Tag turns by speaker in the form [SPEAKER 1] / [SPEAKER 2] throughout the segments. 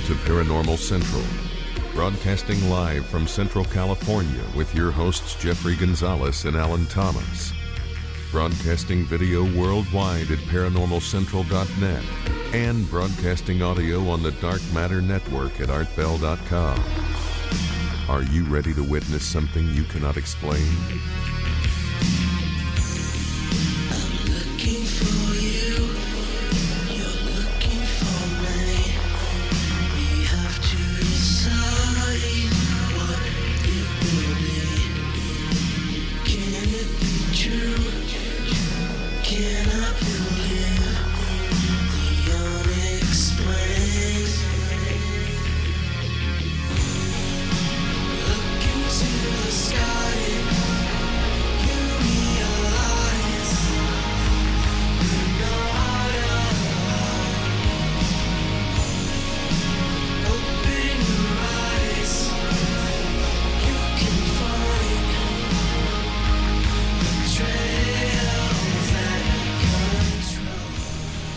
[SPEAKER 1] to Paranormal Central, broadcasting live from Central California with your hosts Jeffrey Gonzalez and Alan Thomas. Broadcasting video worldwide at ParanormalCentral.net and broadcasting audio on the Dark Matter Network at ArtBell.com. Are you ready to witness something you cannot explain?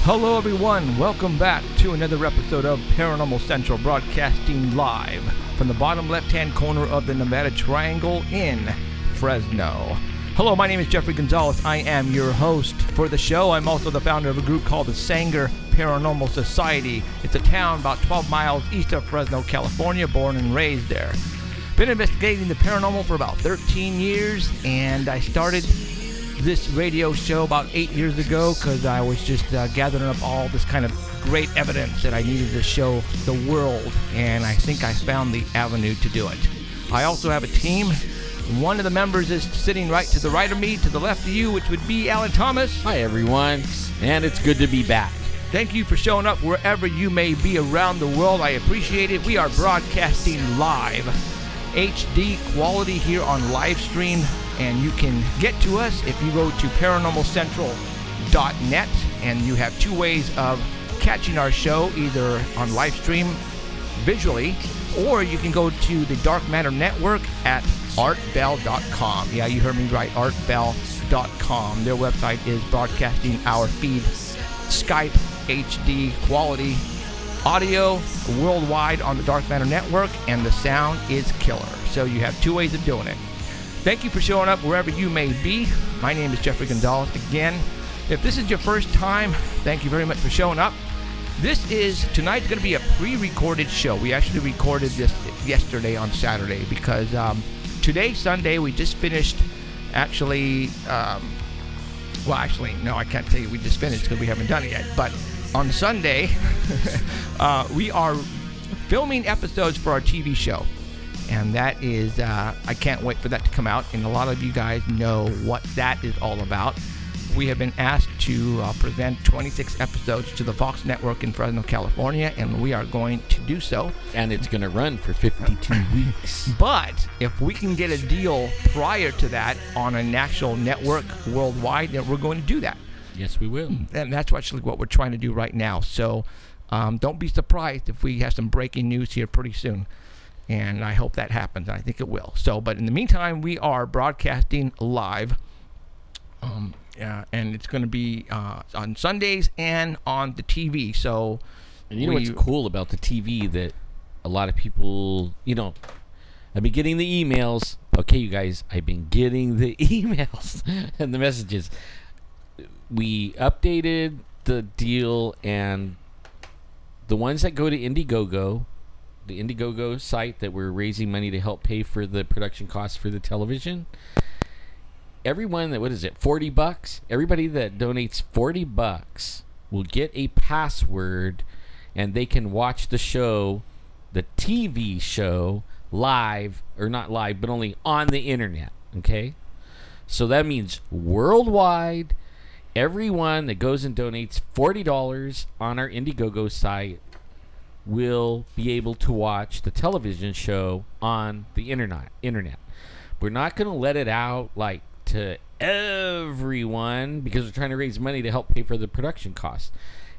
[SPEAKER 2] Hello everyone, welcome back to another episode of Paranormal Central, broadcasting live from the bottom left-hand corner of the Nevada Triangle in Fresno. Hello, my name is Jeffrey Gonzalez. I am your host for the show. I'm also the founder of a group called the Sanger Paranormal Society. It's a town about 12 miles east of Fresno, California, born and raised there. Been investigating the paranormal for about 13 years, and I started this radio show about 8 years ago because I was just gathering up all this kind of great evidence that I needed to show the world, and I think I found the avenue to do it. I also have a team. One of the members is sitting right to the right of me, to the left of you, which would be Alan Thomas.
[SPEAKER 3] Hi everyone, and it's good to be back.
[SPEAKER 2] Thank you for showing up wherever you may be around the world. I appreciate it. We are broadcasting live, HD quality here on live stream. And you can get to us if you go to ParanormalCentral.net, and you have two ways of catching our show, either on live stream visually, or you can go to the Dark Matter Network at ArtBell.com. Yeah, you heard me right, ArtBell.com. Their website is broadcasting our feed, Skype HD quality audio worldwide on the Dark Matter Network, and the sound is killer. So you have two ways of doing it. Thank you for showing up wherever you may be. My name is Jeffrey Gonzalez again. If this is your first time, thank you very much for showing up. Tonight's going to be a pre-recorded show. We actually recorded this yesterday on Saturday because today, Sunday, we just finished actually, no, I can't tell you we just finished because we haven't done it yet. But on Sunday, we are filming episodes for our TV show. And that is, I can't wait for that to come out. And a lot of you guys know what that is all about. We have been asked to present 26 episodes to the Fox Network in Fresno, California, and we are going to do so.
[SPEAKER 3] And it's going to run for 52 weeks.
[SPEAKER 2] But if we can get a deal prior to that on an actual network worldwide, then we're going to do that.
[SPEAKER 3] Yes, we will.
[SPEAKER 2] And that's actually what we're trying to do right now. So don't be surprised if we have some breaking news here pretty soon. And I hope that happens. I think it will. So, but in the meantime, we are broadcasting live. And it's going to be on Sundays and on the TV. So,
[SPEAKER 3] and you know what's cool about the TV that a lot of people, I've been getting the emails. Okay, you guys, I've been getting the emails and the messages. We updated the deal, and the ones that go to Indiegogo, the Indiegogo site that we're raising money to help pay for the production costs for the television. Everyone that, $40? Everybody that donates $40 will get a password, and they can watch the show, the TV show, live, or not live, but only on the internet, okay? So that means worldwide, everyone that goes and donates $40 on our Indiegogo site will be able to watch the television show on the internet. We're not going to let it out like to everyone because we're trying to raise money to help pay for the production costs.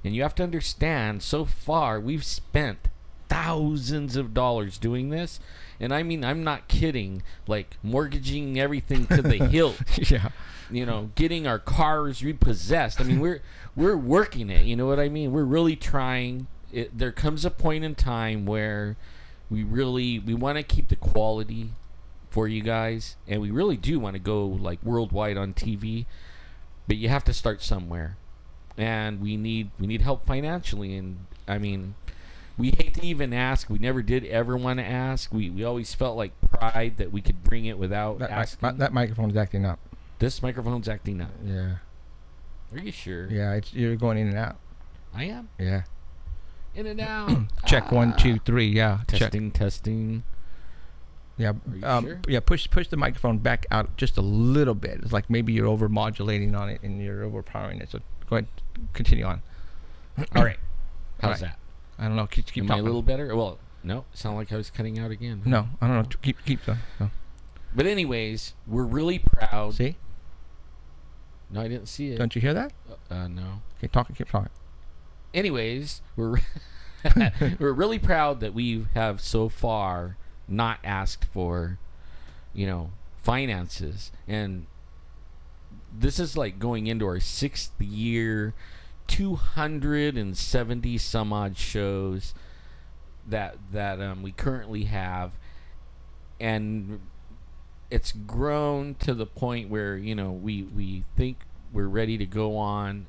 [SPEAKER 3] And you have to understand, so far we've spent thousands of dollars doing this, and I mean, I'm not kidding, like mortgaging everything to the hilt.
[SPEAKER 2] Yeah,
[SPEAKER 3] getting our cars repossessed. I mean, we're working it, you know what I mean? We're really trying there comes a point in time where we want to keep the quality for you guys, and we really do want to go like worldwide on TV, but you have to start somewhere, and we need help financially. And I mean, we hate to even ask. We never did ever want to ask. We always felt like pride that we could bring it without asking.
[SPEAKER 2] That microphone's acting up.
[SPEAKER 3] This microphone's acting up.
[SPEAKER 2] Yeah.
[SPEAKER 3] Are you sure?
[SPEAKER 2] Yeah, you're going in and out.
[SPEAKER 3] I am?
[SPEAKER 2] Yeah.
[SPEAKER 3] In and out.
[SPEAKER 2] Check 1, 2, 3. Yeah.
[SPEAKER 3] Testing.
[SPEAKER 2] Yeah.
[SPEAKER 3] Sure?
[SPEAKER 2] Yeah. Push the microphone back out just a little bit. It's like maybe you're over modulating on it and you're overpowering it. So go ahead, continue on.
[SPEAKER 3] All right. How's that?
[SPEAKER 2] I don't know. Keep
[SPEAKER 3] Am
[SPEAKER 2] talking.
[SPEAKER 3] I a little better? Well, no. It sounded like I was cutting out again.
[SPEAKER 2] No, I don't know. Keep going. No.
[SPEAKER 3] But anyways, we're really proud.
[SPEAKER 2] See?
[SPEAKER 3] No, I didn't see it.
[SPEAKER 2] Don't you hear that?
[SPEAKER 3] No.
[SPEAKER 2] Keep talking.
[SPEAKER 3] Anyways, we're we're really proud that we have so far not asked for, finances, and this is like going into our 6th year, 270 some odd shows that we currently have, and it's grown to the point where we think we're ready to go on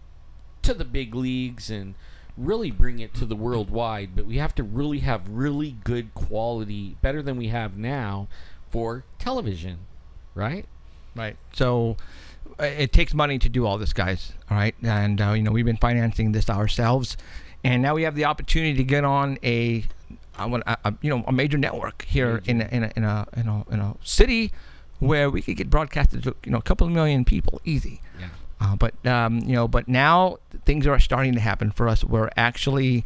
[SPEAKER 3] to the big leagues and really bring it to the worldwide, but we have to really have really good quality, better than we have now, for television, right?
[SPEAKER 2] Right. So it takes money to do all this, guys. All right, and we've been financing this ourselves, and now we have the opportunity to get on a major network here in a city where we could get broadcasted to a couple of million people easy.
[SPEAKER 3] Yeah.
[SPEAKER 2] But now things are starting to happen for us. We're actually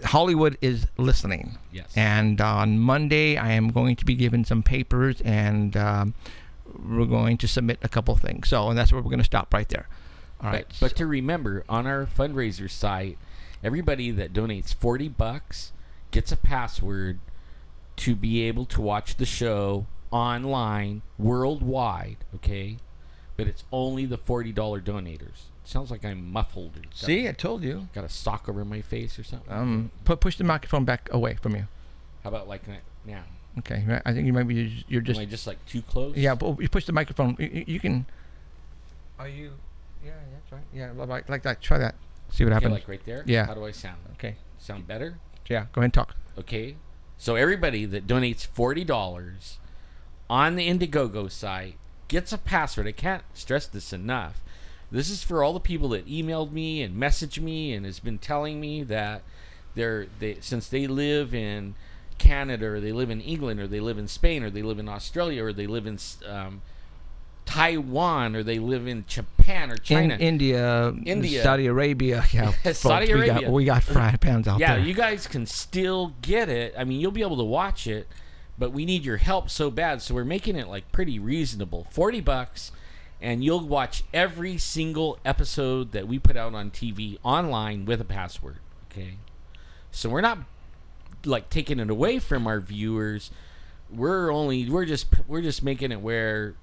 [SPEAKER 2] Hollywood is listening.
[SPEAKER 3] Yes.
[SPEAKER 2] And on Monday, I am going to be given some papers, and we're going to submit a couple of things. And that's where we're going to stop right there. All right.
[SPEAKER 3] But to remember, on our fundraiser site, everybody that donates $40 gets a password to be able to watch the show online worldwide. Okay. But it's only the $40 donators. Sounds like I'm muffled.
[SPEAKER 2] See, I told you.
[SPEAKER 3] Got a sock over my face or something?
[SPEAKER 2] Push the microphone back away from you.
[SPEAKER 3] How about like now?
[SPEAKER 2] Okay, I think you're just...
[SPEAKER 3] Am I just like too close?
[SPEAKER 2] Yeah, but you push the microphone. You can... Are you... Yeah, that's right. Yeah, like that. Try that. See what happens.
[SPEAKER 3] Like right there?
[SPEAKER 2] Yeah.
[SPEAKER 3] How do I sound?
[SPEAKER 2] Okay.
[SPEAKER 3] Sound better?
[SPEAKER 2] Yeah, go ahead and talk.
[SPEAKER 3] Okay. So everybody that donates $40 on the Indiegogo site gets a password. I can't stress this enough. This is for all the people that emailed me and messaged me and has been telling me that since they live in Canada, or they live in England, or they live in Spain, or they live in Australia, or they live in Taiwan, or they live in Japan or China,
[SPEAKER 2] India, Saudi Arabia. Yeah,
[SPEAKER 3] Saudi Arabia.
[SPEAKER 2] We got fried pans out there.
[SPEAKER 3] Yeah, you guys can still get it. I mean, you'll be able to watch it, but we need your help so bad, so we're making it like pretty reasonable. $40, and you'll watch every single episode that we put out on TV online with a password. Okay, so we're not like taking it away from our viewers. We're just making it where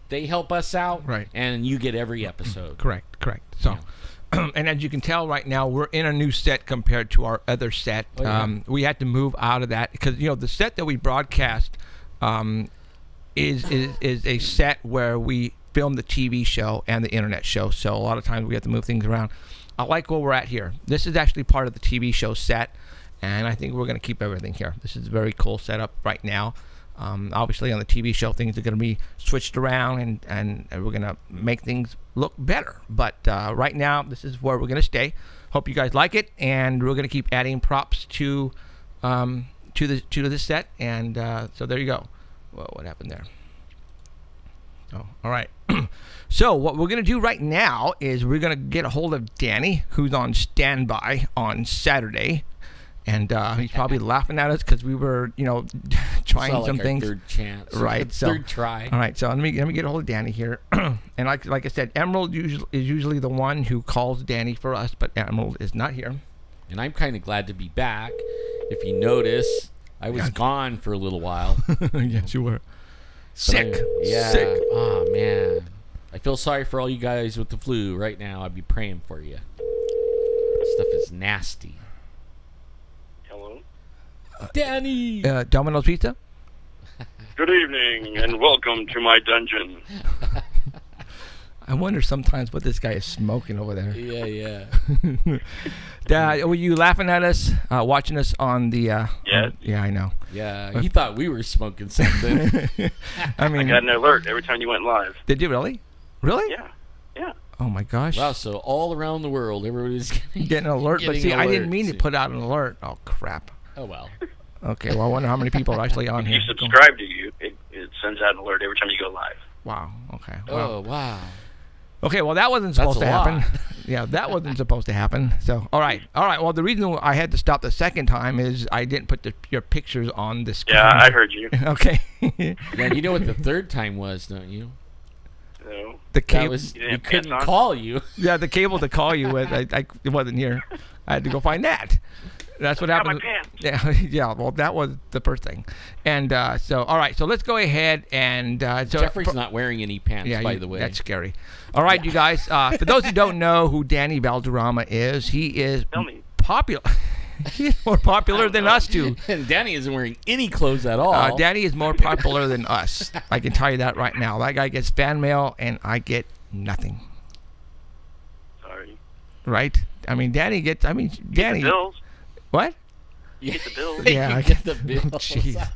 [SPEAKER 3] they help us out,
[SPEAKER 2] right?
[SPEAKER 3] And you get every episode.
[SPEAKER 2] Correct. So. And as you can tell right now, we're in a new set compared to our other set.
[SPEAKER 3] Oh, yeah.
[SPEAKER 2] We had to move out of that because the set that we broadcast is a set where we film the TV show and the internet show. So a lot of times we have to move things around. I like where we're at here. This is actually part of the TV show set, and I think we're going to keep everything here. This is a very cool setup right now. Obviously on the TV show, things are going to be switched around, and we're going to make things look better. But right now, this is where we're going to stay. Hope you guys like it, and we're going to keep adding props to the set. And so there you go. Whoa, what happened there? Oh, all right. So what we're going to do right now is we're going to get a hold of Danny, who's on standby on Saturday. And he's probably laughing at us because we were, trying some things.
[SPEAKER 3] Third chance,
[SPEAKER 2] right?
[SPEAKER 3] Third try.
[SPEAKER 2] All right. So let me get a hold of Danny here. And like I said, Emerald is usually the one who calls Danny for us, but Emerald is not here.
[SPEAKER 3] And I'm kind of glad to be back. If you notice, I was gone for a little while.
[SPEAKER 2] Yes, you were. Sick.
[SPEAKER 3] Sick. Oh man, I feel sorry for all you guys with the flu right now. I'd be praying for you. stuff is nasty.
[SPEAKER 4] Hello.
[SPEAKER 3] Danny.
[SPEAKER 2] Domino's Pizza.
[SPEAKER 4] Good evening, and welcome to my dungeon.
[SPEAKER 2] I wonder sometimes what this guy is smoking over there.
[SPEAKER 3] Yeah.
[SPEAKER 2] Dad, were you laughing at us, watching us on the?
[SPEAKER 4] Yes.
[SPEAKER 2] Yeah, I know.
[SPEAKER 3] Yeah, he thought we were smoking something.
[SPEAKER 2] I mean,
[SPEAKER 4] I got an alert every time you went live.
[SPEAKER 2] did you really? Really?
[SPEAKER 4] Yeah.
[SPEAKER 2] Oh my gosh.
[SPEAKER 3] Wow, so all around the world, everybody's
[SPEAKER 2] Getting an alert, but
[SPEAKER 3] getting
[SPEAKER 2] see, I didn't
[SPEAKER 3] alerts.
[SPEAKER 2] mean to put out an alert. Oh crap.
[SPEAKER 3] Oh, well.
[SPEAKER 2] Okay, well, I wonder how many people are actually on
[SPEAKER 4] If
[SPEAKER 2] here.
[SPEAKER 4] you subscribe to you, it sends out an alert every time you go live.
[SPEAKER 2] Wow. Okay.
[SPEAKER 3] Oh, wow.
[SPEAKER 2] Okay, well, that wasn't
[SPEAKER 3] That's
[SPEAKER 2] supposed to
[SPEAKER 3] a
[SPEAKER 2] happen.
[SPEAKER 3] lot.
[SPEAKER 2] Yeah, that wasn't supposed to happen. So, all right. Well, the reason I had to stop the second time is I didn't put your pictures on the screen.
[SPEAKER 4] Yeah, I heard you.
[SPEAKER 2] Okay.
[SPEAKER 3] Now, you know what the third time was, don't you?
[SPEAKER 4] No.
[SPEAKER 2] The
[SPEAKER 3] That
[SPEAKER 2] cable.
[SPEAKER 3] was,
[SPEAKER 4] You
[SPEAKER 3] we
[SPEAKER 4] didn't have
[SPEAKER 3] couldn't
[SPEAKER 4] pants on?
[SPEAKER 3] call you.
[SPEAKER 2] Yeah, the cable to call you with. It wasn't here. I had to go find that. That's what
[SPEAKER 4] Got my
[SPEAKER 2] happened.
[SPEAKER 4] pants.
[SPEAKER 2] Yeah, yeah. Well, that was the first thing. And so, all right. So let's go ahead and. So
[SPEAKER 3] Jeffrey's not wearing any pants, by the way.
[SPEAKER 2] That's scary. All right, you guys. For those who don't know who Danny Valderrama is, he is
[SPEAKER 4] Tell me.
[SPEAKER 2] popular. He's more popular than us two.
[SPEAKER 3] And Danny isn't wearing any clothes at all.
[SPEAKER 2] Danny is more popular than us. I can tell you that right now. That guy gets fan mail, and I get nothing.
[SPEAKER 4] Sorry.
[SPEAKER 2] Right? I mean, Danny gets. I mean, Danny.
[SPEAKER 4] The bills.
[SPEAKER 2] What?
[SPEAKER 4] You get the bills.
[SPEAKER 2] Yeah,
[SPEAKER 3] You
[SPEAKER 2] I
[SPEAKER 3] get the
[SPEAKER 2] Oh,
[SPEAKER 3] bills.
[SPEAKER 2] jeez.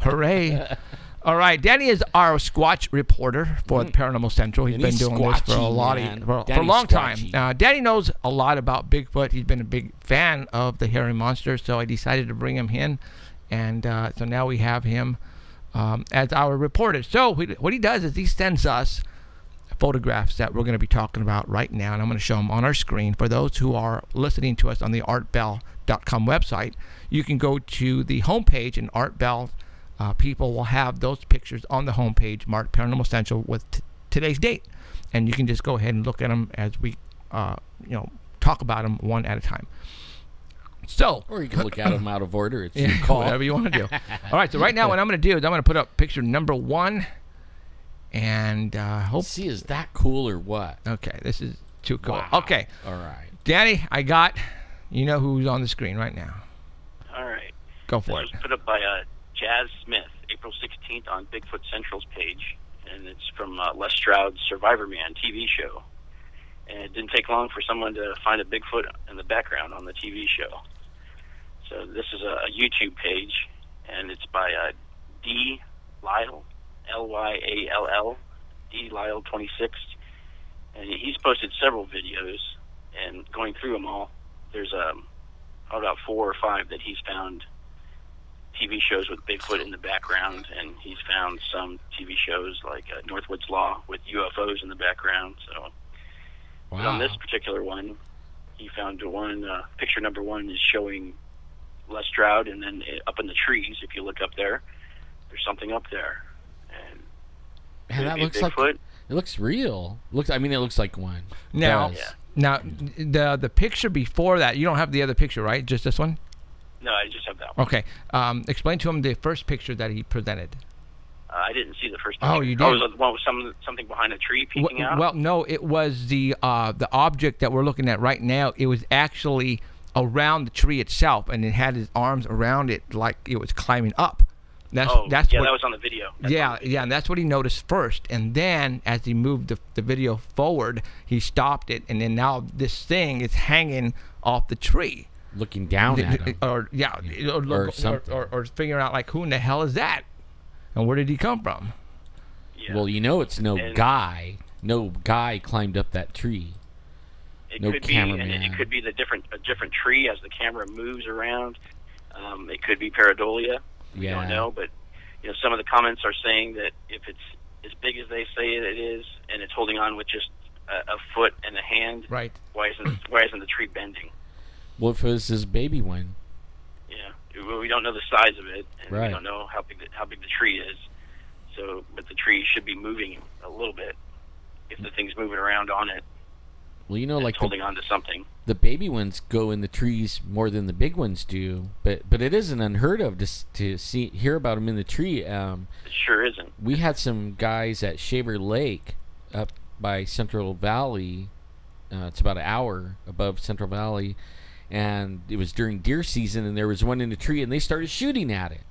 [SPEAKER 2] Hooray. All right, Danny is our Squatch reporter for Paranormal Central. He's
[SPEAKER 3] And
[SPEAKER 2] been
[SPEAKER 3] he's
[SPEAKER 2] doing this for a
[SPEAKER 3] squatchy,
[SPEAKER 2] lot
[SPEAKER 3] man.
[SPEAKER 2] for a
[SPEAKER 3] Danny's
[SPEAKER 2] long
[SPEAKER 3] squatchy.
[SPEAKER 2] time. Danny knows a lot about Bigfoot. He's been a big fan of the hairy monster, so I decided to bring him in, and so now we have him as our reporter. So what he does is he sends us photographs that we're going to be talking about right now, and I'm going to show them on our screen. For those who are listening to us on the artbell.com website, you can go to the homepage, and Art Bell people will have those pictures on the homepage marked Paranormal Central with today's date, and you can just go ahead and look at them as we talk about them one at a time. So,
[SPEAKER 3] Or you can look at them out of order. It's
[SPEAKER 2] yeah,
[SPEAKER 3] your call.
[SPEAKER 2] whatever you want to do. All right, so right now what I'm going to do is I'm going to put up picture number 1, and hope.
[SPEAKER 3] See, is that cool or what?
[SPEAKER 2] Okay, this is too cool.
[SPEAKER 3] Wow.
[SPEAKER 2] Okay,
[SPEAKER 3] All right.
[SPEAKER 2] Danny, I got. You know who's on the screen right now.
[SPEAKER 4] All right.
[SPEAKER 2] Go
[SPEAKER 4] This
[SPEAKER 2] for it.
[SPEAKER 4] was put up by Jazz Smith, April 16th on Bigfoot Central's page, and it's from Les Stroud's Survivor Man TV show. And it didn't take long for someone to find a Bigfoot in the background on the TV show. So this is a YouTube page, and it's by D. Lyle, Lyall, D. Lyle 26, and he's posted several videos. And going through them all, there's about 4 or 5 that he's found TV shows with Bigfoot in the background, and he's found some TV shows like Northwood's Law with UFOs in the background. So, but on this particular one, he found one. Picture number 1 is showing Les Stroud, and then up in the trees, if you look up there, there's something up there. And
[SPEAKER 3] Man, that looks
[SPEAKER 4] Bigfoot.
[SPEAKER 3] like it looks real. It looks like one.
[SPEAKER 2] Now,
[SPEAKER 3] Does.
[SPEAKER 4] Yeah.
[SPEAKER 2] now the picture before that, you don't have the other picture, right? Just this one?
[SPEAKER 4] No, I just have that one.
[SPEAKER 2] Okay. Explain to him the first picture that he presented.
[SPEAKER 4] I didn't see the first picture.
[SPEAKER 2] Oh, you
[SPEAKER 4] Oh,
[SPEAKER 2] did?
[SPEAKER 4] was the one with something behind a tree peeking out?
[SPEAKER 2] Well, no, it was the object that we're looking at right now. It was actually around the tree itself, and it had his arms around it like it was climbing up. That's
[SPEAKER 4] yeah,
[SPEAKER 2] what,
[SPEAKER 4] that was on the video.
[SPEAKER 2] Yeah, and that's what he noticed first. And then as he moved the video forward, he stopped it, and then now this thing is hanging off the tree.
[SPEAKER 3] Looking down at him.
[SPEAKER 2] Or or figuring out like, who in the hell is that, and where did he come from?
[SPEAKER 4] Yeah.
[SPEAKER 3] Well, it's no
[SPEAKER 4] And-
[SPEAKER 3] guy. No guy climbed up that tree.
[SPEAKER 4] It
[SPEAKER 3] no
[SPEAKER 4] could be, and
[SPEAKER 3] cameraman.
[SPEAKER 4] it could be a different tree as the camera moves around. It could be pareidolia. We
[SPEAKER 3] Yeah.
[SPEAKER 4] don't know, but some of the comments are saying that if it's as big as they say it is, and it's holding on with just a foot and a hand,
[SPEAKER 2] Right.
[SPEAKER 4] why isn't the tree bending?
[SPEAKER 3] Well, if it was his baby one.
[SPEAKER 4] Yeah, we don't know the size of it, and
[SPEAKER 3] Right.
[SPEAKER 4] we don't know how big the tree is. So, but the tree should be moving a little bit. If the thing's moving around on it,
[SPEAKER 3] Well,
[SPEAKER 4] it's
[SPEAKER 3] like
[SPEAKER 4] holding on to something.
[SPEAKER 3] the baby ones go in the trees more than the big ones do, but it isn't unheard of to hear about them in the tree.
[SPEAKER 4] It sure isn't.
[SPEAKER 3] We had some guys at Shaver Lake up by Central Valley. It's about an hour above Central Valley, and it was during deer season, and there was one in a tree, and they started shooting at it,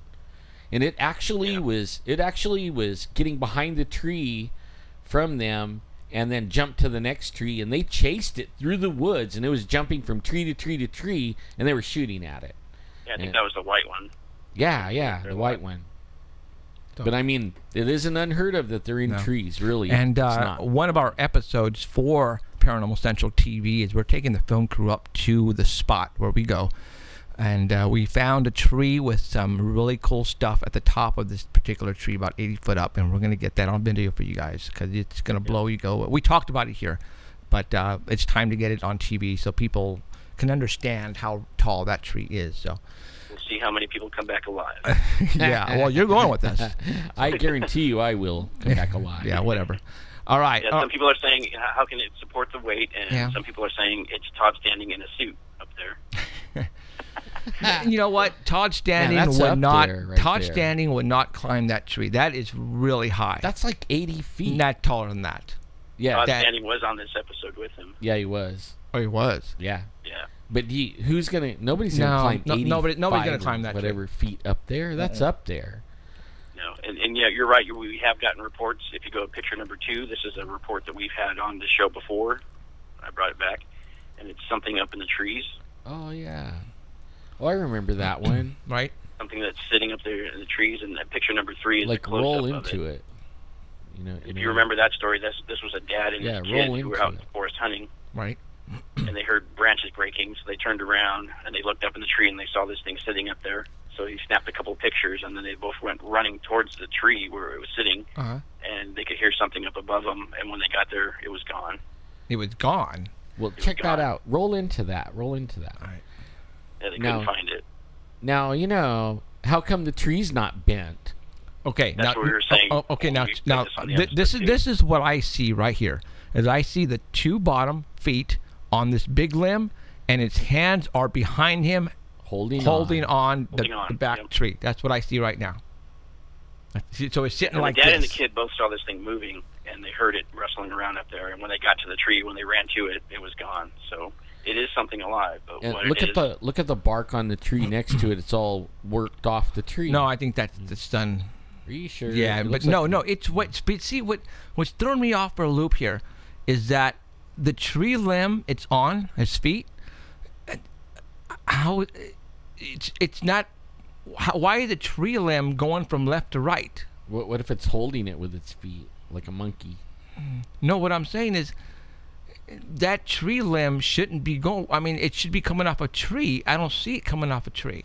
[SPEAKER 3] and it actually was getting behind the tree from them, and then jumped to the next tree, and they chased it through the woods, and it was jumping from tree to tree to tree, and they were shooting at it.
[SPEAKER 4] Yeah, I think that was the white one.
[SPEAKER 3] Yeah, the white one. But I mean, it isn't unheard of that they're in trees, really.
[SPEAKER 2] And one of our episodes for Paranormal Central TV is we're taking the film crew up to the spot where we go. And we found a tree with some really cool stuff at the top of this particular tree, about 80 foot up. And we're going to get that on video for you guys because it's going to blow you go. We talked about it here, but it's time to get it on TV so people can understand how tall that tree is. So.
[SPEAKER 4] We'll see how many people come back alive.
[SPEAKER 2] Yeah, well, you're going with us.
[SPEAKER 3] I guarantee you I will come back alive.
[SPEAKER 2] Yeah, whatever. All right.
[SPEAKER 4] Yeah, some people are saying, how can it support the weight? And some people are saying it's Todd standing in a suit up there.
[SPEAKER 2] You know what? Todd Standing would not. Todd Standing would not climb that tree. That is really high.
[SPEAKER 3] That's like 80 feet.
[SPEAKER 2] Not taller than that.
[SPEAKER 3] Yeah.
[SPEAKER 4] Todd Standing was on this episode with him.
[SPEAKER 3] Yeah, he was.
[SPEAKER 2] Oh, he was.
[SPEAKER 3] Yeah.
[SPEAKER 4] Yeah.
[SPEAKER 3] But who's gonna? Nobody's gonna climb 80.
[SPEAKER 2] Nobody's gonna climb that
[SPEAKER 3] whatever feet up there. That's up there.
[SPEAKER 4] No, and yeah, you're right. We have gotten reports. If you go to picture number 2, this is a report that we've had on the show before. I brought it back, and it's something up in the trees.
[SPEAKER 3] Oh yeah. Oh, I remember that one.
[SPEAKER 2] Right.
[SPEAKER 4] Something that's sitting up there in the trees, and that picture number 3 is
[SPEAKER 3] like
[SPEAKER 4] a close-up
[SPEAKER 3] roll
[SPEAKER 4] of
[SPEAKER 3] into it. You know.
[SPEAKER 4] If you remember that story, this was a dad and his kid who were out in the forest hunting.
[SPEAKER 2] Right.
[SPEAKER 4] And they heard branches breaking, so they turned around and they looked up in the tree and they saw this thing sitting up there. So he snapped a couple of pictures, and then they both went running towards the tree where it was sitting, and they could hear something up above them. And when they got there, it was gone.
[SPEAKER 2] It was gone.
[SPEAKER 3] Well, check that out. Roll into that. All right.
[SPEAKER 4] Yeah, they couldn't find it.
[SPEAKER 3] Now you know how come the tree's not bent.
[SPEAKER 2] Okay,
[SPEAKER 4] that's what we were saying.
[SPEAKER 2] Okay, now this is what I see right here. Is I see the 2 bottom feet on this big limb, and its hands are behind him, holding on the back tree. That's what I see right now. So it's sitting like this.
[SPEAKER 4] The dad and the kid both saw this thing moving, and they heard it rustling around up there. And when they got to the tree, when they ran to it, it was gone. So it is something alive. But
[SPEAKER 3] look at the bark on the tree next to it. It's all worked off the tree.
[SPEAKER 2] No, I think that's done.
[SPEAKER 3] Are you sure?
[SPEAKER 2] Yeah, but no. It's what. See what's throwing me off for a loop here is that the tree limb it's on his feet. How it's not. Why is the tree limb going from left to right?
[SPEAKER 3] What if it's holding it with its feet like a monkey?
[SPEAKER 2] No, what I'm saying is that tree limb shouldn't be going. I mean, it should be coming off a tree. I don't see it coming off a tree.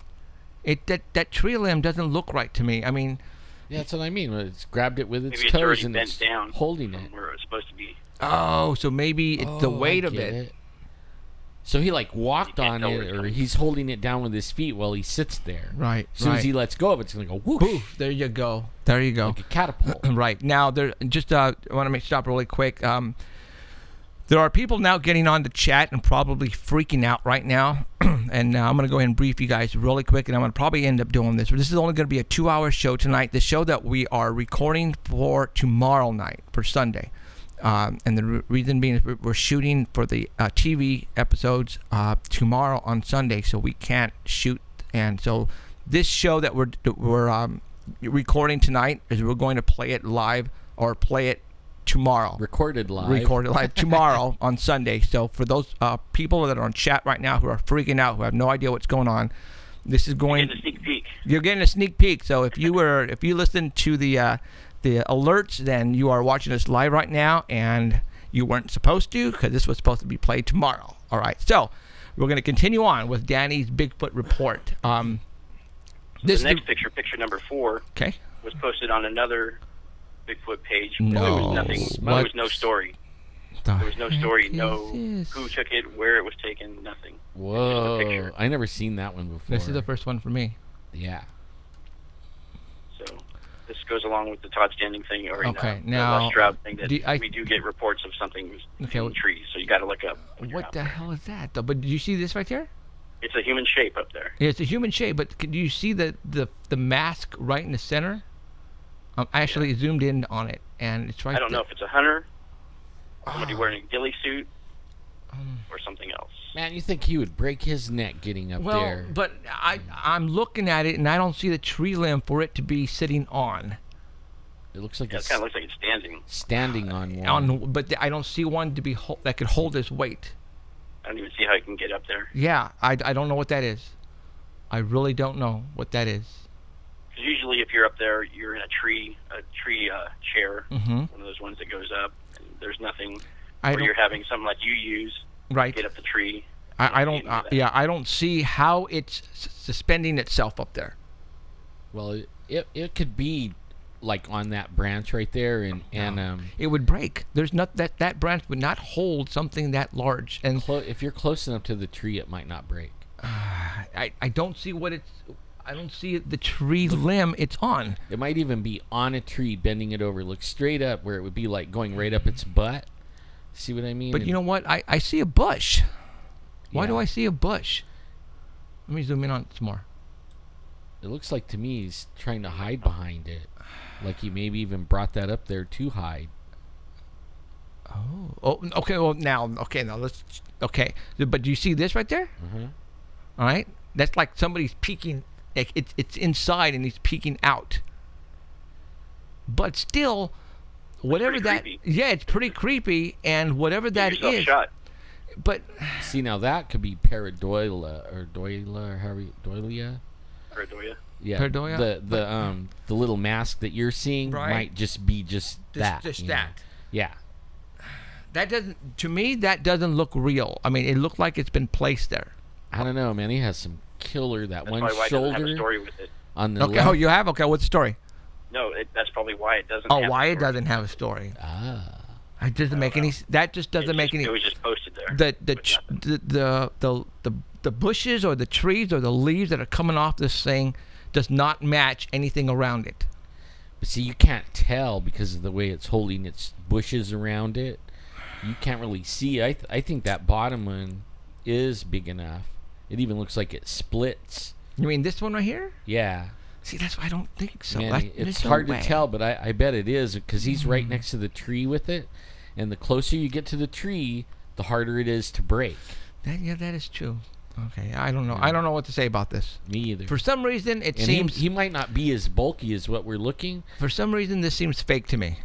[SPEAKER 2] That tree limb doesn't look right to me. I mean,
[SPEAKER 3] yeah, that's what I mean. It's grabbed it with its
[SPEAKER 4] maybe
[SPEAKER 3] toes
[SPEAKER 4] and
[SPEAKER 3] it's
[SPEAKER 4] down
[SPEAKER 3] holding it
[SPEAKER 4] where it's supposed to be.
[SPEAKER 2] Oh, so maybe it's the weight of it.
[SPEAKER 3] So he like walked on it, or he's holding it down with his feet while he sits there.
[SPEAKER 2] Right.
[SPEAKER 3] As soon as he lets go of it, it's gonna go whoosh.
[SPEAKER 2] Poof, there you go. There you go.
[SPEAKER 3] Like a catapult.
[SPEAKER 2] Right. Now, I want to stop really quick. There are people now getting on the chat and probably freaking out right now. And I'm going to go ahead and brief you guys really quick, and I'm going to probably end up doing this. This is only going to be a 2-hour show tonight. The show that we are recording for tomorrow night, for Sunday. And the reason being is we're shooting for the TV episodes tomorrow on Sunday, so we can't shoot. And so this show that we're recording tonight is we're going to play it live or play it tomorrow.
[SPEAKER 3] Recorded live
[SPEAKER 2] tomorrow on Sunday. So for those people that are on chat right now who are freaking out, who have no idea what's going on, this is going.
[SPEAKER 4] You're getting a sneak peek.
[SPEAKER 2] You're getting a sneak peek. So if you listen to the alerts, then you are watching us live right now, and you weren't supposed to because this was supposed to be played tomorrow. All right. So we're going to continue on with Danny's Bigfoot report.
[SPEAKER 4] The next picture number 4, was posted on another Bigfoot page.
[SPEAKER 2] No,
[SPEAKER 4] there was nothing. There was no story. There was no story. No who took it, where it was taken. Nothing.
[SPEAKER 3] Whoa! I never seen that one before.
[SPEAKER 2] This is the first one for me.
[SPEAKER 3] Yeah.
[SPEAKER 4] So this goes along with the Todd Standing thing, or
[SPEAKER 2] now
[SPEAKER 4] the Les Stroud thing. That we do get reports of something in the trees, so you got to look up.
[SPEAKER 2] What the hell is that? Though? But did you see this right here?
[SPEAKER 4] It's a human shape up there.
[SPEAKER 2] Yeah, it's a human shape, but do you see the mask right in the center? I actually zoomed in on it, and it's right there.
[SPEAKER 4] I don't know if it's a hunter, somebody wearing a ghillie suit, or something else.
[SPEAKER 3] Man, you think he would break his neck getting up there?
[SPEAKER 2] Well, but I'm looking at it, and I don't see the tree limb for it to be sitting on.
[SPEAKER 3] It looks like
[SPEAKER 4] Yeah, it kind of looks like it's standing.
[SPEAKER 3] standing on one.
[SPEAKER 2] But I don't see one to be that could hold his weight.
[SPEAKER 4] I don't even see how you can get up there.
[SPEAKER 2] Yeah, I don't know what that is. I really don't know what that is.
[SPEAKER 4] Because usually, if you're up there, you're in a tree chair, one of those ones that goes up. And there's nothing where you're having something like you use.
[SPEAKER 2] Right.
[SPEAKER 4] Get up the tree.
[SPEAKER 2] I don't. I don't see how it's suspending itself up there.
[SPEAKER 3] Well, it could be like on that branch right there, and
[SPEAKER 2] it would break. There's not that branch would not hold something that large. And
[SPEAKER 3] if you're close enough to the tree, it might not break.
[SPEAKER 2] I don't see what it's. I don't see the tree limb it's on.
[SPEAKER 3] It might even be on a tree, bending it over, look straight up, where it would be like going right up its butt. See what I mean?
[SPEAKER 2] But you know what? I see a bush. Why do I see a bush? Let me zoom in on it some more.
[SPEAKER 3] It looks like to me he's trying to hide behind it. Like he maybe even brought that up there to hide.
[SPEAKER 2] Oh, okay. Well, now let's. Okay, but do you see this right there? All right, that's like somebody's peeking. It's inside and he's peeking out. But still, whatever that.
[SPEAKER 4] Creepy.
[SPEAKER 2] Yeah, it's pretty creepy, and whatever that is.
[SPEAKER 4] Shot.
[SPEAKER 2] But
[SPEAKER 3] see, now that could be pareidolia or doilia.
[SPEAKER 4] Pareidolia.
[SPEAKER 3] Yeah,
[SPEAKER 2] pareidolia?
[SPEAKER 3] The little mask that you're seeing might just be that.
[SPEAKER 2] Just that.
[SPEAKER 3] Yeah.
[SPEAKER 2] That doesn't. To me, that doesn't look real. I mean, it looked like it's been placed there.
[SPEAKER 3] I don't know, man. He has some killer. That's one
[SPEAKER 4] why it
[SPEAKER 3] shoulder
[SPEAKER 4] doesn't have a story with it.
[SPEAKER 3] on the
[SPEAKER 2] Okay.
[SPEAKER 3] left.
[SPEAKER 2] Oh, you have. Okay. What's the story?
[SPEAKER 4] No, that's probably why it doesn't.
[SPEAKER 2] Oh,
[SPEAKER 4] have
[SPEAKER 2] why
[SPEAKER 4] a
[SPEAKER 2] it
[SPEAKER 4] story.
[SPEAKER 2] doesn't have a story?
[SPEAKER 3] Ah.
[SPEAKER 2] It doesn't make any. That just doesn't make any.
[SPEAKER 4] It was just posted there.
[SPEAKER 2] The bushes or the trees or the leaves that are coming off this thing does not match anything around it.
[SPEAKER 3] But see, you can't tell because of the way it's holding its bushes around it. You can't really see. I think that bottom one is big enough. It even looks like it splits.
[SPEAKER 2] You mean this one right here?
[SPEAKER 3] Yeah.
[SPEAKER 2] See, that's why I don't think so.
[SPEAKER 3] Man, it's hard to tell, but I bet it is because he's right next to the tree with it. And the closer you get to the tree, the harder it is to break.
[SPEAKER 2] That is true. Okay, I don't know. I don't know what to say about this.
[SPEAKER 3] Me either.
[SPEAKER 2] For some reason, it
[SPEAKER 3] and
[SPEAKER 2] seems...
[SPEAKER 3] He might not be as bulky as what we're looking.
[SPEAKER 2] For some reason, this seems fake to me.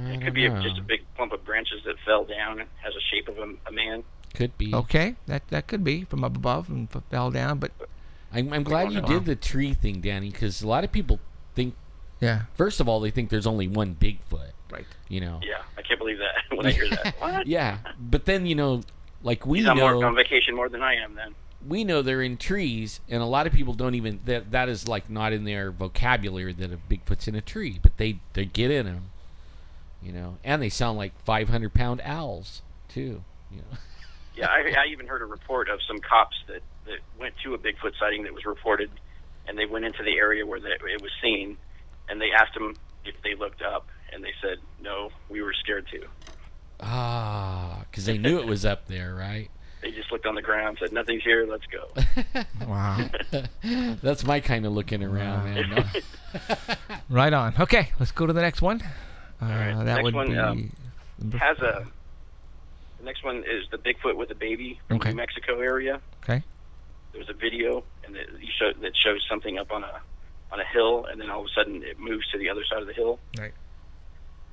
[SPEAKER 4] It could be just a big clump of branches that fell down and has a shape of a man.
[SPEAKER 3] Could be.
[SPEAKER 2] Okay, that could be from up above and fell down, but...
[SPEAKER 3] I'm glad you did the tree thing, Danny, because a lot of people think...
[SPEAKER 2] Yeah.
[SPEAKER 3] First of all, they think there's only one Bigfoot.
[SPEAKER 2] Right.
[SPEAKER 3] You know?
[SPEAKER 4] Yeah, I can't believe that when I hear that. What?
[SPEAKER 3] Yeah, but then, you know, like we
[SPEAKER 4] He's
[SPEAKER 3] know...
[SPEAKER 4] on vacation more than I am then.
[SPEAKER 3] We know they're in trees, and a lot of people don't even... That is, like, not in their vocabulary that a Bigfoot's in a tree, but they get in them, you know? And they sound like 500-pound owls, too, you know?
[SPEAKER 4] Yeah, I even heard a report of some cops that went to a Bigfoot sighting that was reported, and they went into the area where it was seen, and they asked them if they looked up, and they said, no, we were scared to.
[SPEAKER 3] Ah, because they knew it was up there, right?
[SPEAKER 4] They just looked on the ground, said, nothing's here, let's go.
[SPEAKER 2] Wow.
[SPEAKER 3] That's my kind of looking around, man.
[SPEAKER 2] Right on. Okay, let's go to the next one.
[SPEAKER 4] All right.
[SPEAKER 2] That
[SPEAKER 4] next
[SPEAKER 2] would
[SPEAKER 4] one
[SPEAKER 2] be...
[SPEAKER 4] The next one is the Bigfoot with a baby from
[SPEAKER 2] Okay.
[SPEAKER 4] New Mexico area.
[SPEAKER 2] Okay.
[SPEAKER 4] There was a video, and that shows something up on a hill, and then all of a sudden it moves to the other side of the hill.
[SPEAKER 2] Right.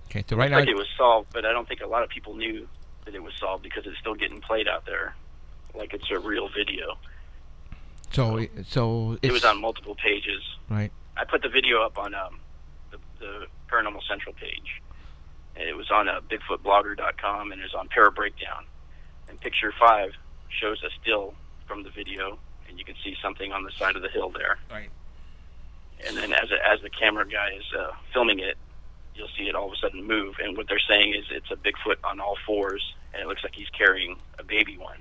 [SPEAKER 2] Okay, so right
[SPEAKER 4] Looks
[SPEAKER 2] now...
[SPEAKER 4] like it was solved, but I don't think a lot of people knew that it was solved because it's still getting played out there like it's a real video.
[SPEAKER 2] So it's...
[SPEAKER 4] It was on multiple pages.
[SPEAKER 2] Right.
[SPEAKER 4] I put the video up on the Paranormal Central page. And it was on BigfootBlogger.com, and it was on Parabreakdown. And picture 5 shows a still from the video, and you can see something on the side of the hill there.
[SPEAKER 2] Right.
[SPEAKER 4] And then as the camera guy is filming it, you'll see it all of a sudden move. And what they're saying is it's a Bigfoot on all fours, and it looks like he's carrying a baby one.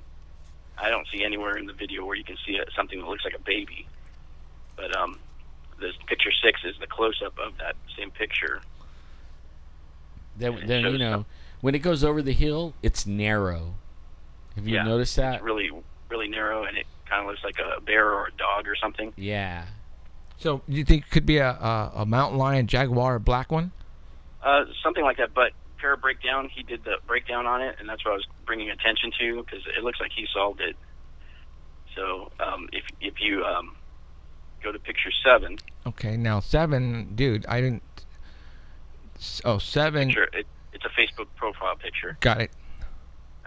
[SPEAKER 4] I don't see anywhere in the video where you can see something that looks like a baby. But this picture 6 is the close-up of that same picture.
[SPEAKER 3] Then you know, when it goes over the hill, it's narrow. Have you noticed that?
[SPEAKER 4] It's really, really narrow, and it kind of looks like a bear or a dog or something.
[SPEAKER 3] Yeah.
[SPEAKER 2] So you think it could be a mountain lion, jaguar, a black one?
[SPEAKER 4] Something like that, but Para Breakdown, he did the breakdown on it, and that's what I was bringing attention to, because it looks like he solved it. So if you go to picture 7.
[SPEAKER 2] Okay, now 7, dude, I didn't. Oh, 7.
[SPEAKER 4] It's a Facebook profile picture.
[SPEAKER 2] Got it.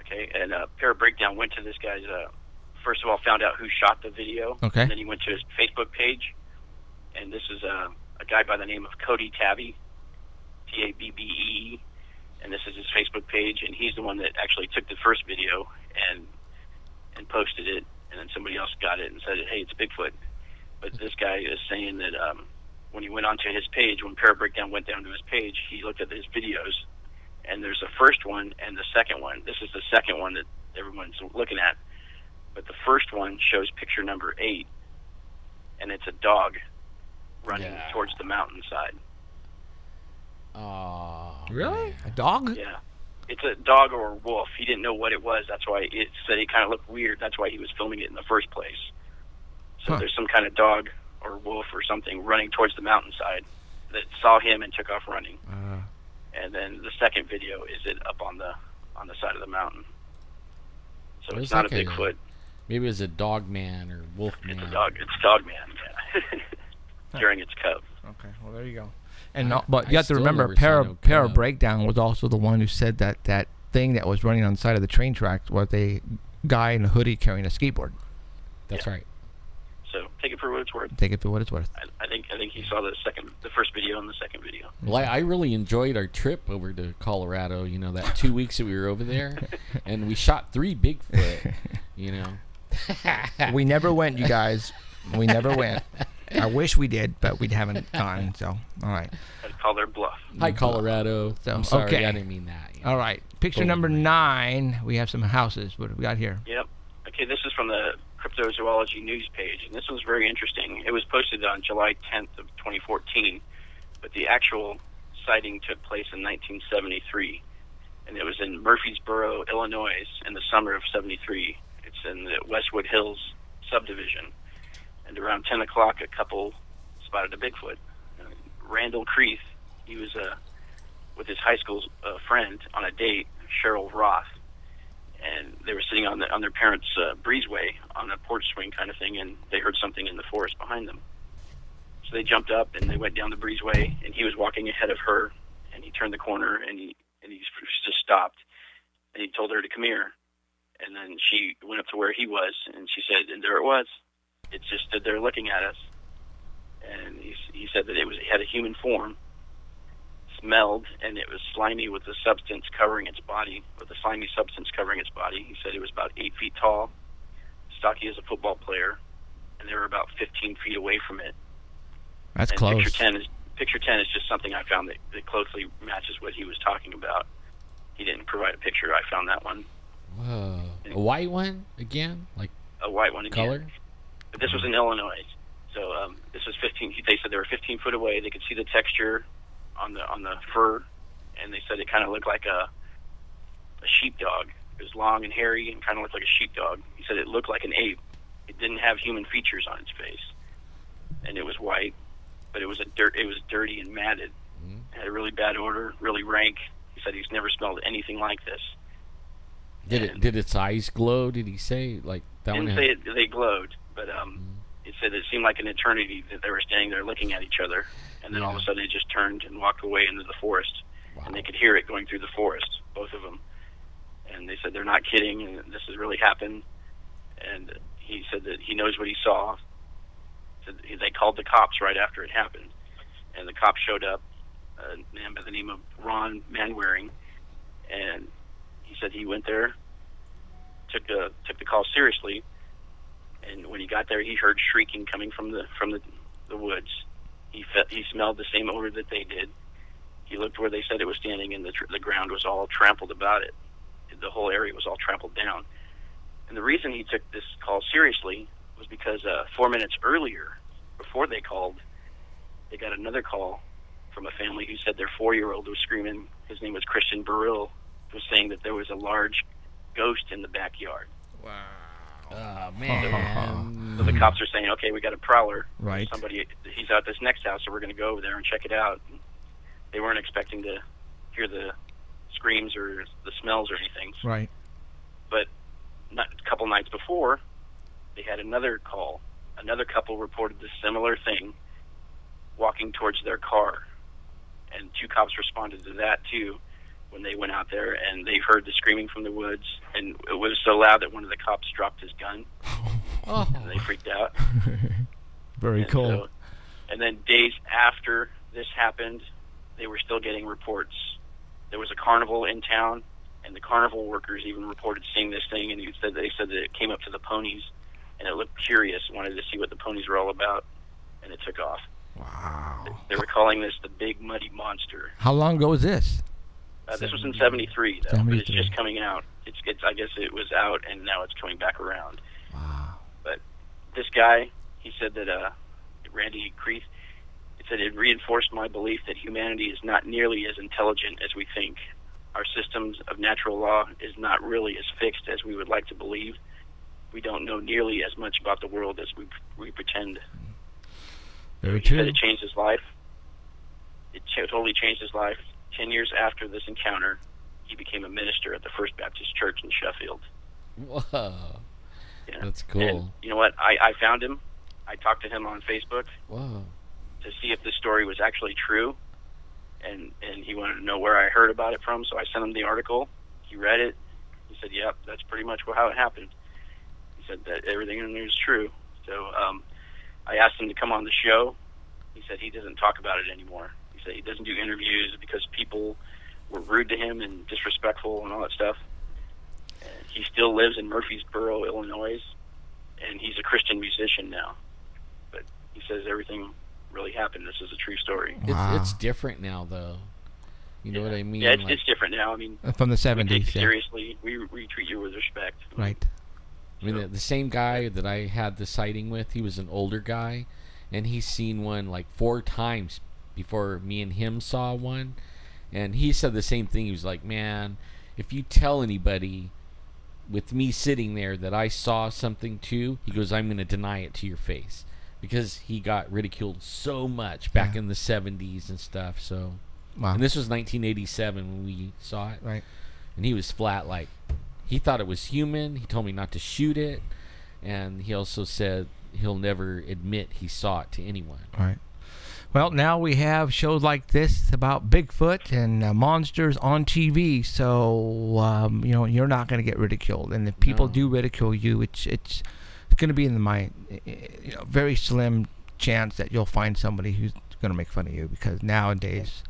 [SPEAKER 4] Okay, and Para Breakdown went to this guy's. First of all, found out who shot the video.
[SPEAKER 2] Okay.
[SPEAKER 4] And then he went to his Facebook page, and this is a guy by the name of Cody Tabby, Tabbee, and this is his Facebook page, and he's the one that actually took the first video and posted it, and then somebody else got it and said, hey, it's Bigfoot. But this guy is saying that when he went onto his page, when Para Breakdown went down to his page, he looked at his videos, and there's the first one and the second one. This is the second one that everyone's looking at. But the first one shows picture number 8, and it's a dog running towards the mountainside.
[SPEAKER 3] Oh,
[SPEAKER 2] really? A dog?
[SPEAKER 4] Yeah. It's a dog or a wolf. He didn't know what it was. That's why it said it kind of looked weird. That's why he was filming it in the first place. So there's some kind of dog or wolf or something running towards the mountainside that saw him and took off running. And then the second video is it up on the side of the mountain. So it's not a Bigfoot.
[SPEAKER 3] Maybe it's a dog man or wolf man.
[SPEAKER 4] It's a dog. It's dog man. Yeah. During its cub.
[SPEAKER 2] Okay. Well, there you go. And but you have to remember, Para Breakdown was also the one who said that thing that was running on the side of the train tracks was a guy in a hoodie carrying a skateboard.
[SPEAKER 3] That's right.
[SPEAKER 4] So take it for what it's worth.
[SPEAKER 2] Take it for what it's worth.
[SPEAKER 4] I think he saw the first video and the second video.
[SPEAKER 3] Well, I really enjoyed our trip over to Colorado. You know, that 2 weeks that we were over there, and we shot 3 Bigfoot. You know,
[SPEAKER 2] we never went, you guys. We never went. I wish we did, but we haven't gone. So, all right.
[SPEAKER 4] I'd call their bluff.
[SPEAKER 3] Hi, Colorado.
[SPEAKER 2] So,
[SPEAKER 3] I'm sorry,
[SPEAKER 2] okay.
[SPEAKER 3] I didn't mean that. You know.
[SPEAKER 2] All right. Picture number 9. We have some houses. What do we got here?
[SPEAKER 4] Yep. Okay, this is from the Cryptozoology news page, and this was very interesting. It was posted on July 10th of 2014, but the actual sighting took place in 1973, and it was in Murfreesboro, Illinois, in the summer of '73. It's in the Westwood Hills subdivision, and around 10 o'clock, a couple spotted a Bigfoot. Randall Creeth, he was with his high school friend on a date, Cheryl Roth, and they were sitting on their parents' breezeway on a porch swing kind of thing, and they heard something in the forest behind them. So they jumped up and they went down the breezeway, and he was walking ahead of her, and he turned the corner and he just stopped, and he told her to come here, and then she went up to where he was, and she said, and there it was. It just stood there looking at us, and he said that it had a human form, smelled, and it was slimy with the substance covering its body, with a slimy substance covering its body. He said it was about 8 feet tall, stocky as a football player, and they were about 15 feet away from it.
[SPEAKER 2] That's close.
[SPEAKER 4] Picture 10 is just something I found that closely matches what he was talking about. He didn't provide a picture. I found that one.
[SPEAKER 3] Whoa. A white one again? Like
[SPEAKER 4] a white one again.
[SPEAKER 3] Color?
[SPEAKER 4] But this was in Illinois. So this was 15. They said they were 15 foot away. They could see the texture on the fur, and they said it kind of looked like a sheepdog. It was long and hairy and kind of looked like a sheepdog. He said it looked like an ape. It didn't have human features on its face, and it was white, but it was dirty and matted. It had a really bad odor, really rank. He said he's never smelled anything like this.
[SPEAKER 3] Did its eyes glow? Did he say like that?
[SPEAKER 4] Didn't say they glowed, but it said it seemed like an eternity that they were standing there looking at each other, and then all of a sudden it just turned and walked away into the forest. Wow. And they could hear it going through the forest, both of them. And they said they're not kidding, and this has really happened. And he said that he knows what he saw. So they called the cops right after it happened, and the cops showed up, a man by the name of Ron Manwaring, and he said he went there, took the call seriously, and when he got there, he heard shrieking coming from the woods. He smelled the same odor that they did. He looked where they said it was standing, and the ground was all trampled about it. The whole area was all trampled down. And the reason he took this call seriously was because 4 minutes earlier, before they called, they got another call from a family who said their 4-year-old was screaming. His name was Christian Burrill, was saying that there was a large ghost in the backyard.
[SPEAKER 2] Wow.
[SPEAKER 3] Oh, man.
[SPEAKER 4] So the cops are saying, okay, we got a prowler.
[SPEAKER 2] Right.
[SPEAKER 4] He's at this next house, so we're going to go over there and check it out. They weren't expecting to hear the screams or the smells or anything.
[SPEAKER 2] Right.
[SPEAKER 4] But a couple nights before, they had another call. Another couple reported this similar thing walking towards their car. And 2 cops responded to that, too, when they went out there, and they heard the screaming from the woods. And it was so loud that one of the cops dropped his gun.
[SPEAKER 2] Oh.
[SPEAKER 4] And they freaked out.
[SPEAKER 2] Very cool.
[SPEAKER 4] So, and then days after this happened, they were still getting reports. There was a carnival in town, and the carnival workers even reported seeing this thing, and they said that it came up to the ponies, and it looked curious, wanted to see what the ponies were all about, and it took off.
[SPEAKER 2] Wow.
[SPEAKER 4] They were calling this the Big Muddy Monster.
[SPEAKER 2] How long ago was this?
[SPEAKER 4] This was in '73, though.
[SPEAKER 2] 73.
[SPEAKER 4] But it's just coming out. It's I guess it was out, and now it's coming back around.
[SPEAKER 2] Wow.
[SPEAKER 4] But this guy, he said that Randy Creeth, he said it reinforced my belief that humanity is not nearly as intelligent as we think. Our systems of natural law is not really as fixed as we would like to believe. We don't know nearly as much about the world as we pretend.
[SPEAKER 2] Very
[SPEAKER 4] He
[SPEAKER 2] true.
[SPEAKER 4] said it changed his life. It totally changed his life. 10 years after this encounter, he became a minister at the First Baptist Church in Sheffield.
[SPEAKER 3] Whoa.
[SPEAKER 4] Yeah.
[SPEAKER 3] That's cool.
[SPEAKER 4] And you know what? I found him. I talked to him on Facebook
[SPEAKER 3] Whoa.
[SPEAKER 4] to see if this story was actually true, and he wanted to know where I heard about it from, so I sent him the article. He read it. He said, yep, that's pretty much how it happened. He said that everything in there is true. So I asked him to come on the show. He said he doesn't talk about it anymore. He said he doesn't do interviews because people were rude to him and disrespectful and all that stuff. And he still lives in Murfreesboro, Illinois, and he's a Christian musician now. But he says everything really happened. This is a true story.
[SPEAKER 2] Wow.
[SPEAKER 3] It's different now, though. You know what I mean?
[SPEAKER 4] Yeah,
[SPEAKER 3] Like,
[SPEAKER 4] it's different now. I mean,
[SPEAKER 2] From the
[SPEAKER 4] we take
[SPEAKER 2] 70s.
[SPEAKER 4] you
[SPEAKER 2] Yeah.
[SPEAKER 4] seriously. We treat you with respect.
[SPEAKER 2] Right.
[SPEAKER 3] I mean, the same guy that I had the sighting with, he was an older guy, and he's seen one like 4 times before me and him saw one. And he said the same thing. He was like, man, if you tell anybody with me sitting there that I saw something too, he goes, I'm going to deny it to your face. Because he got ridiculed so much back in the 70s and stuff. So,
[SPEAKER 2] Wow.
[SPEAKER 3] and this was 1987 when we saw it.
[SPEAKER 2] Right.
[SPEAKER 3] And he was flat, like, he thought it was human. He told me not to shoot it. And he also said he'll never admit he saw it to anyone.
[SPEAKER 2] Right. Well, now we have shows like this about Bigfoot and monsters on TV. So, you know, you're not going to get ridiculed. And if people
[SPEAKER 3] No.
[SPEAKER 2] do ridicule you, it's going to be in the mind, you know, very slim chance that you'll find somebody who's going to make fun of you, because nowadays.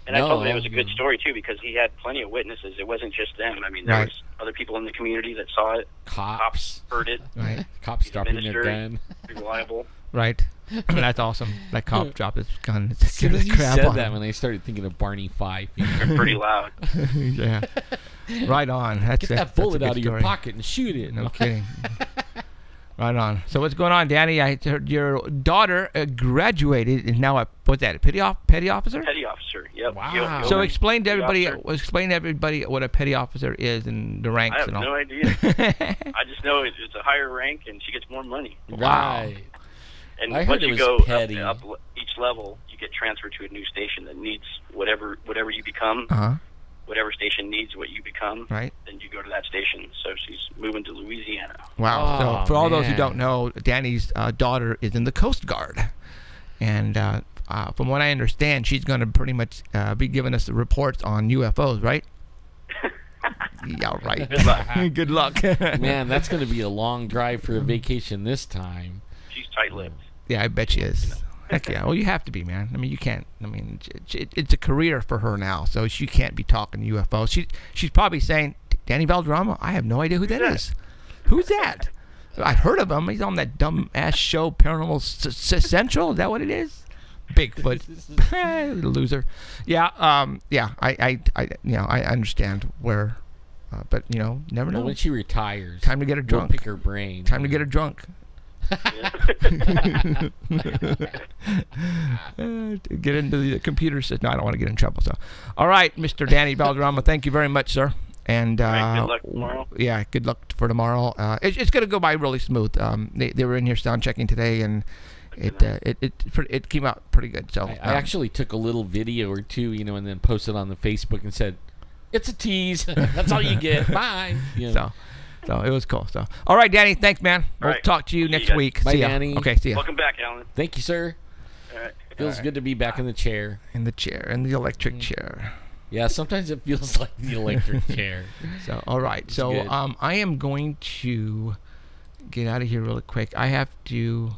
[SPEAKER 4] And I told him it
[SPEAKER 3] No,
[SPEAKER 4] was a good
[SPEAKER 3] no.
[SPEAKER 4] story, too, because he had plenty of witnesses. It wasn't just them. I mean, there
[SPEAKER 2] Right.
[SPEAKER 4] was other people in the community that saw it.
[SPEAKER 3] Cops.
[SPEAKER 4] Heard it.
[SPEAKER 2] Right.
[SPEAKER 3] Cops
[SPEAKER 4] He's a
[SPEAKER 3] dropping their
[SPEAKER 4] minister.
[SPEAKER 3] gun.
[SPEAKER 4] Reliable.
[SPEAKER 2] Right. That's awesome. That cop dropped his gun.
[SPEAKER 3] As soon as you
[SPEAKER 2] Crap
[SPEAKER 3] said
[SPEAKER 2] on
[SPEAKER 3] that,
[SPEAKER 2] him.
[SPEAKER 3] when I started thinking of Barney Fife,
[SPEAKER 4] They're pretty loud.
[SPEAKER 2] Yeah. Right on. That's
[SPEAKER 3] get that bullet
[SPEAKER 2] that's a
[SPEAKER 3] out
[SPEAKER 2] good
[SPEAKER 3] of your
[SPEAKER 2] story.
[SPEAKER 3] pocket and shoot it.
[SPEAKER 2] No kidding. Right on. So what's going on, Danny? I heard your daughter graduated and now what's that? A petty officer?
[SPEAKER 4] Petty officer. Yep.
[SPEAKER 3] Wow.
[SPEAKER 2] So explain to
[SPEAKER 4] Petty
[SPEAKER 2] everybody.
[SPEAKER 4] officer.
[SPEAKER 2] What a petty officer is and the ranks
[SPEAKER 4] I have
[SPEAKER 2] and all.
[SPEAKER 4] no idea. I just know it's a higher rank and she gets more money.
[SPEAKER 3] Right.
[SPEAKER 4] And
[SPEAKER 3] I heard
[SPEAKER 4] once
[SPEAKER 3] it
[SPEAKER 4] you
[SPEAKER 3] was
[SPEAKER 4] go
[SPEAKER 3] petty.
[SPEAKER 4] up each level, you get transferred to a new station that needs whatever you become.
[SPEAKER 2] Uh-huh.
[SPEAKER 4] Whatever station needs what you become,
[SPEAKER 2] Right.
[SPEAKER 4] then you go to that station. So she's moving to Louisiana.
[SPEAKER 2] Wow.
[SPEAKER 3] Oh,
[SPEAKER 2] So for all those who
[SPEAKER 3] man.
[SPEAKER 2] don't know, Danny's daughter is in the Coast Guard, and from what I understand, she's going to pretty much be giving us the reports on UFOs, right? Yeah, right.
[SPEAKER 4] Good luck.
[SPEAKER 2] Good luck.
[SPEAKER 3] Man, that's going to be a long drive for a vacation this time.
[SPEAKER 4] She's tight-lipped.
[SPEAKER 2] Yeah, I bet she is. Heck yeah. Well, you have to be, man. I mean, you can't. I mean, it's a career for her now, so she can't be talking UFOs. She's probably saying, Danny Valderrama, I have no idea who that is. Who's that? I've heard of him. He's on that dumb-ass show, Paranormal Central. Is that what it is? Bigfoot. Loser. Yeah, yeah. I understand where, but, never know.
[SPEAKER 3] Well, when she retires,
[SPEAKER 2] Time to get her
[SPEAKER 3] we'll
[SPEAKER 2] drunk.
[SPEAKER 3] pick her brain.
[SPEAKER 2] Time to get her drunk. Get into the computer system. No, I don't want to get in trouble. So, all right, Mr. Danny Valderrama, thank you very much, sir. And
[SPEAKER 4] right, good luck tomorrow.
[SPEAKER 2] Yeah, good luck for tomorrow. It's going to go by really smooth. They were in here sound checking today, and it came out pretty good. So
[SPEAKER 3] I actually took a little video or two, and then posted on the Facebook and said, It's a tease. That's all you get. Bye. You know.
[SPEAKER 2] So it was cool. So all right, Danny, thanks, man. We'll
[SPEAKER 4] right.
[SPEAKER 2] talk to you
[SPEAKER 4] See
[SPEAKER 2] next
[SPEAKER 4] you guys.
[SPEAKER 2] week.
[SPEAKER 3] Bye,
[SPEAKER 2] See ya.
[SPEAKER 3] Danny.
[SPEAKER 2] Okay, see ya.
[SPEAKER 4] Welcome back, Alan.
[SPEAKER 3] Thank you, sir.
[SPEAKER 4] All right.
[SPEAKER 3] Feels good to be back in the chair.
[SPEAKER 2] In the chair, in the electric chair.
[SPEAKER 3] Yeah, sometimes it feels like the electric chair.
[SPEAKER 2] So all right.
[SPEAKER 3] It's
[SPEAKER 2] So
[SPEAKER 3] good.
[SPEAKER 2] I am going to get out of here really quick. I have to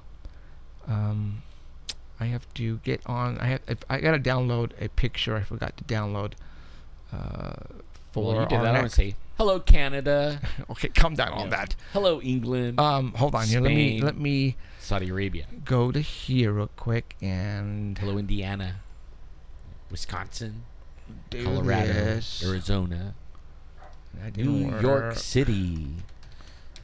[SPEAKER 2] get on. I got to download a picture. I forgot to download. For
[SPEAKER 3] Well, you did
[SPEAKER 2] our
[SPEAKER 3] that. I want
[SPEAKER 2] next.
[SPEAKER 3] to say, hello, Canada.
[SPEAKER 2] Okay, calm down on
[SPEAKER 3] Yeah.
[SPEAKER 2] that.
[SPEAKER 3] Hello, England.
[SPEAKER 2] Hold on here.
[SPEAKER 3] Spain.
[SPEAKER 2] Let me
[SPEAKER 3] Saudi Arabia.
[SPEAKER 2] go to here real quick and
[SPEAKER 3] Hello, Indiana. Wisconsin.
[SPEAKER 2] do
[SPEAKER 3] Colorado.
[SPEAKER 2] this.
[SPEAKER 3] Arizona.
[SPEAKER 2] That didn't
[SPEAKER 3] New
[SPEAKER 2] work.
[SPEAKER 3] York City.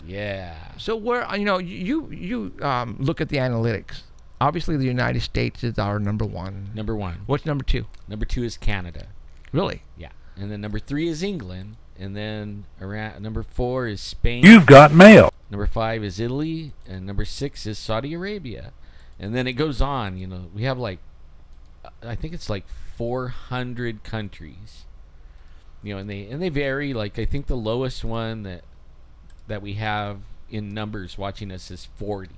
[SPEAKER 3] Yeah.
[SPEAKER 2] So where you look at the analytics. Obviously, the United States is our number one.
[SPEAKER 3] Number 1.
[SPEAKER 2] What's number 2?
[SPEAKER 3] Number 2 is Canada.
[SPEAKER 2] Really?
[SPEAKER 3] Yeah. And then number 3 is England. And then around number 4 is Spain.
[SPEAKER 5] You've got mail.
[SPEAKER 3] Number 5 is Italy. And number 6 is Saudi Arabia. And then it goes on. You know, we have like, I think it's like 400 countries. You know, and they vary. Like, I think the lowest one that we have in numbers watching us is 40.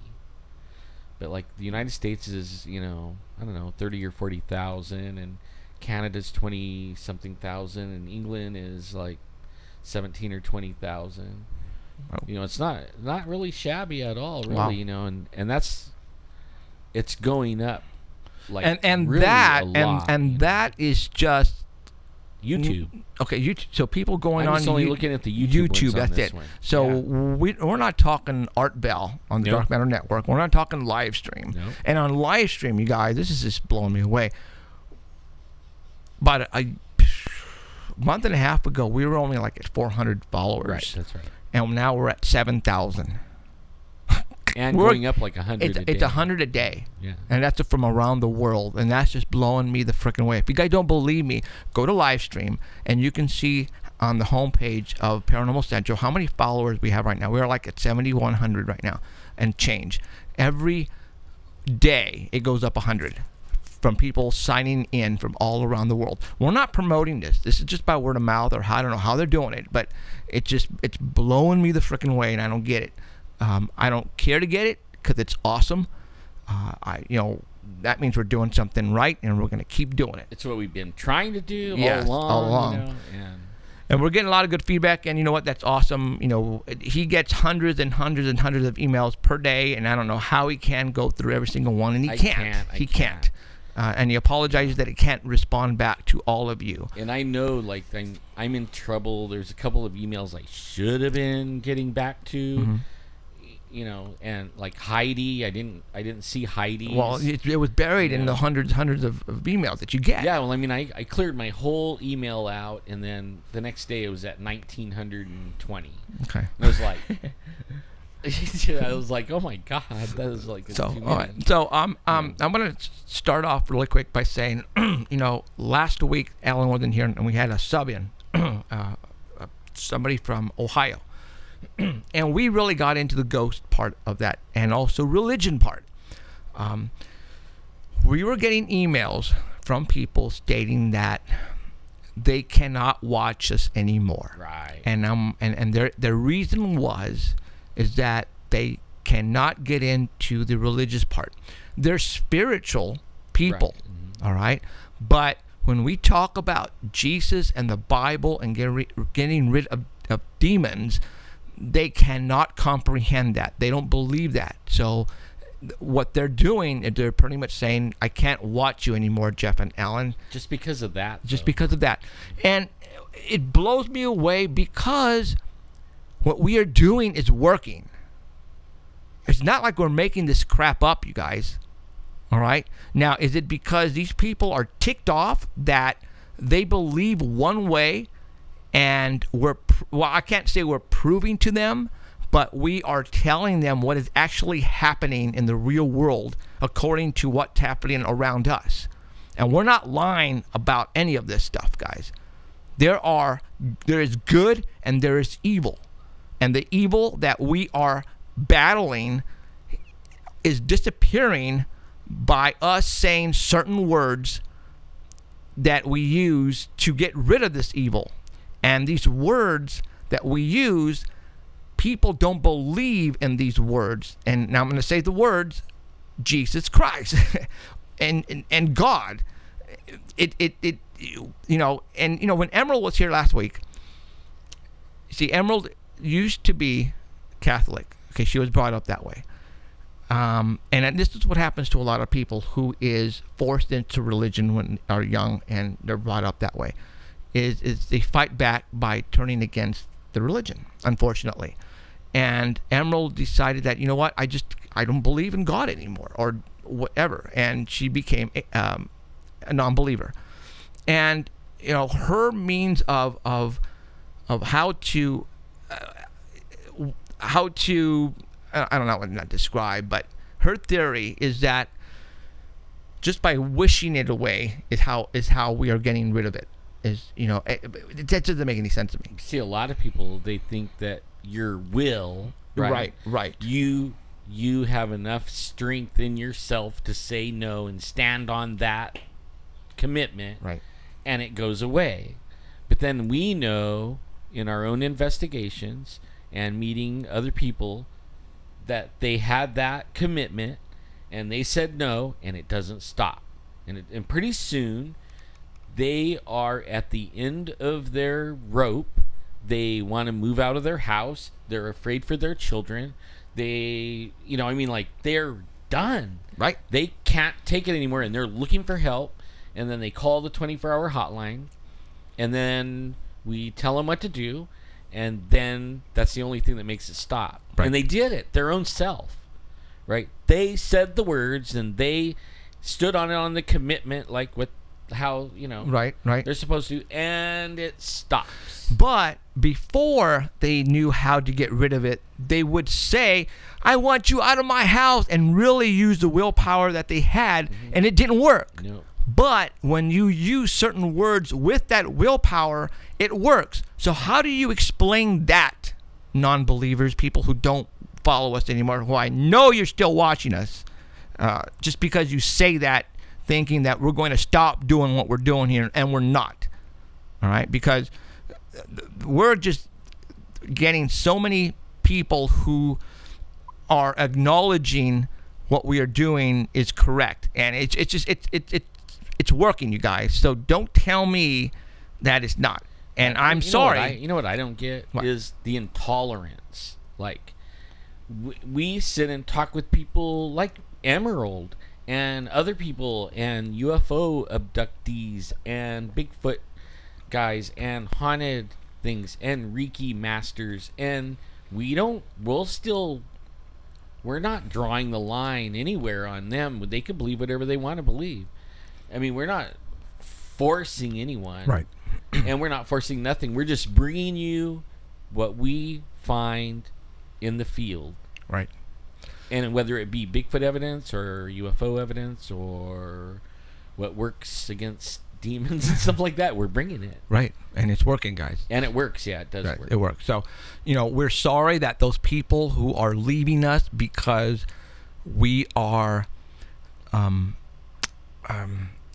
[SPEAKER 3] But like the United States is, you know, I don't know, 30 or 40,000, and Canada's 20 something thousand, and England is like 17 or 20,000.
[SPEAKER 2] Wow.
[SPEAKER 3] You know, it's not really shabby at all, really.
[SPEAKER 2] Wow.
[SPEAKER 3] You know, and it's going up. Like
[SPEAKER 2] and
[SPEAKER 3] really
[SPEAKER 2] that
[SPEAKER 3] a lot,
[SPEAKER 2] and
[SPEAKER 3] you know.
[SPEAKER 2] that is just
[SPEAKER 3] YouTube.
[SPEAKER 2] Okay, YouTube. So people going
[SPEAKER 3] I'm
[SPEAKER 2] on
[SPEAKER 3] just only
[SPEAKER 2] You-
[SPEAKER 3] looking at the YouTube ones on
[SPEAKER 2] that's
[SPEAKER 3] this
[SPEAKER 2] it.
[SPEAKER 3] one.
[SPEAKER 2] So
[SPEAKER 3] Yeah.
[SPEAKER 2] we're not talking Art Bell on the
[SPEAKER 3] No.
[SPEAKER 2] Dark Matter Network. We're not talking live stream.
[SPEAKER 3] No.
[SPEAKER 2] And on live stream, you guys, this is just blowing me away. About a month and a half ago, we were only like at 400 followers.
[SPEAKER 3] Right, that's right.
[SPEAKER 2] And now we're at 7,000.
[SPEAKER 3] And
[SPEAKER 2] We're-
[SPEAKER 3] going up like 100 a day.
[SPEAKER 2] It's 100 a day.
[SPEAKER 3] Yeah.
[SPEAKER 2] And that's from around the world. And that's just blowing me the freaking way. If you guys don't believe me, go to live stream and you can see on the homepage of Paranormal Central how many followers we have right now. We're like at 7,100 right now and change. Every day it goes up 100 from people signing in from all around the world. We're not promoting this. This is just by word of mouth, or I don't know how they're doing it, but it's blowing me the freaking way, and I don't get it. I don't care to get it because it's awesome. That means we're doing something right, and we're going to keep doing it.
[SPEAKER 3] It's what we've been trying to do
[SPEAKER 2] Yes,
[SPEAKER 3] all
[SPEAKER 2] all along.
[SPEAKER 3] You know,
[SPEAKER 2] And we're getting a lot of good feedback, and you know what? That's awesome. You know, he gets hundreds and hundreds and hundreds of emails per day, and I don't know how he can go through every single one, and he can't. He can't. And he apologizes that he can't respond back to all of you.
[SPEAKER 3] And I know, like, I'm in trouble. There's a couple of emails I should have been getting back to.
[SPEAKER 2] Mm-hmm.
[SPEAKER 3] You know, and like Heidi, I didn't see Heidi.
[SPEAKER 2] Well, it was buried in the hundreds of emails that you get.
[SPEAKER 3] Yeah, well, I mean, I cleared my whole email out, and then the next day it was at 1,920.
[SPEAKER 2] Okay.
[SPEAKER 3] And I was like, oh my god, that is like.
[SPEAKER 2] So,
[SPEAKER 3] too
[SPEAKER 2] all right.
[SPEAKER 3] many.
[SPEAKER 2] So, I'm gonna start off really quick by saying, last week Alan wasn't here, and we had a sub in, somebody from Ohio. And we really got into the ghost part of that, and also religion part. We were getting emails from people stating that they cannot watch us anymore.
[SPEAKER 3] Right.
[SPEAKER 2] And their reason is that they cannot get into the religious part. They're spiritual people,
[SPEAKER 3] Right.
[SPEAKER 2] all right? But when we talk about Jesus and the Bible and getting rid of demons, they cannot comprehend that. They don't believe that. So what they're doing is they're pretty much saying, I can't watch you anymore, Jeff and Alan.
[SPEAKER 3] Just because of that.
[SPEAKER 2] Just
[SPEAKER 3] though.
[SPEAKER 2] because of that. And it blows me away because what we are doing is working. It's not like we're making this crap up, you guys. All right? Now, is it because these people are ticked off that they believe one way, and I can't say we're proving to them, but we are telling them what is actually happening in the real world according to what's happening around us. And we're not lying about any of this stuff, guys. There is good and there is evil. And the evil that we are battling is disappearing by us saying certain words that we use to get rid of this evil. And these words that we use, people don't believe in these words. And now I'm going to say the words, Jesus Christ and God. When Emerald was here last week, see, Emerald used to be Catholic. Okay, she was brought up that way. And this is what happens to a lot of people who is forced into religion when are young and they're brought up that way. Is they fight back by turning against the religion, unfortunately. And Emerald decided that, you know what, I don't believe in God anymore, or whatever. And she became a non-believer. And her means of how to I don't know what to describe, but her theory is that just by wishing it away is how we are getting rid of it. That doesn't make any sense to me.
[SPEAKER 3] See, a lot of people, they think that your will, right? You have enough strength in yourself to say no and stand on that commitment,
[SPEAKER 2] right?
[SPEAKER 3] And it goes away. But then we know in our own investigations and meeting other people that they had that commitment and they said no, and it doesn't stop. And pretty soon they are at the end of their rope. They want to move out of their house. They're afraid for their children. They're done.
[SPEAKER 2] Right.
[SPEAKER 3] They can't take it anymore, and they're looking for help. And then they call the 24-hour hotline, and then we tell them what to do, and then that's the only thing that makes it stop.
[SPEAKER 2] Right.
[SPEAKER 3] And they did it, their own self, right? They said the words, and they stood on the commitment, like with how,
[SPEAKER 2] right,
[SPEAKER 3] they're supposed to, and it stops.
[SPEAKER 2] But before they knew how to get rid of it, they would say, I want you out of my house, and really use the willpower that they had, and it didn't work.
[SPEAKER 3] No.
[SPEAKER 2] But when you use certain words with that willpower, it works. So how do you explain that, non-believers, people who don't follow us anymore, who I know you're still watching us, just because you say that, thinking that we're going to stop doing what we're doing here, and we're not. All right? Because we're just getting so many people who are acknowledging what we are doing is correct, and it's working, you guys. So don't tell me that it's not. And I'm sorry.
[SPEAKER 3] You know what I don't get is the intolerance. Like, we sit and talk with people like Emerald and other people and UFO abductees and Bigfoot guys and haunted things and Reiki masters, and we're not drawing the line anywhere on them. They can believe whatever they want to believe. I mean, we're not forcing anyone.
[SPEAKER 2] Right.
[SPEAKER 3] And we're not forcing nothing. We're just bringing you what we find in the field.
[SPEAKER 2] Right.
[SPEAKER 3] And whether it be Bigfoot evidence or UFO evidence or what works against demons and stuff like that, we're bringing it.
[SPEAKER 2] Right. And it's working, guys.
[SPEAKER 3] And it works. Yeah, it does
[SPEAKER 2] right.
[SPEAKER 3] work.
[SPEAKER 2] It works. So, we're sorry that those people who are leaving us because we are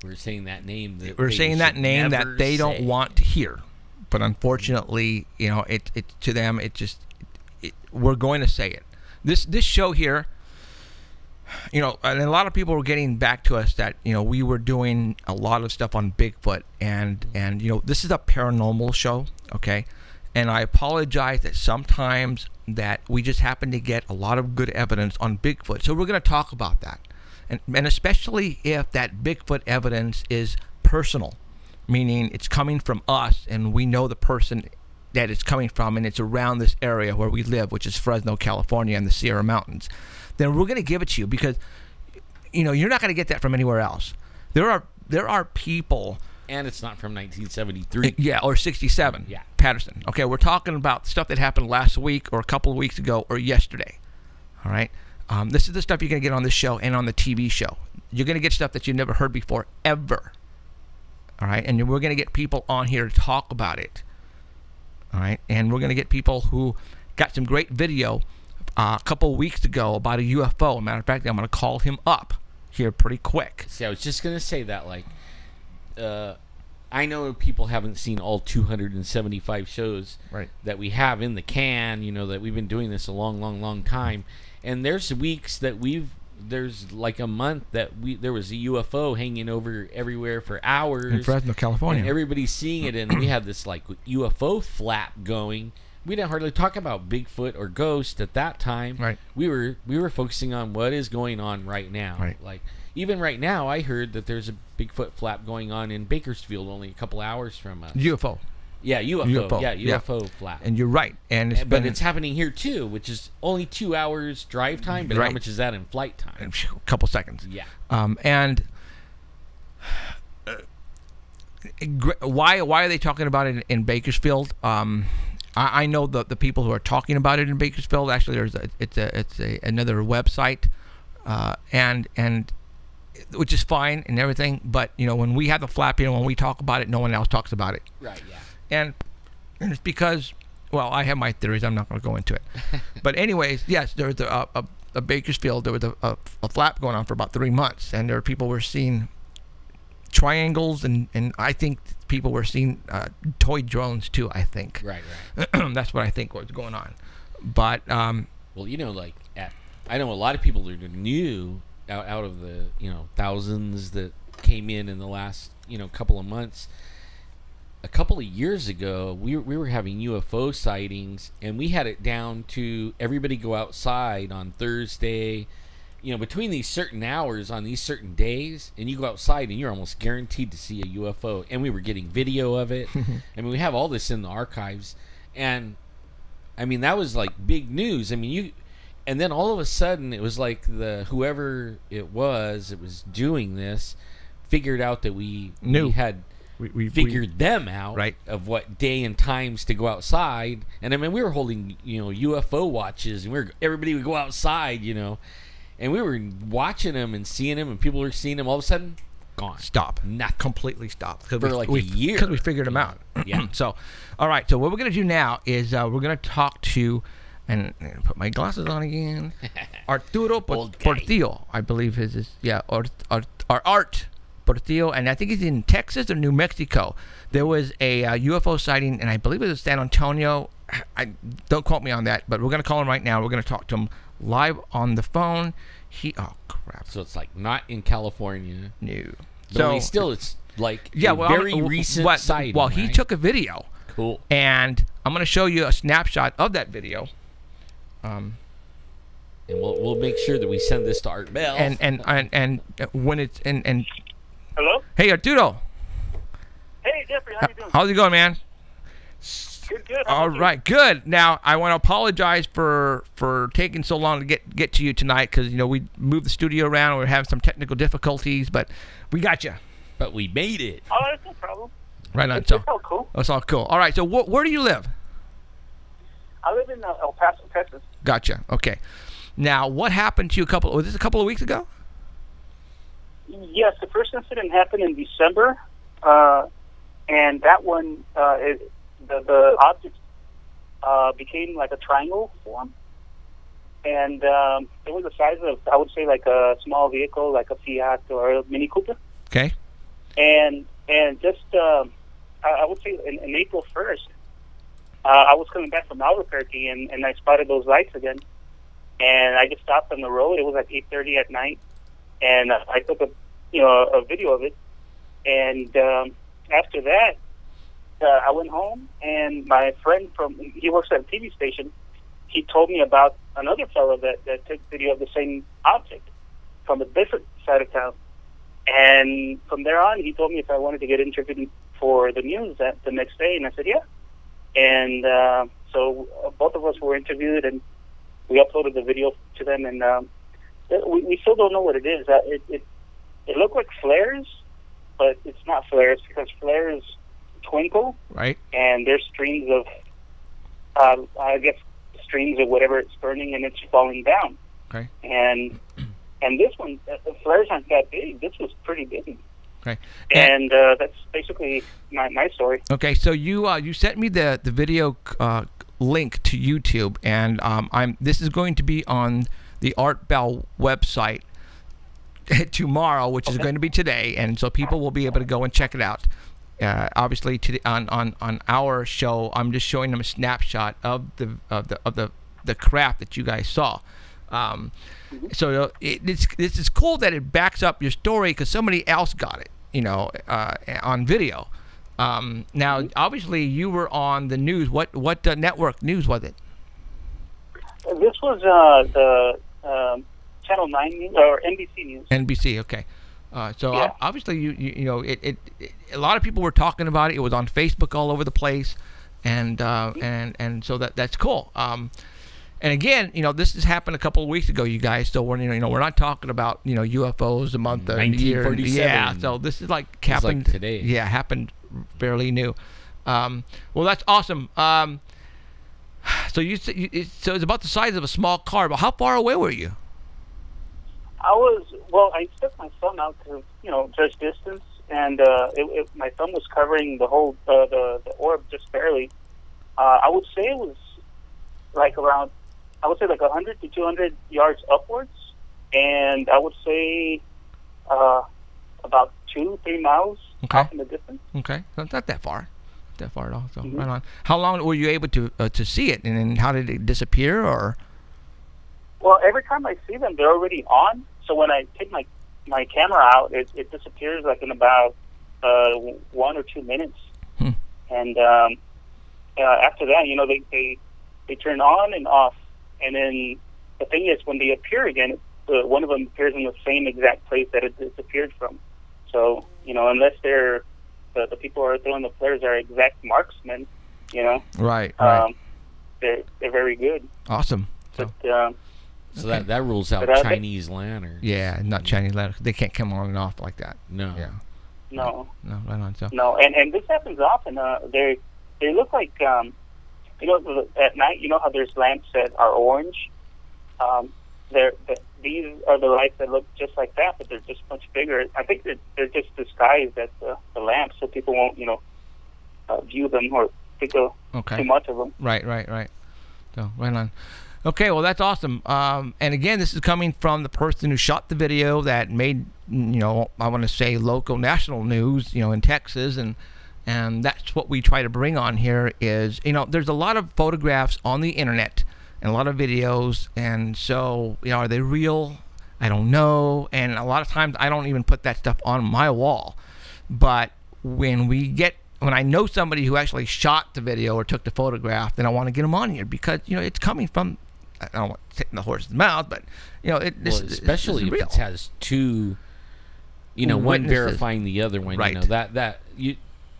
[SPEAKER 3] we're saying that name
[SPEAKER 2] that they don't want to hear. But unfortunately, it to them, we're going to say it. This show here, and a lot of people were getting back to us that we were doing a lot of stuff on Bigfoot, and this is a paranormal show, okay? And I apologize that sometimes that we just happen to get a lot of good evidence on Bigfoot. So we're going to talk about that. And especially if that Bigfoot evidence is personal, meaning it's coming from us and we know the person that it's coming from and it's around this area where we live, which is Fresno, California, and the Sierra Mountains, then we're going to give it to you because, you're not going to get that from anywhere else. There are people...
[SPEAKER 3] And it's not from 1973.
[SPEAKER 2] Yeah, or 67.
[SPEAKER 3] Yeah.
[SPEAKER 2] Patterson. Okay, we're talking about stuff that happened last week or a couple of weeks ago or yesterday. All right? This is the stuff you're going to get on this show and on the TV show. You're going to get stuff that you've never heard before, ever. All right? And we're going to get people on here to talk about it. All right? And we're going to get people who got some great video a couple of weks ago about a UFO. As a matter of fact, I'm going to call him up here pretty quick.
[SPEAKER 3] See, I was just going to say that, I know people haven't seen all 275 shows that we have in the can, that we've been doing this a long, long, long time. And there's weeks that there's like a month that there was a UFO hanging over everywhere for hours.
[SPEAKER 2] In Fresno, California.
[SPEAKER 3] And everybody's seeing it, and we had this like UFO flap going. We didn't hardly talk about Bigfoot or ghost at that time.
[SPEAKER 2] Right.
[SPEAKER 3] We were focusing on what is going on right now.
[SPEAKER 2] Right.
[SPEAKER 3] Like even right now, I heard that there's a Bigfoot flap going on in Bakersfield, only a couple hours from us.
[SPEAKER 2] UFO.
[SPEAKER 3] Yeah, UFO. Yeah, UFO flap.
[SPEAKER 2] And you're right.
[SPEAKER 3] But it's happening here too, which is only 2 hours drive time. But how much is that in flight time?
[SPEAKER 2] A couple seconds.
[SPEAKER 3] Yeah.
[SPEAKER 2] And why are they talking about it in Bakersfield? I know the people who are talking about it in Bakersfield. Actually, it's another website, and which is fine and everything. But when we have the flap, when we talk about it, no one else talks about it.
[SPEAKER 3] Right. Yeah.
[SPEAKER 2] And it's because, well, I have my theories. I'm not going to go into it. But anyways, yes, there was a Bakersfield. There was a flap going on for about 3 months, and there were people were seeing triangles, and I think people were seeing toy drones too. I think.
[SPEAKER 3] Right.
[SPEAKER 2] That's what I think was going on. But
[SPEAKER 3] well, I know a lot of people that are new out of the thousands that came in the last couple of months. A couple of years ago, we were having UFO sightings, and we had it down to everybody go outside on Thursday, between these certain hours on these certain days, and you go outside and you're almost guaranteed to see a UFO. And we were getting video of it. I mean, we have all this in the archives, and I mean that was like big news. I mean, and then all of a sudden it was like whoever it was doing this figured out that we had. We figured them out of what day and times to go outside, and I mean we were holding UFO watches, and everybody would go outside, and we were watching them and seeing them, and people were seeing them. All of a sudden, gone.
[SPEAKER 2] Stop.
[SPEAKER 3] Nothing.
[SPEAKER 2] Completely stopped
[SPEAKER 3] for like a year
[SPEAKER 2] because we figured them out.
[SPEAKER 3] Yeah.
[SPEAKER 2] So, all right. So what we're gonna do now is we're gonna talk to, and put my glasses on again. Arturo Portillo, I believe is Art Portillo, and I think he's in Texas or New Mexico. There was a UFO sighting, and I believe it was San Antonio. Don't quote me on that, but we're going to call him right now. We're going to talk to him live on the phone. Oh, crap.
[SPEAKER 3] So it's like not in California.
[SPEAKER 2] No.
[SPEAKER 3] So it's like very recent sighting.
[SPEAKER 2] Well, he took a video.
[SPEAKER 3] Cool.
[SPEAKER 2] And I'm going to show you a snapshot of that video.
[SPEAKER 3] And we'll make sure that we send this to Art Bell.
[SPEAKER 2] And when it's and
[SPEAKER 5] Hello?
[SPEAKER 2] Hey, Arturo.
[SPEAKER 5] Hey, Jeffrey, how you doing?
[SPEAKER 2] How's it going, man?
[SPEAKER 5] Good.
[SPEAKER 2] All right, good. Now, I want to apologize for taking so long to get to you tonight because, we moved the studio around. We were having some technical difficulties, but we got you.
[SPEAKER 3] But we made it.
[SPEAKER 5] Oh, that's no problem.
[SPEAKER 2] Right on.
[SPEAKER 5] It's all cool.
[SPEAKER 2] That's all cool. All right, so where do you live?
[SPEAKER 5] I live in El Paso, Texas.
[SPEAKER 2] Gotcha. Okay. Now, what happened to you was this a couple of weeks ago?
[SPEAKER 5] Yes, the first incident happened in December, and that one, the object became like a triangle form, and it was the size of, I would say, like a small vehicle, like a Fiat or a Mini Cooper.
[SPEAKER 2] Okay.
[SPEAKER 5] And just, I would say in April 1st, I was coming back from Albuquerque, and I spotted those lights again, and I just stopped on the road. It was like 8:30 at night. And I took a video of it, and after that, I went home, and my friend he works at a TV station. He told me about another fellow that took video of the same object from a different side of town. And from there on, he told me if I wanted to get interviewed for the news the next day, and I said yeah. And so both of us were interviewed, and we uploaded the video to them, and we still don't know what it is. It looked like flares, but it's not flares because flares twinkle,
[SPEAKER 2] right? And
[SPEAKER 5] there's streams of, streams of whatever it's burning, and it's falling down.
[SPEAKER 2] Okay.
[SPEAKER 5] And this one, the flares aren't that big. This was pretty big.
[SPEAKER 2] Okay.
[SPEAKER 5] And that's basically my story.
[SPEAKER 2] Okay, so you sent me the video link to YouTube, and this is going to be on the Art Bell website tomorrow, which is going to be today, and so people will be able to go and check it out. Obviously, on our show, I'm just showing them a snapshot of the craft that you guys saw. So this is cool that it backs up your story because somebody else got it, on video. Now, obviously, you were on the news. What network news was it?
[SPEAKER 5] This was the Channel 9 News or NBC News.
[SPEAKER 2] NBC, okay. So
[SPEAKER 5] Yeah.
[SPEAKER 2] obviously, it a lot of people were talking about it. It was on Facebook all over the place, and so that's cool. And again, this has happened a couple of weeks ago, you guys. So we're we're not talking about UFOs a month, a year.
[SPEAKER 3] 1947.
[SPEAKER 2] Yeah. So this is like happened
[SPEAKER 3] today.
[SPEAKER 2] Yeah, happened fairly new. Well, that's awesome. So so it's about the size of a small car. But how far away were you?
[SPEAKER 5] I stuck my thumb out to judge distance, and my thumb was covering the whole the orb just barely. I would say it was like around, I would say like 100 to 200 yards upwards, and I would say about 2-3 miles off in the distance.
[SPEAKER 2] Okay, so it's not that far. That far at all. So right on. How long were you able to see it, and then how did it disappear? Or
[SPEAKER 5] well, every time I see them, they're already on. So when I take my camera out, it disappears like in about 1 or 2 minutes. And after that, they turn on and off. And then the thing is, when they appear again, one of them appears in the same exact place that it disappeared from. So unless they're the people who are throwing the flares are exact marksmen,
[SPEAKER 2] right.
[SPEAKER 5] They're very good.
[SPEAKER 2] Awesome.
[SPEAKER 5] But,
[SPEAKER 3] so that rules out Chinese lanterns.
[SPEAKER 2] Yeah, not Chinese lanterns. They can't come on and off like that.
[SPEAKER 3] No.
[SPEAKER 2] Yeah.
[SPEAKER 5] No,
[SPEAKER 2] right on. So.
[SPEAKER 5] No, and this happens often. They look like at night. You know how there's lamps that are orange. These are the lights that look just like that, but they're just much bigger. I think that they're just disguised as the lamps, so people won't view them or think too much of them. Right.
[SPEAKER 2] So right on. Okay, well that's awesome. And again, this is coming from the person who shot the video that made I want to say local national news in Texas, and that's what we try to bring on here is there's a lot of photographs on the internet and a lot of videos, and so are they real? I don't know, and a lot of times I don't even put that stuff on my wall. But when I know somebody who actually shot the video or took the photograph, then I want to get them on here because it's coming from, I don't want to take the horse's mouth, but
[SPEAKER 3] especially if it has two, one
[SPEAKER 2] witnesses
[SPEAKER 3] verifying the other one.
[SPEAKER 2] Right.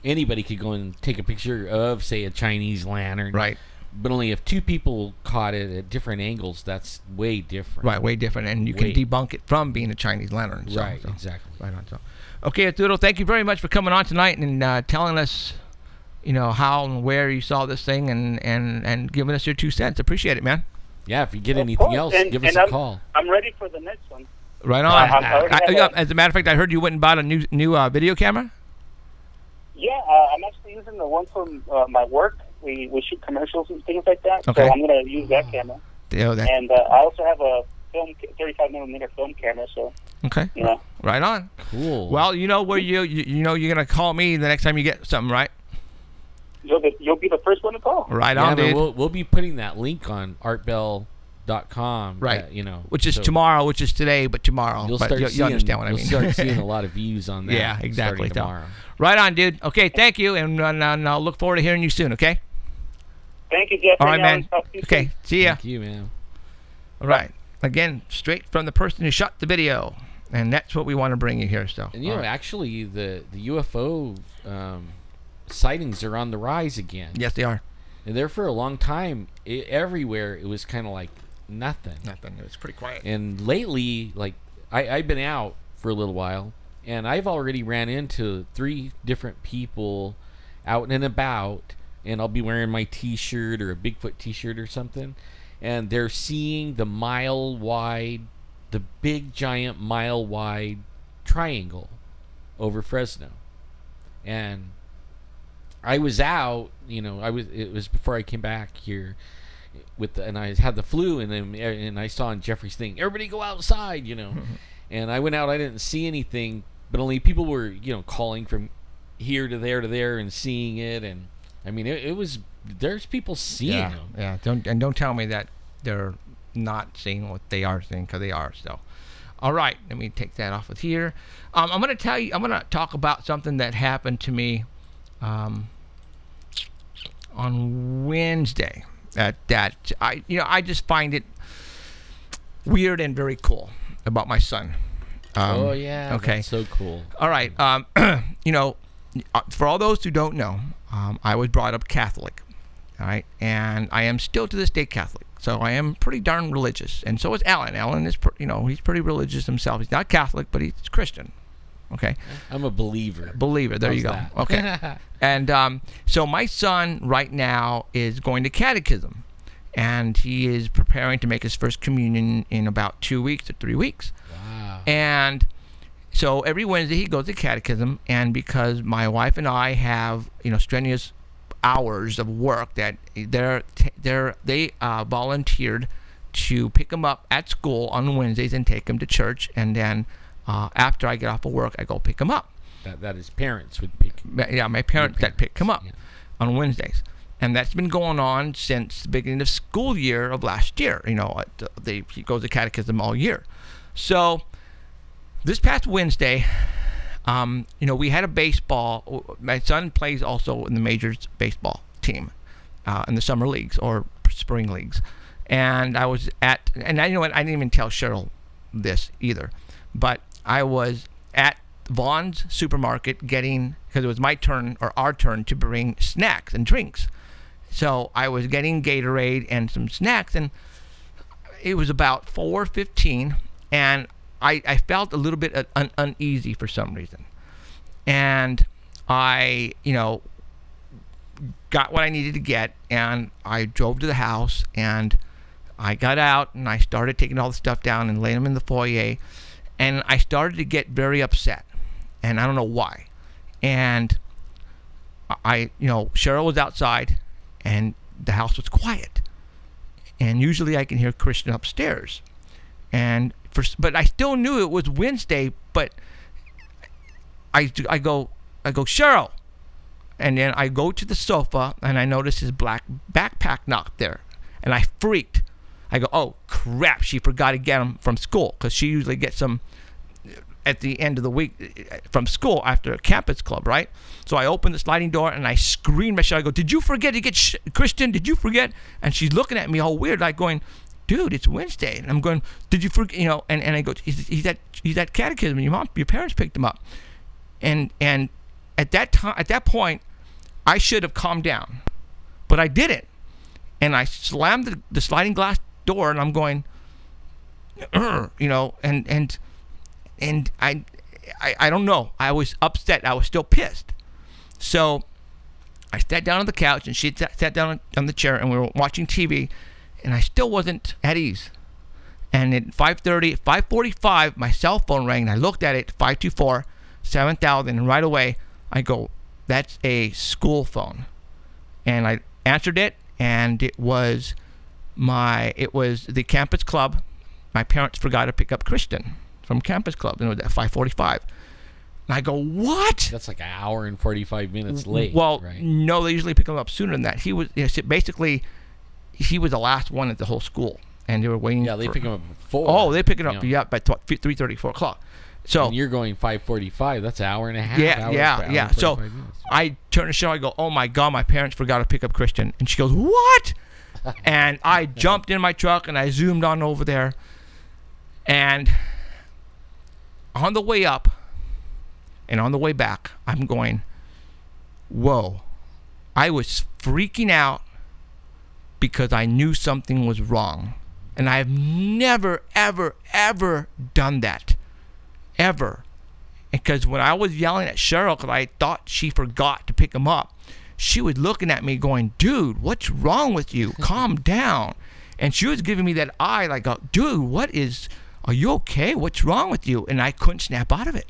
[SPEAKER 3] Anybody could go and take a picture of, say, a Chinese lantern.
[SPEAKER 2] Right.
[SPEAKER 3] But only if two people caught it at different angles, that's way different.
[SPEAKER 2] Right, way different, and you can debunk it from being a Chinese lantern. So,
[SPEAKER 3] right, exactly.
[SPEAKER 2] Right on. So, okay, Arturo, thank you very much for coming on tonight and telling us, how and where you saw this thing and giving us your 2 cents. Appreciate it, man.
[SPEAKER 3] Yeah, if you get anything else, give us a call.
[SPEAKER 5] I'm ready for the next one.
[SPEAKER 2] Right on. As a matter of fact, I heard you went and bought a new video camera.
[SPEAKER 5] Yeah, I'm actually using the one from my work. We shoot commercials and things like that.
[SPEAKER 2] Okay.
[SPEAKER 5] So I'm going to use that camera. And I also have a 35mm film camera. So
[SPEAKER 2] okay. Right on.
[SPEAKER 3] Cool.
[SPEAKER 2] Well, where you're going to call me the next time you get something, right?
[SPEAKER 5] You'll be the first one to call.
[SPEAKER 2] Right on, dude.
[SPEAKER 3] We'll be putting that link on artbell.com.
[SPEAKER 2] Right. Which is tomorrow, which is today, but tomorrow.
[SPEAKER 3] You'll
[SPEAKER 2] understand what I mean.
[SPEAKER 3] You'll start seeing a lot of views on that.
[SPEAKER 2] Yeah, exactly.
[SPEAKER 3] Tomorrow.
[SPEAKER 2] Right on, dude. Okay, thank you, and I'll look forward to hearing you soon, okay?
[SPEAKER 5] Thank you, Jeff.
[SPEAKER 2] All right, man. Okay, see ya.
[SPEAKER 3] Thank you, man.
[SPEAKER 2] All right. Again, straight from the person who shot the video, and that's what we want to bring you here. So,
[SPEAKER 3] and actually, the UFO sightings are on the rise again.
[SPEAKER 2] Yes, they are.
[SPEAKER 3] And there for a long time, everywhere it was kind of like nothing.
[SPEAKER 2] It was pretty quiet.
[SPEAKER 3] And lately, like I've been out for a little while, and I've already ran into 3 different people out and about. And I'll be wearing my T-shirt or a Bigfoot T-shirt or something, and they're seeing the big giant mile-wide triangle over Fresno. And I was out, it was before I came back here and I had the flu, and I saw on Jeffrey's thing, everybody go outside, and I went out, I didn't see anything, but only people were, calling from here to there and seeing it, and I mean it was there's people seeing them.
[SPEAKER 2] Yeah. Don't tell me that they're not seeing what they are seeing, because they are. So, all right, let me take that off of here. I'm going to talk about something that happened to me on Wednesday. That I just find it weird and very cool about my son.
[SPEAKER 3] Oh yeah,
[SPEAKER 2] okay,
[SPEAKER 3] that's so cool.
[SPEAKER 2] All right, for all those who don't know, I was brought up Catholic, all right, and I am still to this day Catholic. So I am pretty darn religious, and so is Alan. Alan is, he's pretty religious himself. He's not Catholic, but he's Christian. Okay,
[SPEAKER 3] I'm a believer.
[SPEAKER 2] There you go.
[SPEAKER 3] That?
[SPEAKER 2] Okay, and so my son right now is going to catechism, and he is preparing to make his first communion in about 2 weeks or 3 weeks.
[SPEAKER 3] Wow.
[SPEAKER 2] And so every Wednesday he goes to catechism, and because my wife and I have strenuous hours of work, that they volunteered to pick him up at school on Wednesdays and take him to church, and then after I get off of work, I go pick him up.
[SPEAKER 3] That his parents would pick.
[SPEAKER 2] Yeah, my parents that pick him up on Wednesdays, and that's been going on since the beginning of school year of last year. He goes to catechism all year. So this past Wednesday, we had a baseball. My son plays also in the majors baseball team, in the summer leagues or spring leagues, and I was and I didn't even tell Cheryl this either, but I was at Vaughn's supermarket because it was my turn or our turn to bring snacks and drinks. So I was getting Gatorade and some snacks, and it was about 4:15, and I felt a little bit uneasy for some reason. And I, got what I needed to get, and I drove to the house, and I got out, and I started taking all the stuff down and laying them in the foyer, and I started to get very upset, and I don't know why. And Cheryl was outside, and the house was quiet, and usually I can hear Christian upstairs, but I still knew it was Wednesday, but I go, Cheryl, and then I go to the sofa, and I notice his black backpack not there, and I freaked. I go, oh crap, she forgot to get him from school, because she usually gets them at the end of the week from school after a campus club, right? So I open the sliding door, and I scream at Cheryl. I go, did you forget to get Christian? Did you forget? And she's looking at me all weird, like going, dude, it's Wednesday. And I'm going, did you forget? And I go, he's at catechism. Your parents picked him up. And at that point, I should have calmed down, but I didn't. And I slammed the sliding glass door, and I'm going, and I don't know. I was upset. I was still pissed. So I sat down on the couch, and she sat down on the chair, and we were watching TV, and I still wasn't at ease. And at 5:45, my cell phone rang, and I looked at it, 524-7000, and right away I go, that's a school phone. And I answered it, and it was the campus club. My parents forgot to pick up Christian from campus club, and it was at 5:45. And I go, what?
[SPEAKER 3] That's like an hour and 45 minutes late.
[SPEAKER 2] Well,
[SPEAKER 3] right?
[SPEAKER 2] No, they usually pick him up sooner than that. He was basically he was the last one at the whole school, and they were waiting.
[SPEAKER 3] Yeah, they pick him up at 4.
[SPEAKER 2] Oh, they pick it up by 3:30, 4 o'clock. So
[SPEAKER 3] and you're going 5:45. That's an hour and a half.
[SPEAKER 2] Yeah. So I turn to Cheryl. I go, oh my God, my parents forgot to pick up Christian. And she goes, what? And I jumped in my truck, and I zoomed on over there. And on the way up and on the way back, I'm going, whoa. I was freaking out because I knew something was wrong. And I've never, ever, ever done that. Ever. Because when I was yelling at Cheryl because I thought she forgot to pick him up, she was looking at me going, dude, what's wrong with you? Calm down. And she was giving me that eye like, dude, are you okay? What's wrong with you? And I couldn't snap out of it.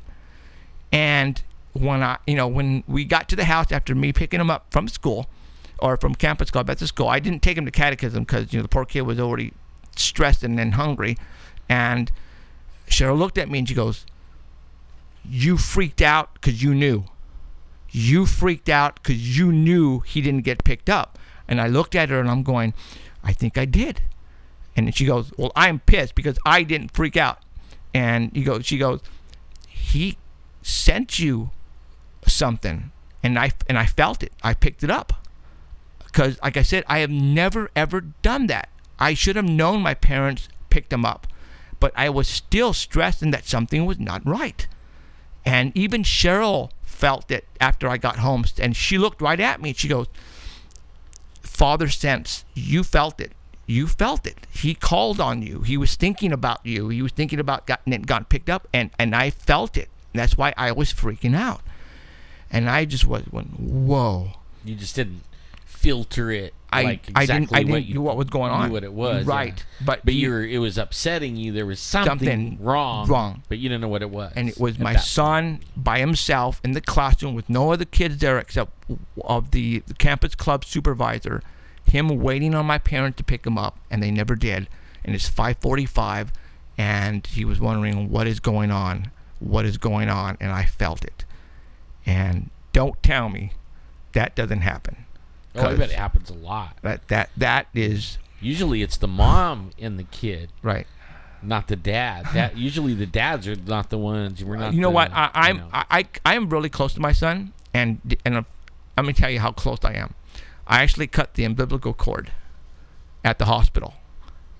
[SPEAKER 2] And when we got to the house after me picking him up from school or from campus club at the school, I didn't take him to catechism because, the poor kid was already stressed and then hungry. And Cheryl looked at me and she goes, you freaked out because you knew. you freaked out because you knew he didn't get picked up. And I looked at her and I'm going, I think I did. And then she goes, well, I'm pissed because I didn't freak out. And she goes, he sent you something. And I felt it. I picked it up. Because, like I said, I have never, ever done that. I should have known my parents picked him up. But I was still stressing that something was not right. And even Cheryl felt it after I got home. And she looked right at me and she goes, Father sense, you felt it. You felt it. He called on you. He was thinking about you. He was thinking about getting picked up. And I felt it. And that's why I was freaking out. And I just went, whoa.
[SPEAKER 3] You just didn't filter it.
[SPEAKER 2] I didn't know what was going on.
[SPEAKER 3] Knew what it was,
[SPEAKER 2] right?
[SPEAKER 3] Yeah.
[SPEAKER 2] But
[SPEAKER 3] it was upsetting you. There was something wrong, but you didn't know what it was.
[SPEAKER 2] And it was my son by himself in the classroom with no other kids there except of the campus club supervisor. Him waiting on my parents to pick him up, and they never did. And it's 5:45, and he was wondering what is going on, and I felt it. And don't tell me that doesn't happen.
[SPEAKER 3] Oh, I bet it happens a lot.
[SPEAKER 2] That is
[SPEAKER 3] usually it's the mom and the kid,
[SPEAKER 2] right? Not
[SPEAKER 3] the dad. Usually the dads are not the ones. We're not.
[SPEAKER 2] You know what? I am really close to my son, and let me tell you how close I am. I actually cut the umbilical cord at the hospital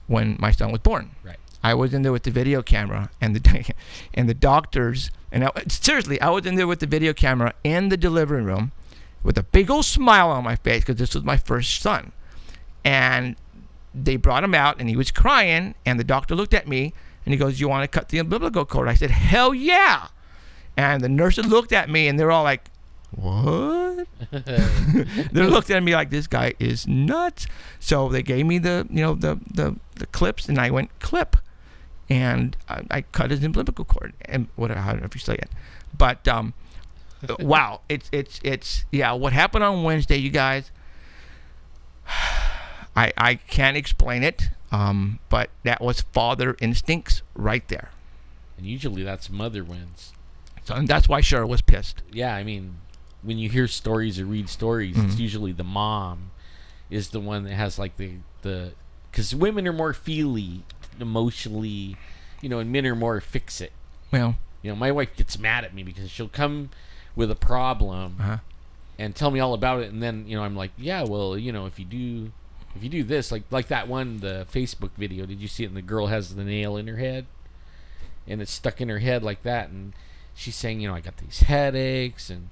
[SPEAKER 2] when my son was born.
[SPEAKER 3] Right.
[SPEAKER 2] I was in there with the video camera and the doctors, and seriously, I was in there with the video camera in the delivery room with a big old smile on my face because this was my first son. And they brought him out and he was crying, and the doctor looked at me and he goes, you want to cut the umbilical cord? I said, hell yeah. And the nurses looked at me and they're all like, what? They looked at me like, this guy is nuts. So they gave me the clips, and I went clip, and I cut his umbilical cord, and however you say it. But wow, it's yeah. What happened on Wednesday, you guys? I can't explain it, but that was father instincts right there.
[SPEAKER 3] And usually that's mother wins.
[SPEAKER 2] So and that's why Cheryl was pissed.
[SPEAKER 3] Yeah, I mean, when you hear stories or read stories, it's usually the mom is the one that has like the because women are more feely, emotionally, and men are more fix it.
[SPEAKER 2] Well,
[SPEAKER 3] my wife gets mad at me because she'll come with a problem and tell me all about it, and then I'm like, yeah, well, if you do this, like that one, the Facebook video, did you see it? And the girl has the nail in her head, and it's stuck in her head like that, and she's saying, I got these headaches, and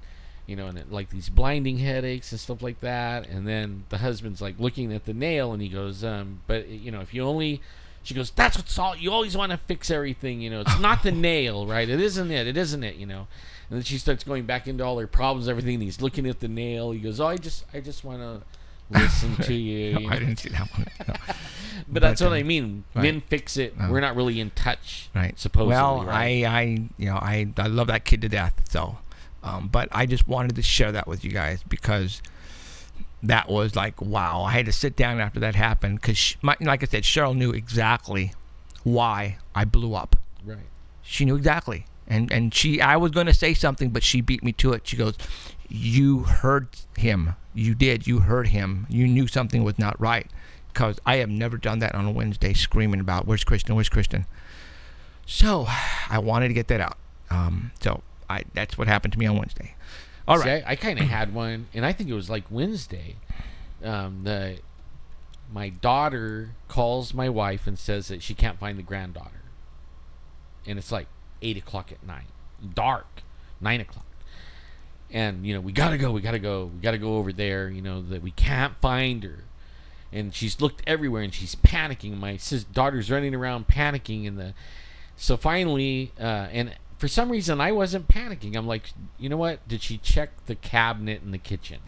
[SPEAKER 3] like these blinding headaches and stuff like that. And then the husband's like looking at the nail, and he goes, but if you only, she goes, that's what's all, you always want to fix everything, it's not the nail, right? It isn't it, and then she starts going back into all her problems, everything, and he's looking at the nail. He goes, oh, I just want to listen to you.
[SPEAKER 2] No, I didn't see that one. No.
[SPEAKER 3] But that's what I mean. Right. Men fix it. We're not really in touch,
[SPEAKER 2] right?
[SPEAKER 3] Supposedly.
[SPEAKER 2] Well,
[SPEAKER 3] right?
[SPEAKER 2] I love that kid to death. So, but I just wanted to share that with you guys because that was like, wow. I had to sit down after that happened because, like I said, Cheryl knew exactly why I blew up.
[SPEAKER 3] Right.
[SPEAKER 2] She knew exactly, and I was going to say something, but she beat me to it. She goes, "You heard him. You did. You heard him. You knew something was not right." Because I have never done that on a Wednesday, screaming about where's Christian, where's Christian. So I wanted to get that out. So that's what happened to me on Wednesday. All right.
[SPEAKER 3] I kind of had one, and I think it was like Wednesday. My daughter calls my wife and says that she can't find the granddaughter, and it's like 8 o'clock at night, dark, 9 o'clock. And we gotta go over there, that we can't find her. And she's looked everywhere, and she's panicking. My daughter's running around panicking, so finally, and for some reason I wasn't panicking. I'm like, you know what? Did she check the cabinet in the kitchen?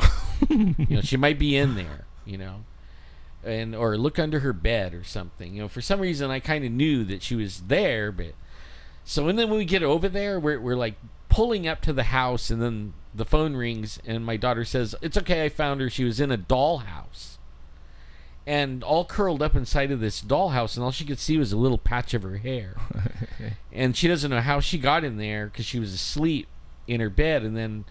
[SPEAKER 3] She might be in there, and or look under her bed or something. For some reason I kind of knew that she was there, but so and then when we get over there, we're like pulling up to the house, and then the phone rings, and my daughter says, "It's okay, I found her. She was in a dollhouse." And all curled up inside of this dollhouse, and all she could see was a little patch of her hair. And she doesn't know how she got in there because she was asleep in her bed. And then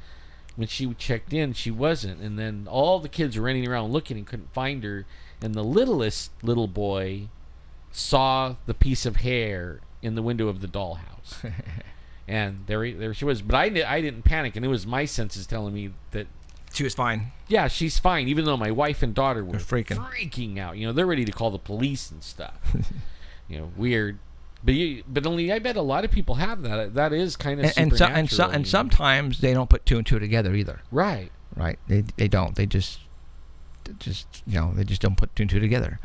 [SPEAKER 3] when she checked in, she wasn't. And then all the kids were running around looking and couldn't find her. And the littlest little boy saw the piece of hair in the window of the dollhouse. And there she was. But I didn't panic, and it was my senses telling me that
[SPEAKER 2] She was fine.
[SPEAKER 3] yeah, she's fine, even though my wife and daughter were
[SPEAKER 2] They're
[SPEAKER 3] freaking out. They're ready to call the police and stuff. Weird. But only I bet a lot of people have that. That is kind of supernatural.
[SPEAKER 2] And sometimes they don't put two and two together either.
[SPEAKER 3] Right.
[SPEAKER 2] Right. They don't. They just they just don't put two and two together.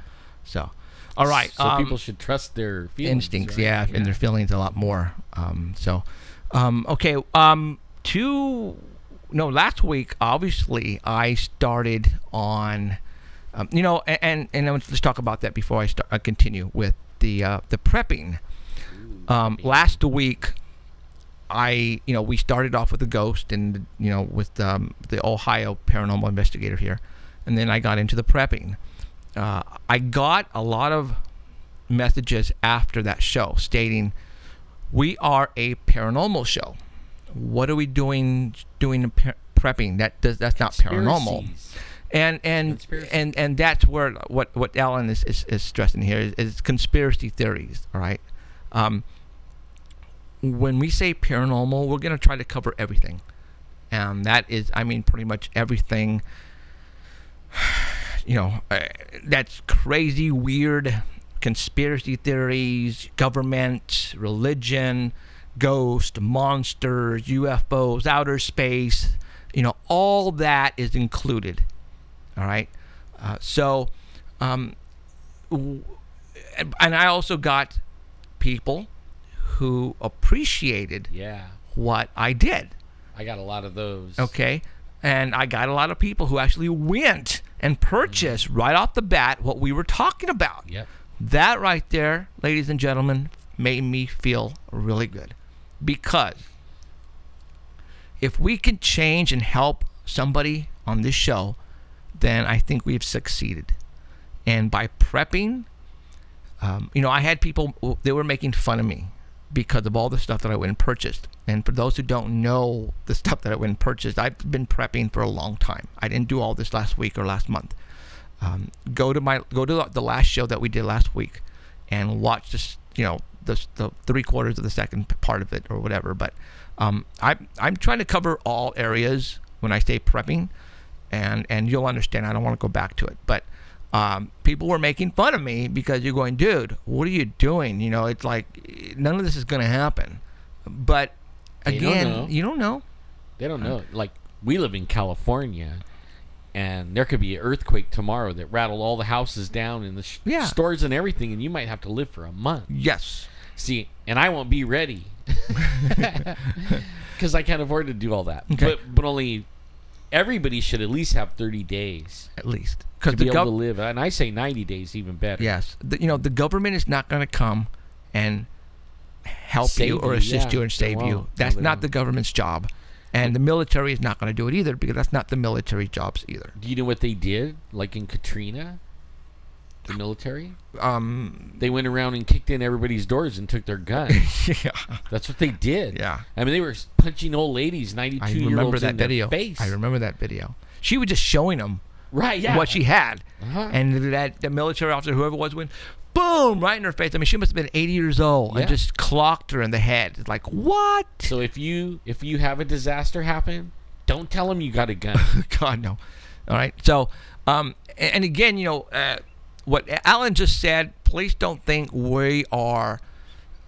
[SPEAKER 2] So, all right.
[SPEAKER 3] So people should trust their feelings,
[SPEAKER 2] instincts,
[SPEAKER 3] right?
[SPEAKER 2] and their feelings a lot more. Okay. Last week, obviously, I started on, and let's talk about that before I continue with the prepping. Last week, we started off with the ghost and with the Ohio paranormal investigator here, and then I got into the prepping. I got a lot of messages after that show stating, "We are a paranormal show. What are we doing prepping? That's not paranormal." And that's where what Alan is stressing here is conspiracy theories. All right. When we say paranormal, we're going to try to cover everything, and that is, pretty much everything. That's crazy, weird conspiracy theories, government, religion, ghost, monsters, UFOs, outer space. All that is included. All right. And I also got people who appreciated what I did.
[SPEAKER 3] I got a lot of those.
[SPEAKER 2] Okay. And I got a lot of people who actually went and purchased right off the bat what we were talking about.
[SPEAKER 3] Yep.
[SPEAKER 2] That right there, ladies and gentlemen, made me feel really good. Because if we can change and help somebody on this show, then I think we've succeeded. And by prepping, I had people, they were making fun of me because of all the stuff that I went and purchased. And for those who don't know the stuff that I went and purchased, I've been prepping for a long time. I didn't do all this last week or last month. Go to the last show that we did last week and watch this, the 3/4 of the second part of it or whatever. But I'm trying to cover all areas when I say prepping, and you'll understand. I don't want to go back to it, but people were making fun of me because you're going, dude, what are you doing? It's like none of this is going to happen. But again, you don't know.
[SPEAKER 3] They don't know. Like, we live in California, and there could be an earthquake tomorrow that rattled all the houses down in the stores and everything, and you might have to live for a month.
[SPEAKER 2] Yes.
[SPEAKER 3] See, and I won't be ready because I can't afford to do all that.
[SPEAKER 2] Okay.
[SPEAKER 3] But only everybody should at least have 30 days.
[SPEAKER 2] At least.
[SPEAKER 3] To be able to live. And I say 90 days, even better.
[SPEAKER 2] Yes. The government is not going to come and help
[SPEAKER 3] Save
[SPEAKER 2] you or assist you and save you. That's not the government's job. And the military is not going to do it either, because that's not the military jobs either.
[SPEAKER 3] Do you know what they did? Like in Katrina? The military? They went around and kicked in everybody's doors and took their guns.
[SPEAKER 2] Yeah.
[SPEAKER 3] That's what they did.
[SPEAKER 2] Yeah.
[SPEAKER 3] They were punching old ladies, 92-year-olds in their face.
[SPEAKER 2] I remember that video. She was just showing them what she had. And that military officer, whoever it was, went, boom, right in her face. She must have been 80 years old and just clocked her in the head. It's like, what?
[SPEAKER 3] So if you have a disaster happen, don't tell them you got a gun.
[SPEAKER 2] God, no. All right. So, and again, what Alan just said, please don't think we are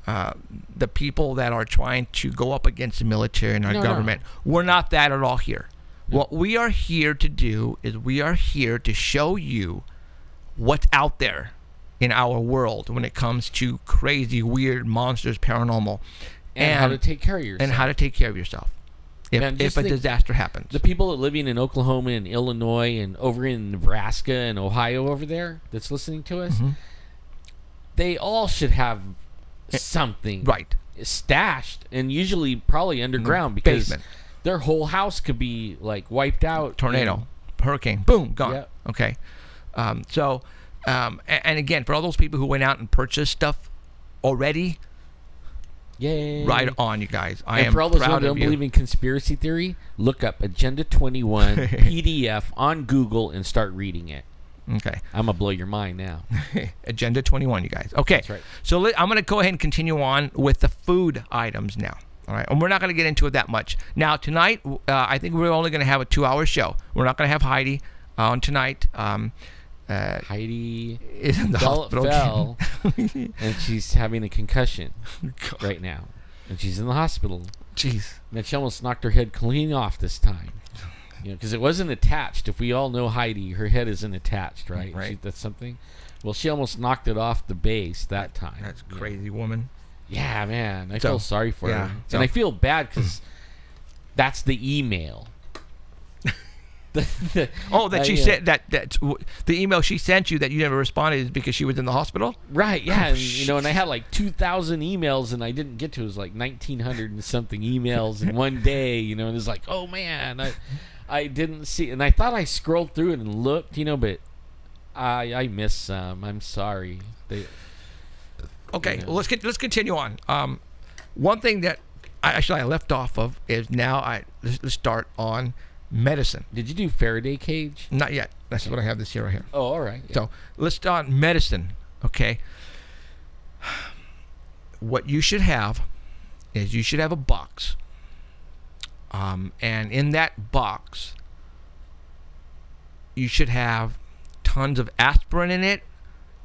[SPEAKER 2] the people that are trying to go up against the military and our government. No. We're not that at all here. No. What we are here to do is we are here to show you what's out there in our world when it comes to crazy, weird monsters, paranormal.
[SPEAKER 3] And how to take care of yourself.
[SPEAKER 2] And how to take care of yourself if a disaster happens.
[SPEAKER 3] The people that living in Oklahoma and Illinois and over in Nebraska and Ohio over there that's listening to us, they all should have something stashed, and usually probably underground, because their whole house could be like wiped out.
[SPEAKER 2] Tornado, hurricane, boom, gone.
[SPEAKER 3] Yep.
[SPEAKER 2] Okay. And again, for all those people who went out and purchased stuff already,
[SPEAKER 3] Yay.
[SPEAKER 2] Right on, you guys. I
[SPEAKER 3] and
[SPEAKER 2] am
[SPEAKER 3] for all those who
[SPEAKER 2] proud
[SPEAKER 3] don't
[SPEAKER 2] of you.
[SPEAKER 3] believe in conspiracy theory, look up Agenda 21 PDF on Google and start reading it.
[SPEAKER 2] Okay.
[SPEAKER 3] I'm going to blow your mind now.
[SPEAKER 2] Agenda 21, you guys. Okay.
[SPEAKER 3] That's right.
[SPEAKER 2] So I'm going to go ahead and continue on with the food items now. All right. And we're not going to get into it that much. Now, tonight, I think we're only going to have a 2-hour show. We're not going to have Heidi on tonight.
[SPEAKER 3] Heidi
[SPEAKER 2] is in the hospital.
[SPEAKER 3] fell and she's having a concussion right now. And she's in the hospital.
[SPEAKER 2] Jeez.
[SPEAKER 3] And she almost knocked her head clean off this time. You know, because it wasn't attached. If we all know Heidi, her head isn't attached, right?
[SPEAKER 2] Right.
[SPEAKER 3] That's something. Well, she almost knocked it off the base that time.
[SPEAKER 2] That's crazy, woman.
[SPEAKER 3] Yeah, man. I feel sorry for her.
[SPEAKER 2] So,
[SPEAKER 3] And I feel bad because that's the email.
[SPEAKER 2] She said that the email she sent you that you never responded is because she was in the hospital?
[SPEAKER 3] Right, yeah. And I had like 2,000 emails and I didn't get to. It was like 1,900 and something emails in one day, and it's like, oh man, I didn't see. And I thought I scrolled through it and looked, but I missed some. I'm sorry.
[SPEAKER 2] Okay, well, let's continue on. One thing that I left off of is now let's start on medicine.
[SPEAKER 3] Did you do Faraday cage?
[SPEAKER 2] Not yet. That's what I have this here right here.
[SPEAKER 3] Oh, all right. Yeah.
[SPEAKER 2] So let's start medicine. Okay. What you should have is you should have a box. And in that box, you should have tons of aspirin in it,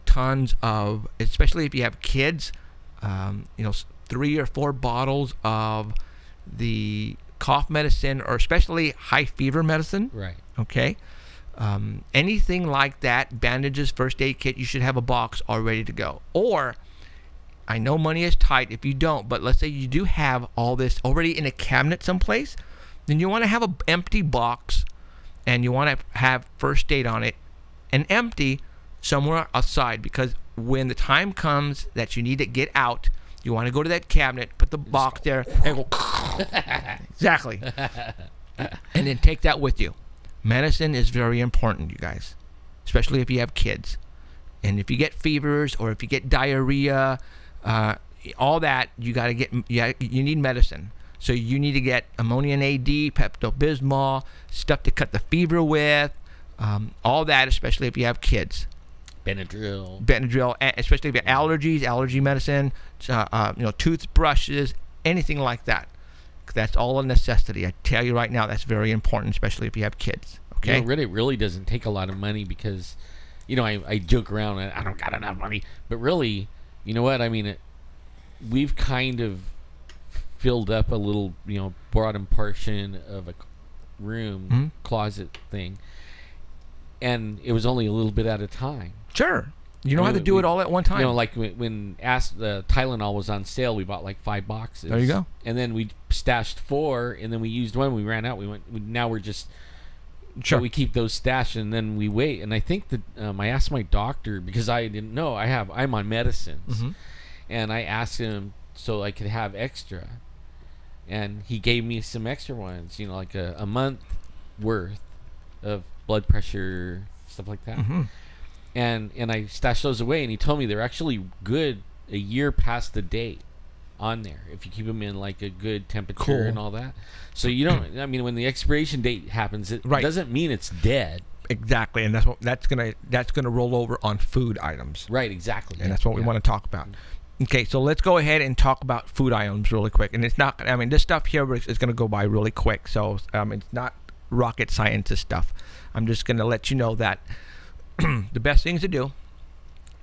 [SPEAKER 2] tons of, especially if you have kids, 3 or 4 bottles of the cough medicine, or especially high fever medicine.
[SPEAKER 3] Right.
[SPEAKER 2] Okay. Anything like that, bandages, first aid kit, you should have a box all ready to go. Or, I know money is tight if you don't, but let's say you do have all this already in a cabinet someplace, then you want to have an empty box and you want to have first aid on it and empty somewhere aside, because when the time comes that you need to get out, you want to go to that cabinet, put the box there, and go exactly, and then take that with you. Medicine is very important, you guys, especially if you have kids, and if you get fevers or if you get diarrhea, all that you got to get. You need medicine, so you need to get ammonium AD, Pepto-Bismol, stuff to cut the fever with, all that, especially if you have kids. Benadryl, especially if you have allergies, allergy medicine, toothbrushes, anything like that. That's all a necessity. I tell you right now, that's very important, especially if you have kids. Okay.
[SPEAKER 3] It really doesn't take a lot of money because, I joke around and I don't got enough money, but really, you know what? I mean, we've kind of filled up a little, bottom portion of a room, closet thing, and it was only a little bit at a time.
[SPEAKER 2] Sure. You don't have to do it all at one time.
[SPEAKER 3] Like when Tylenol was on sale, we bought like 5 boxes.
[SPEAKER 2] There you go.
[SPEAKER 3] And then we stashed 4, and then we used 1. We ran out. Now we're just.
[SPEAKER 2] Sure.
[SPEAKER 3] We keep those stashed, and then we wait. And I think that I asked my doctor, because I didn't know. I'm on medicines, and I asked him so I could have extra, and he gave me some extra ones. Like a month worth of blood pressure, stuff like that. And I stashed those away, and he told me they're actually good a year past the date on there if you keep them in like a good temperature and all that. So you don't. I mean, when the expiration date happens, it doesn't mean it's dead.
[SPEAKER 2] Exactly, and that's gonna roll over on food items.
[SPEAKER 3] Right. Exactly.
[SPEAKER 2] And that's what we want to talk about. Okay, so let's go ahead and talk about food items really quick. And it's not. I mean, this stuff here is gonna go by really quick. So it's not rocket scientist stuff. I'm just gonna let you know that. The best things to do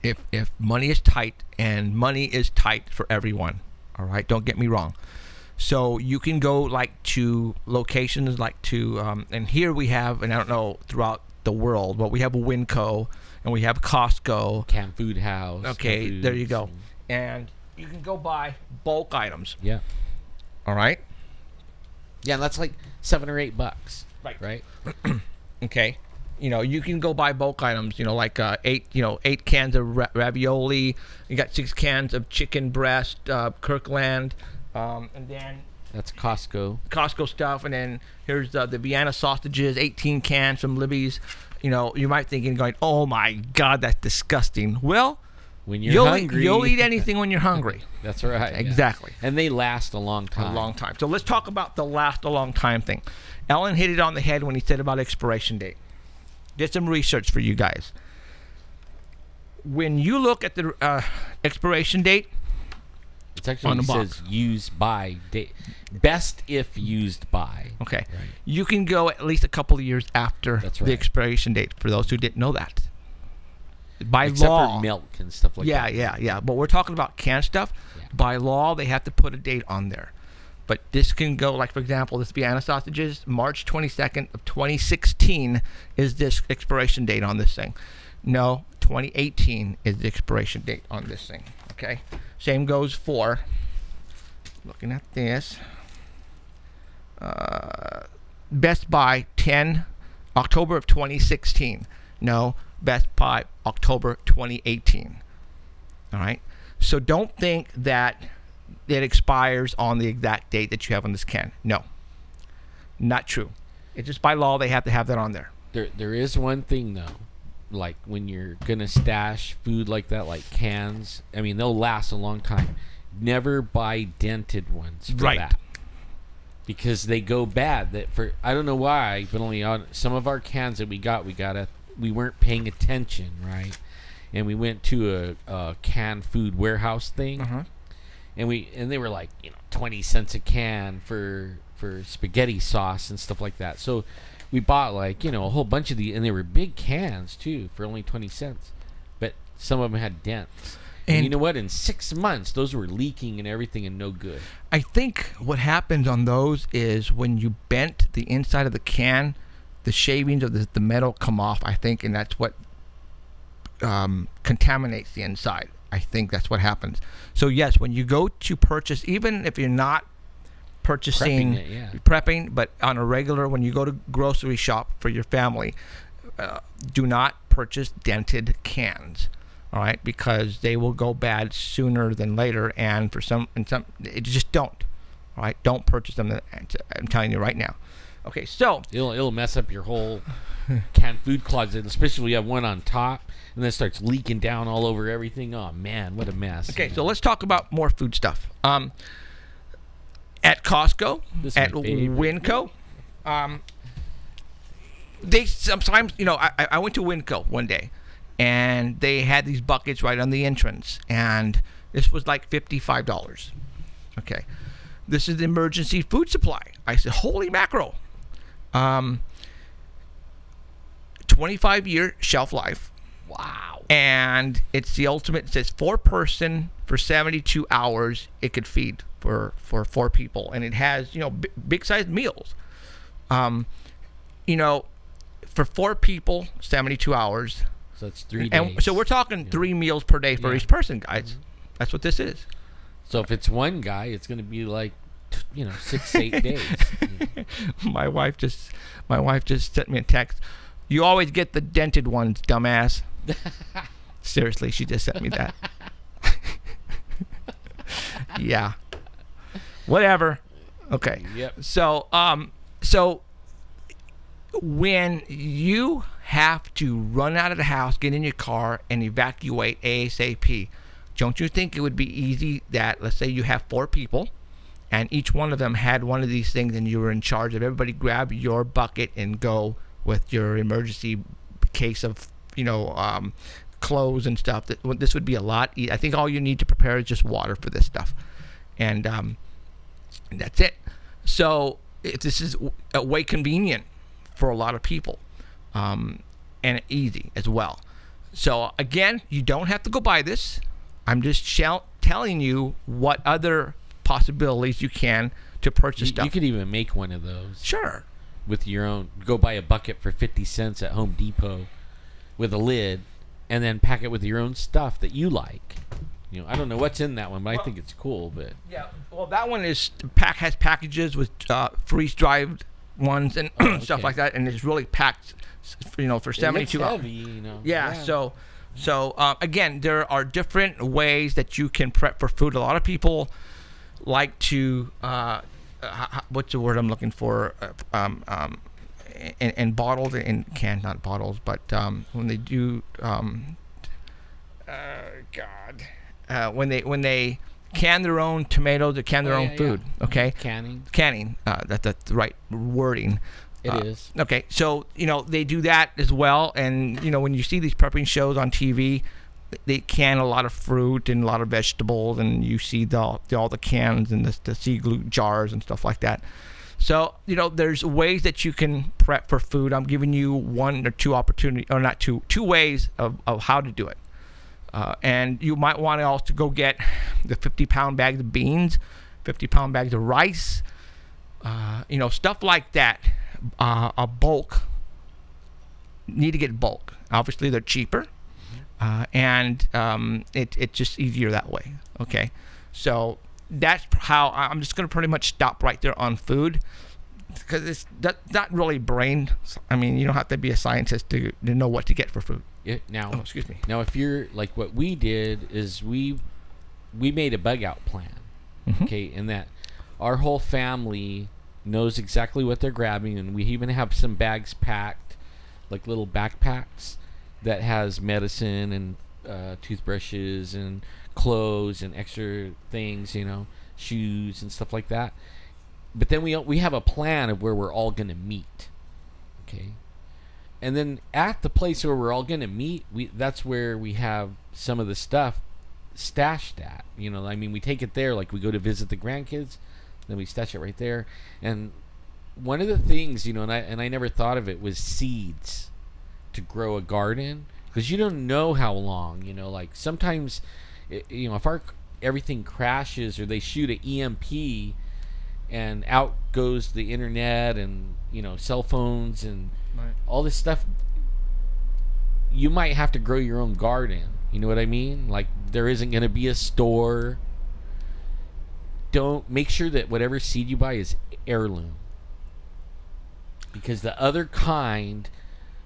[SPEAKER 2] if money is tight, and money is tight for everyone, all right, don't get me wrong, so you can go like to locations like to and here we have, and I don't know throughout the world, but we have a Winco and we have Costco,
[SPEAKER 3] Canned Food House.
[SPEAKER 2] Okay, there you go, and you can go buy bulk items.
[SPEAKER 3] Yeah.
[SPEAKER 2] All right.
[SPEAKER 3] Yeah, and that's like $7 or $8. Right.
[SPEAKER 2] Okay. You can go buy bulk items, like 8 cans of ravioli. You got 6 cans of chicken breast, Kirkland, and then
[SPEAKER 3] that's Costco
[SPEAKER 2] stuff. And then here's the Vienna sausages, 18 cans from Libby's. You might think going, oh my God, that's disgusting. Well,
[SPEAKER 3] when you're hungry,
[SPEAKER 2] you'll eat anything when you're hungry.
[SPEAKER 3] That's right.
[SPEAKER 2] Exactly.
[SPEAKER 3] Yeah. And they last a long time.
[SPEAKER 2] A long time. So let's talk about the last a long time thing. Ellen hit it on the head when he said about expiration date. Did some research for you guys. When you look at the expiration date,
[SPEAKER 3] it's actually
[SPEAKER 2] on the
[SPEAKER 3] says used by date. Best if used by.
[SPEAKER 2] Okay.
[SPEAKER 3] Right.
[SPEAKER 2] You can go at least a couple of years after
[SPEAKER 3] That's
[SPEAKER 2] the expiration date, for those who didn't know that. By
[SPEAKER 3] Except
[SPEAKER 2] law.
[SPEAKER 3] for milk and stuff like that.
[SPEAKER 2] Yeah. But we're talking about canned stuff.
[SPEAKER 3] Yeah.
[SPEAKER 2] By law, they have to put a date on there. But this can go, like, for example, this Vienna sausages, March 22nd of 2016 is this expiration date on this thing. No, 2018 is the expiration date on this thing. Okay? Same goes for, looking at this, Best Buy 10 October of 2016. No, Best Buy October 2018. All right? So don't think that it expires on the exact date that you have on this can. No. Not true. It's just by law they have to have that on there.
[SPEAKER 3] There is one thing, though. Like, when you're going to stash food like that, like cans, I mean, they'll last a long time. Never buy dented ones for that. Because they go bad. I don't know why, but only on some of our cans that we weren't paying attention, right? And we went to a canned food warehouse thing.
[SPEAKER 2] Uh-huh.
[SPEAKER 3] And they were like, 20 cents a can for spaghetti sauce and stuff like that. So we bought a whole bunch of these, and they were big cans too for only 20 cents. But some of them had dents. And you know what? In 6 months, those were leaking and everything and no good.
[SPEAKER 2] I think what happens on those is when you bent the inside of the can, the shavings of the metal come off, I think, and that's what contaminates the inside. I think that's what happens. So yes, when you go to purchase, even if you're not purchasing prepping, but on a regular, when you go to grocery shop for your family, do not purchase dented cans. All right, because they will go bad sooner than later, and it just don't. All right, don't purchase them. I'm telling you right now. Okay, so
[SPEAKER 3] it'll mess up your whole canned food closet, especially when you have one on top, and then it starts leaking down all over everything. Oh man, what a mess!
[SPEAKER 2] Okay, so let's talk about more food stuff. At Costco, at Winco, they sometimes, I went to Winco one day. And they had these buckets right on the entrance. And this was like $55. Okay. This is the emergency food supply. I said, holy mackerel. 25-year shelf life.
[SPEAKER 3] Wow.
[SPEAKER 2] And it's the ultimate. It says 4-person for 72 hours it could feed for 4 people. And it has, big-sized meals. For 4 people, 72 hours.
[SPEAKER 3] So that's 3 days.
[SPEAKER 2] And so we're talking 3 meals per day for each person, guys. Mm-hmm. That's what this is.
[SPEAKER 3] So if it's one guy, it's going to be like, 6 to 8 days.
[SPEAKER 2] My wife just sent me a text. You always get the dented ones, dumbass. Seriously, she just sent me that. Yeah. Whatever. Okay.
[SPEAKER 3] Yep.
[SPEAKER 2] So when you have to run out of the house, get in your car, and evacuate ASAP, don't you think it would be easy that, let's say you have 4 people, and each one of them had one of these things, and you were in charge of everybody grab your bucket and go with your emergency case of, clothes and stuff. This would be a lot easier. I think all you need to prepare is just water for this stuff. And that's it. So this is a way convenient for a lot of people. And easy as well. So again, you don't have to go buy this. I'm just telling you what other possibilities you can to purchase stuff.
[SPEAKER 3] You could even make one of those.
[SPEAKER 2] Sure.
[SPEAKER 3] With your own. Go buy a bucket for 50 cents at Home Depot with a lid, and then pack it with your own stuff that you like. I don't know what's in that one, but I think it's cool. But
[SPEAKER 2] yeah, well, that one has packages with freeze-dried ones and stuff like that, and it's really packed. For 72 hours.
[SPEAKER 3] Heavy,
[SPEAKER 2] Yeah. So again, there are different ways that you can prep for food. A lot of people like to what's the word I'm looking for? And bottled and canned, not bottles, but when they do when they can their own tomatoes, they can their own food.
[SPEAKER 3] Yeah.
[SPEAKER 2] Okay,
[SPEAKER 3] Canning.
[SPEAKER 2] That's the right wording.
[SPEAKER 3] It is.
[SPEAKER 2] Okay, so they do that as well, and when you see these prepping shows on TV, they can a lot of fruit and a lot of vegetables, and you see all the cans and the sea glue jars and stuff like that. So there's ways that you can prep for food. I'm giving you one or two two ways of how to do it. And you might want to also go get the 50-pound bags of beans, 50-pound bags of rice, stuff like that. A bulk. Need to get bulk. Obviously, they're cheaper, and it's just easier that way. Okay, so that's how I'm just going to pretty much stop right there on food, because it's not really brain. I mean, you don't have to be a scientist to know what to get for food.
[SPEAKER 3] Yeah, now,
[SPEAKER 2] excuse me.
[SPEAKER 3] Now, if you're like what we did is we made a bug out plan. Okay, in that our whole family knows exactly what they're grabbing, and we even have some bags packed, like little backpacks that has medicine and toothbrushes and clothes and extra things, shoes and stuff like that. But then we have a plan of where we're all going to meet. Okay, and then at the place where we're all going to meet, that's where we have some of the stuff stashed at. I mean, we take it there, like we go to visit the grandkids, then we stash it right there. And one of the things, and I never thought of it, was seeds to grow a garden, because you don't know how long. Like sometimes, if everything crashes or they shoot an EMP, and out goes the internet and cell phones and all this stuff, you might have to grow your own garden. You know what I mean? Like there isn't going to be a store. Don't make sure that whatever seed you buy is heirloom, because the other kind,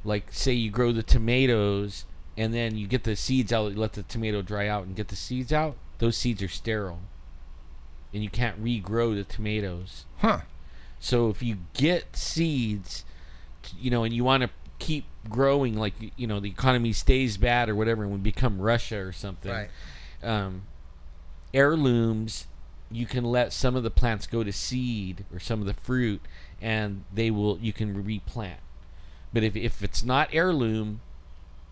[SPEAKER 3] like say you grow the tomatoes and then you get the seeds out, let the tomato dry out and get the seeds out, those seeds are sterile and you can't regrow the tomatoes. So if you get seeds, and you want to keep growing, like the economy stays bad or whatever, and we become Russia or something,
[SPEAKER 2] right?
[SPEAKER 3] Heirlooms, you can let some of the plants go to seed, or some of the fruit, and you can replant. But if it's not heirloom,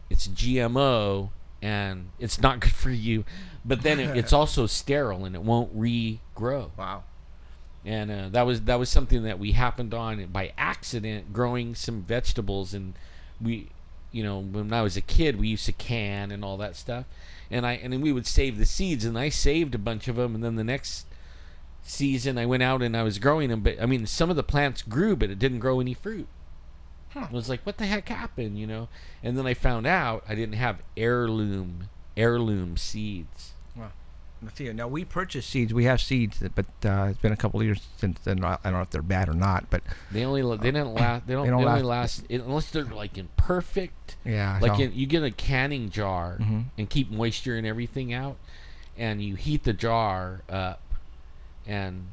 [SPEAKER 3] it's GMO, and it's not good for you. But then it's also sterile, and it won't regrow.
[SPEAKER 2] Wow.
[SPEAKER 3] And that was something that we happened on by accident, growing some vegetables. And we, when I was a kid, we used to can and all that stuff. And then we would save the seeds, and I saved a bunch of them. And then the next season I went out and I was growing them, but I mean some of the plants grew, but it didn't grow any fruit. I was like, what the heck happened? And then I found out I didn't have heirloom seeds.
[SPEAKER 2] Wow. Let's see. Now we purchase seeds. We have seeds, but it's been a couple of years since then. I don't know if they're bad or not, but
[SPEAKER 3] they only last unless they're like in perfect.
[SPEAKER 2] Yeah.
[SPEAKER 3] Like you get a canning jar and keep moisture and everything out, and you heat the jar up, and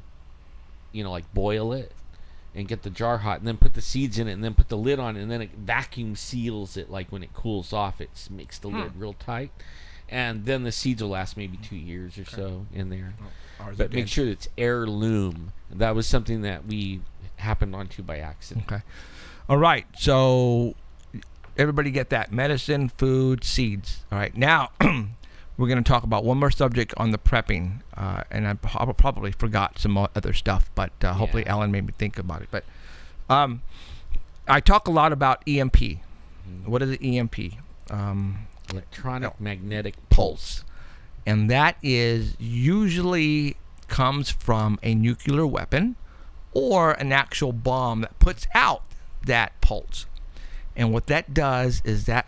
[SPEAKER 3] like boil it and get the jar hot, and then put the seeds in it, and then put the lid on it, and then it vacuum seals it. Like when it cools off, it makes the lid real tight, and then the seeds will last maybe 2 years or so in there. But make sure it's heirloom. That was something that we happened onto by accident.
[SPEAKER 2] Okay. All right. So everybody get that: medicine, food, seeds. All right. Now we're going to talk about one more subject on the prepping, and I probably forgot some other stuff, but hopefully Alan made me think about it. But I talk a lot about EMP. What is the EMP?
[SPEAKER 3] Electronic magnetic
[SPEAKER 2] pulse. And that is usually comes from a nuclear weapon or an actual bomb that puts out that pulse. And what that does is that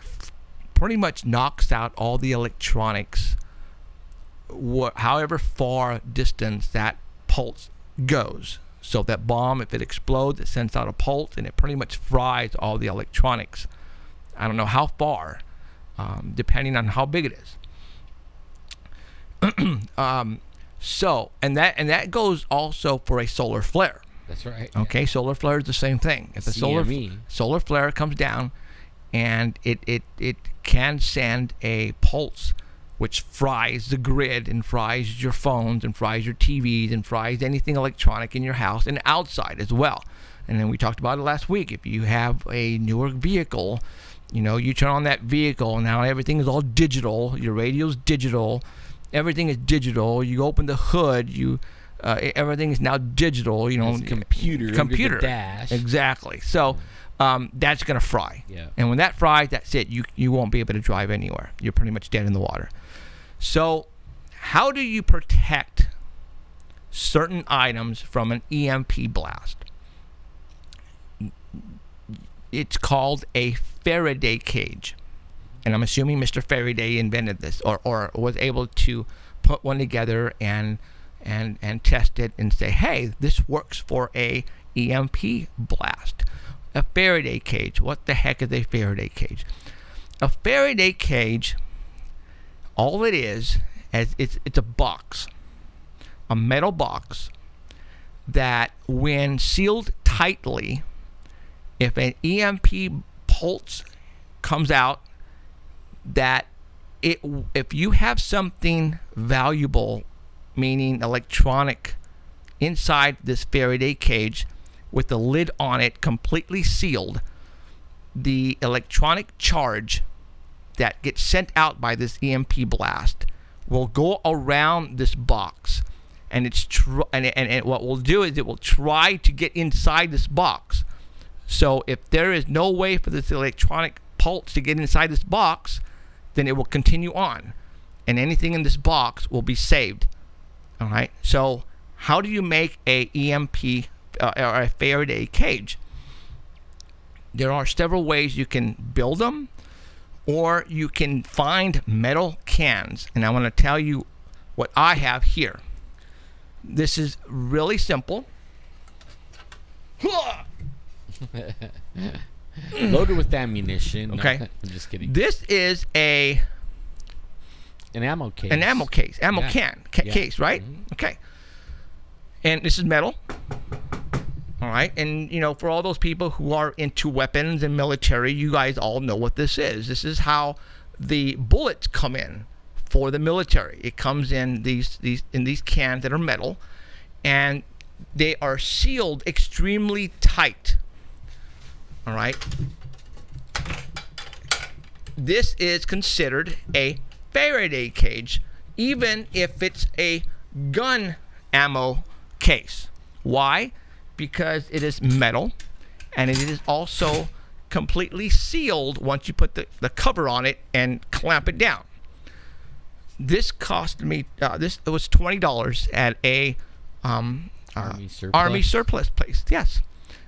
[SPEAKER 2] pretty much knocks out all the electronics, however far distance that pulse goes. So that bomb, if it explodes, it sends out a pulse, and it pretty much fries all the electronics. I don't know how far, depending on how big it is. So, and that goes also for a solar flare.
[SPEAKER 3] That's right.
[SPEAKER 2] Okay, solar flare is the same thing. If a solar flare comes down, and it can send a pulse which fries the grid and fries your phones and fries your TVs and fries anything electronic in your house and outside as well. And then we talked about it last week. If you have a newer vehicle, you know, you turn on that vehicle and now everything is all digital. Your radio's digital. Everything is digital. You open the hood, everything is now digital. You know,
[SPEAKER 3] it's computer dash.
[SPEAKER 2] Exactly. So that's gonna fry.
[SPEAKER 3] Yeah.
[SPEAKER 2] And when that fries, that's it. You won't be able to drive anywhere. You're pretty much dead in the water. So how do you protect certain items from an EMP blast? It's called a Faraday cage. And I'm assuming Mr. Faraday invented this or was able to put one together and test it and say, hey, this works for a EMP blast. A Faraday cage. What the heck is a Faraday cage? A Faraday cage, all it is it's a box, a metal box that when sealed tightly, if an EMP pulse comes out, that if you have something valuable, meaning electronic, inside this Faraday cage with the lid on it completely sealed, the electronic charge that gets sent out by this EMP blast will go around this box, and what we'll do is it will try to get inside this box. So if there is no way for this electronic pulse to get inside this box, then it will continue on, and anything in this box will be saved. All right. So how do you make a EMP or a Faraday cage? There are several ways you can build them, or you can find metal cans, and I want to tell you what I have here. This is really simple.
[SPEAKER 3] Loaded with ammunition.
[SPEAKER 2] Okay.
[SPEAKER 3] No, I'm just kidding.
[SPEAKER 2] This is an
[SPEAKER 3] ammo case.
[SPEAKER 2] An ammo case. Ammo can. Case, right?
[SPEAKER 3] Mm-hmm.
[SPEAKER 2] Okay. And this is metal. All right. And, you know, for all those people who are into weapons and military, you guys all know what this is. This is how the bullets come in for the military. It comes in these cans that are metal, and they are sealed extremely tight. All right. This is considered a Faraday cage, even if it's a gun ammo case. Why? Because it is metal, and it is also completely sealed once you put the cover on it and clamp it down. This cost me it was $20 at a Army surplus place. Yes.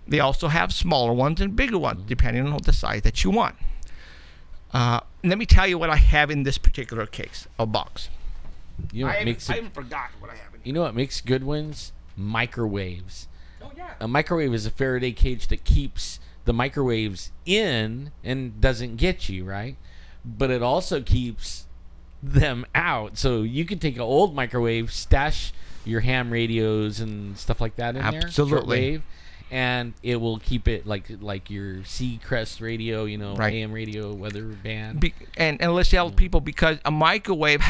[SPEAKER 2] They also have smaller ones and bigger ones, depending on the size that you want. Let me tell you what I have in this particular case, a box.
[SPEAKER 3] You know,
[SPEAKER 2] I even forgot what I have in here.
[SPEAKER 3] You know what makes good ones? Microwaves.
[SPEAKER 2] Oh, yeah.
[SPEAKER 3] A microwave is a Faraday cage that keeps the microwaves in and doesn't get you, right? But it also keeps them out. So you can take an old microwave, stash your ham radios and stuff like that in there.
[SPEAKER 2] Absolutely.
[SPEAKER 3] And it will keep it like your Seacrest radio, you know,
[SPEAKER 2] right.
[SPEAKER 3] AM radio, weather band.
[SPEAKER 2] And let's tell people, because a microwave,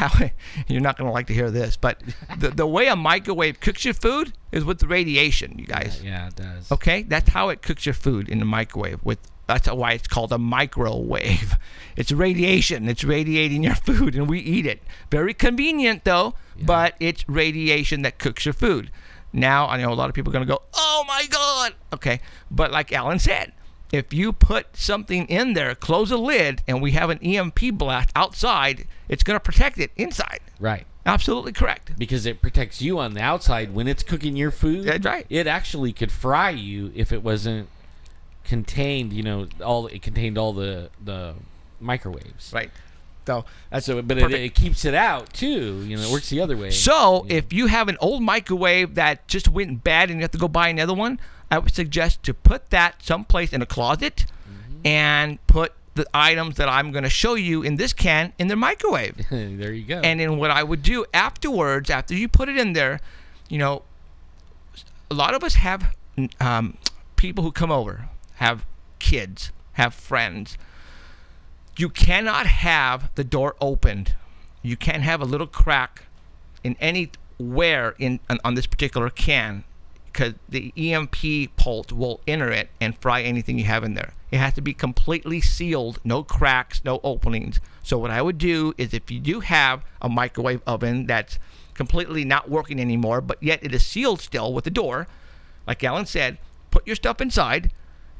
[SPEAKER 2] you're not going to like to hear this, but the way a microwave cooks your food is with the radiation, you guys.
[SPEAKER 3] Yeah, it does.
[SPEAKER 2] Okay, that's how it cooks your food in the microwave. That's why it's called a microwave. It's radiation. It's radiating your food, and we eat it. Very convenient, though, but it's radiation that cooks your food. Now, I know a lot of people are going to go, oh, my God. Okay, but like Alan said, if you put something in there, close a lid, and we have an EMP blast outside, it's going to protect it inside.
[SPEAKER 3] Right.
[SPEAKER 2] Absolutely correct.
[SPEAKER 3] Because it protects you on the outside when it's cooking your food.
[SPEAKER 2] That's right.
[SPEAKER 3] It actually could fry you if it wasn't contained, you know, it contained all the microwaves.
[SPEAKER 2] Right. So that's
[SPEAKER 3] but it keeps it out too. You know, it works the other way.
[SPEAKER 2] So if you have an old microwave that just went bad and you have to go buy another one, I would suggest to put that someplace in a closet and put the items that I'm going to show you in this can in the microwave.
[SPEAKER 3] There you go.
[SPEAKER 2] And then what I would do afterwards, after you put it in there, you know, a lot of us have people who come over, have kids, have friends. You cannot have the door opened you can't have a little crack in anywhere on this particular can, because the EMP pulse will enter it and fry anything you have in there. It has to be completely sealed, no cracks, no openings. So what I would do is, if you do have a microwave oven that's completely not working anymore, but yet it is sealed still with the door, like Alan said, put your stuff inside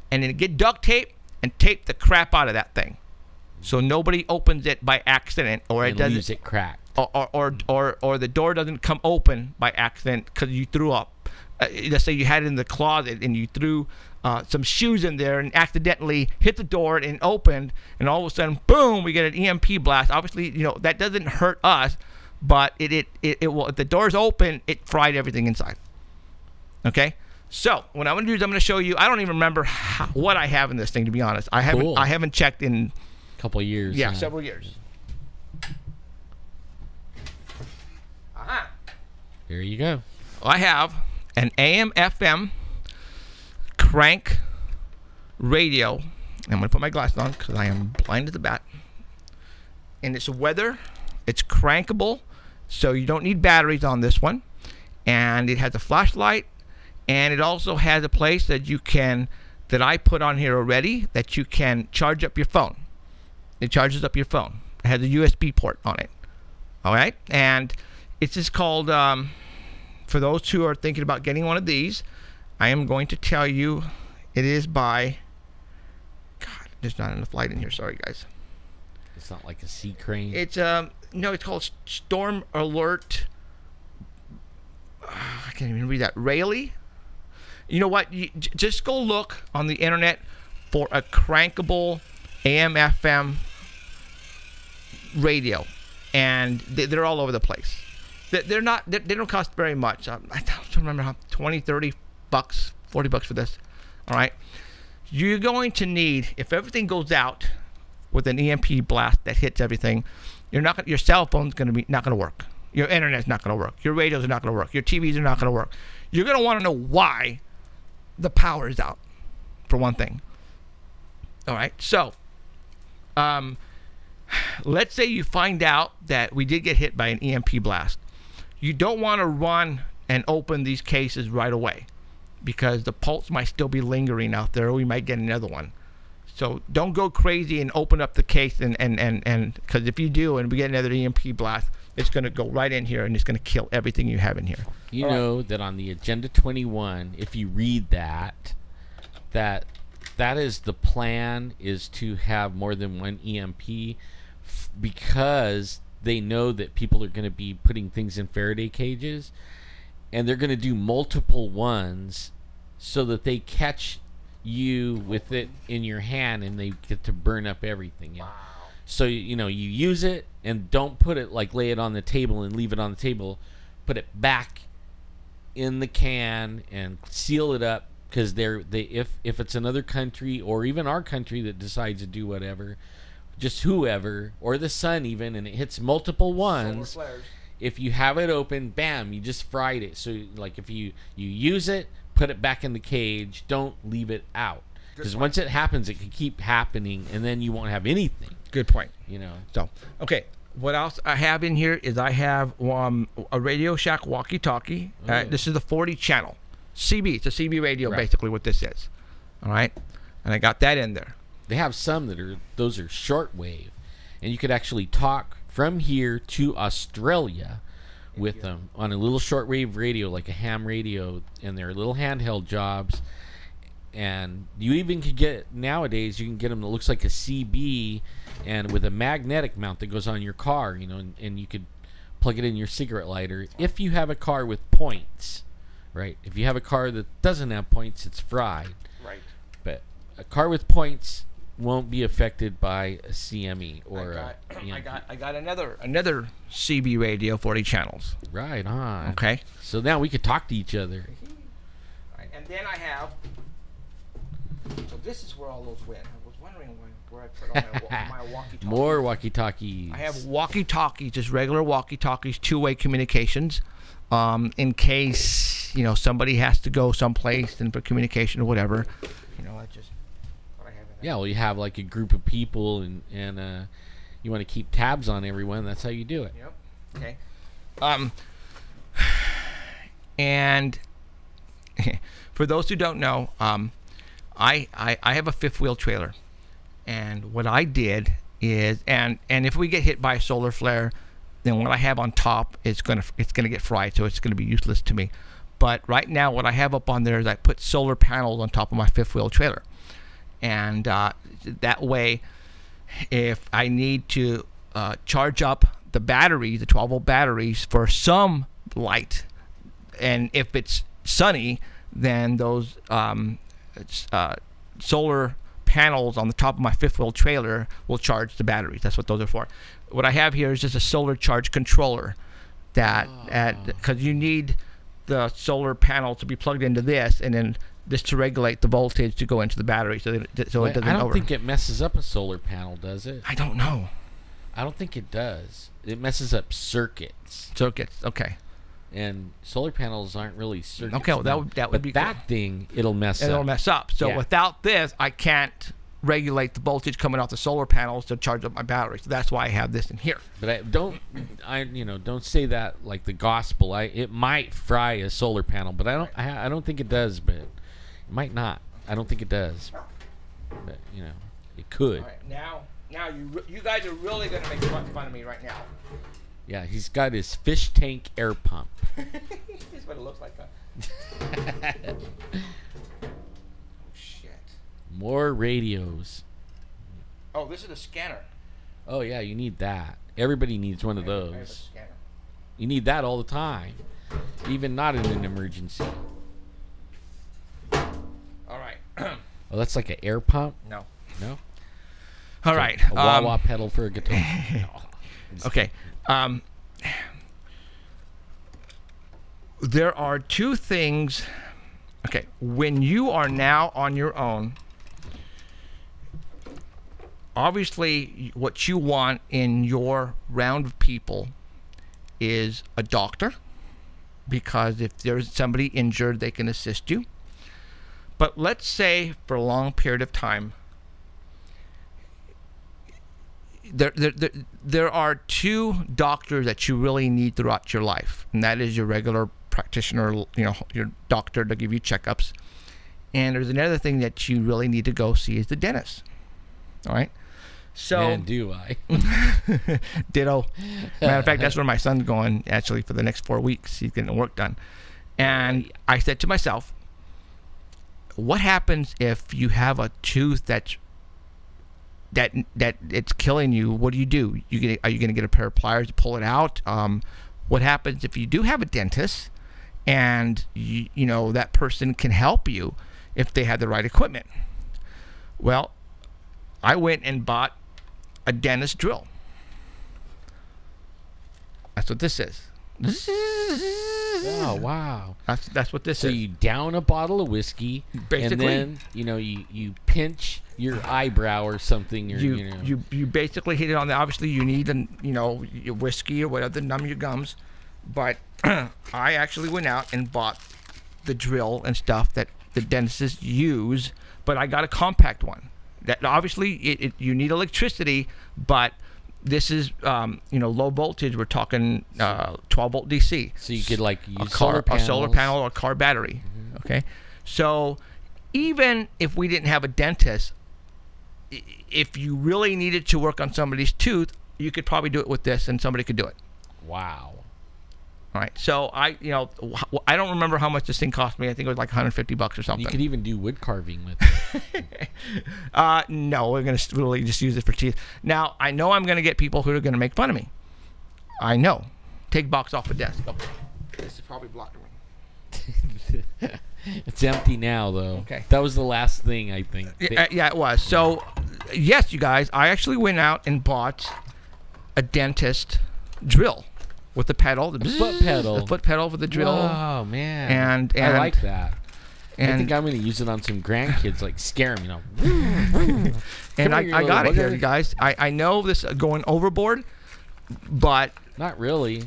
[SPEAKER 2] and then get duct tape and tape the crap out of that thing, so nobody opens it by accident, or it doesn't
[SPEAKER 3] leaves it cracked,
[SPEAKER 2] or the door doesn't come open by accident because you threw up. Let's say you had it in the closet and you threw some shoes in there and accidentally hit the door and opened, and all of a sudden, boom, we get an EMP blast. Obviously, that doesn't hurt us, but it will. If the door's open, it fried everything inside. Okay. So what I'm going to do is I'm going to show you. I don't even remember what I have in this thing, to be honest. I haven't checked in
[SPEAKER 3] a couple of years.
[SPEAKER 2] Yeah, several years.
[SPEAKER 3] Here you go.
[SPEAKER 2] I have an AM/FM crank radio. I'm going to put my glasses on because I am blind as a bat. And it's weather. It's crankable, so you don't need batteries on this one. And it has a flashlight. And it also has a place that I put on here already, that you can charge up your phone. It charges up your phone. It has a USB port on it. All right? And it's just called, for those who are thinking about getting one of these, I am going to tell you, it is by, God, there's not enough light in here. Sorry, guys.
[SPEAKER 3] It's not like a sea crane.
[SPEAKER 2] It's, no, it's called Storm Alert. I can't even read that. Rayleigh. You know what? Just go look on the internet for a crankable AM/FM radio, and they're all over the place. They don't cost very much. I don't remember how, 20, 30 bucks, 40 bucks for this. All right. You're going to need, if everything goes out with an EMP blast that hits everything, your cell phone's going to be not going to work. Your internet's not going to work. Your radios are not going to work. Your TVs are not going to work. You're going to want to know why the power is out, for one thing. All right. So, let's say you find out that we did get hit by an EMP blast. You don't want to run and open these cases right away, because the pulse might still be lingering out there, or we might get another one. So don't go crazy and open up the case, and because if you do and we get another EMP blast, it's going to go right in here and it's going to kill everything you have in here.
[SPEAKER 3] You know that on the Agenda 21, if you read that is the plan, is to have more than one EMP, because they know that people are going to be putting things in Faraday cages, and they're going to do multiple ones so that they catch you with it in your hand and they get to burn up everything. Wow. So you use it, and don't put it, like, lay it on the table and leave it on the table. Put it back in the can and seal it up, because if it's another country or even our country that decides to do whatever, just whoever, or the sun even, and it hits multiple ones, if you have it open, bam, you just fried it. So, like, if you use it, put it back in the cage. Don't leave it out, because once it happens, it can keep happening, and then you won't have anything.
[SPEAKER 2] Good point.
[SPEAKER 3] So,
[SPEAKER 2] okay. What else I have in here is I have a Radio Shack walkie-talkie. This is the 40 channel CB. It's a CB radio, basically what this is. All right, and I got that in there.
[SPEAKER 3] They have some those are shortwave, and you could actually talk from here to Australia with them on a little shortwave radio, like a ham radio, and they're little handheld jobs. And you even could get, nowadays, you can get them that looks like a CB, and with a magnetic mount that goes on your car, and you could plug it in your cigarette lighter. If you have a car with points, right? If you have a car that doesn't have points, it's fried.
[SPEAKER 2] Right.
[SPEAKER 3] But a car with points won't be affected by a CME or
[SPEAKER 2] I got another CB radio, 40 channels.
[SPEAKER 3] Right on.
[SPEAKER 2] Okay.
[SPEAKER 3] So now we could talk to each other.
[SPEAKER 2] Right. And then I have. So this is where all those went. I was wondering where I put all my walkie-talkies.
[SPEAKER 3] More walkie-talkies.
[SPEAKER 2] I have walkie-talkies, just regular walkie-talkies, two-way communications, in case somebody has to go someplace and for communication or whatever. That's just what I have in there.
[SPEAKER 3] Yeah, well, you have like a group of people, and you want to keep tabs on everyone, that's how you do it.
[SPEAKER 2] Yep. Okay. And for those who don't know, I have a fifth wheel trailer, and what I did is, and if we get hit by a solar flare, then what I have on top is gonna get fried, so it's gonna be useless to me. But right now, what I have up on there is I put solar panels on top of my fifth wheel trailer, and that way, if I need to charge up the batteries, the 12-volt batteries for some light, and if it's sunny, then those solar panels on the top of my fifth wheel trailer will charge the batteries. That's what those are for. What I have here is just a solar charge controller that, because you need the solar panel to be plugged into this, and then this to regulate the voltage to go into the battery, so it doesn't.
[SPEAKER 3] I don't think it messes up a solar panel, does it?
[SPEAKER 2] I don't know.
[SPEAKER 3] I don't think it does. It messes up circuits.
[SPEAKER 2] Okay.
[SPEAKER 3] And solar panels aren't really circuits.
[SPEAKER 2] Okay, well, that would be
[SPEAKER 3] that
[SPEAKER 2] cool.
[SPEAKER 3] thing, it'll mess up.
[SPEAKER 2] It'll mess up. So
[SPEAKER 3] Yeah.
[SPEAKER 2] without this, I can't regulate the voltage coming off the solar panels to charge up my battery. So that's why I have this in here.
[SPEAKER 3] But don't say that like the gospel. It might fry a solar panel, but I don't think it does. But it might not. I don't think it does. But it could.
[SPEAKER 2] All right, now you guys are really gonna make fun of me right now.
[SPEAKER 3] Yeah, he's got his fish tank air pump.
[SPEAKER 2] This is what it looks like. Oh shit.
[SPEAKER 3] More radios.
[SPEAKER 2] Oh, this is a scanner.
[SPEAKER 3] Oh yeah, you need that. Everybody needs one of
[SPEAKER 2] I have a
[SPEAKER 3] those.
[SPEAKER 2] scanner.
[SPEAKER 3] You need that all the time, even not in an emergency.
[SPEAKER 2] All right.
[SPEAKER 3] Oh, that's like an air pump?
[SPEAKER 2] No.
[SPEAKER 3] No?
[SPEAKER 2] All right.
[SPEAKER 3] A wah-wah pedal for a guitar.
[SPEAKER 2] Okay. There are two things. Okay. When you are now on your own, obviously what you want in your round of people is a doctor, because if there's somebody injured, they can assist you. But let's say for a long period of time, there are two doctors that you really need throughout your life, and that is your regular practitioner, your doctor to give you checkups, and there's another thing that you really need to go see is the dentist. All right. So,
[SPEAKER 3] Man, do I.
[SPEAKER 2] Ditto. Matter of fact, that's where my son's going actually for the next 4 weeks. He's getting work done, and I said to myself, what happens if you have a tooth that it's killing you? What do? Are you going to get a pair of pliers to pull it out? What happens if you do have a dentist, and that person can help you if they have the right equipment? Well, I went and bought a dentist drill. That's what this is.
[SPEAKER 3] Oh, wow.
[SPEAKER 2] That's what this is.
[SPEAKER 3] So you down a bottle of whiskey,
[SPEAKER 2] Basically.
[SPEAKER 3] and then you pinch your eyebrow or something.
[SPEAKER 2] You basically hit it on the. Obviously, you need your whiskey or whatever to numb your gums. But I actually went out and bought the drill and stuff that the dentists use, but I got a compact one. That obviously you need electricity, but this is low voltage. We're talking 12-volt DC.
[SPEAKER 3] So you could use
[SPEAKER 2] a solar panel or a car battery. Mm-hmm. Okay, so even if we didn't have a dentist, if you really needed to work on somebody's tooth, you could probably do it with this, and somebody could do it.
[SPEAKER 3] Wow.
[SPEAKER 2] All right, so I don't remember how much this thing cost me. I think it was like $150 or something.
[SPEAKER 3] You could even do wood carving with it.
[SPEAKER 2] No, we're gonna really just use it for teeth. Now I know I'm gonna get people who are gonna make fun of me. I know. Take box off the desk. Oh, this is probably blocking me.
[SPEAKER 3] It's empty now, though.
[SPEAKER 2] Okay.
[SPEAKER 3] That was the last thing, I think.
[SPEAKER 2] Yeah, it was. So, yes, you guys, I actually went out and bought a dentist drill with the pedal, the
[SPEAKER 3] foot pedal,
[SPEAKER 2] the foot pedal with the drill.
[SPEAKER 3] Oh man,
[SPEAKER 2] and
[SPEAKER 3] I like that.
[SPEAKER 2] And
[SPEAKER 3] I think I'm going to use it on some grandkids, like scare them,
[SPEAKER 2] And I got it here, you guys. I know this is going overboard, but
[SPEAKER 3] not really.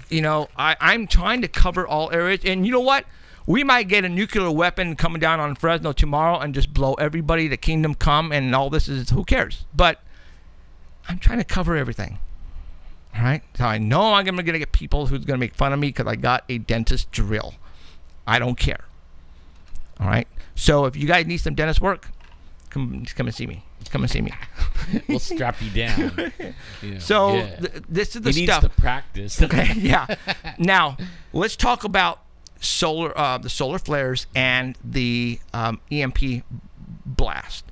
[SPEAKER 2] I'm trying to cover all areas, and you know what? We might get a nuclear weapon coming down on Fresno tomorrow and just blow everybody to kingdom come, and all this is, who cares? But I'm trying to cover everything. All right? So I know I'm going to get people who's going to make fun of me because I got a dentist drill. I don't care. All right? So if you guys need some dentist work, come and see me. Come and see me.
[SPEAKER 3] We'll strap you down. You know,
[SPEAKER 2] So
[SPEAKER 3] yeah.
[SPEAKER 2] this is the
[SPEAKER 3] He
[SPEAKER 2] stuff.
[SPEAKER 3] needs to practice.
[SPEAKER 2] Okay, yeah. Now, let's talk about the solar flares and the EMP blast.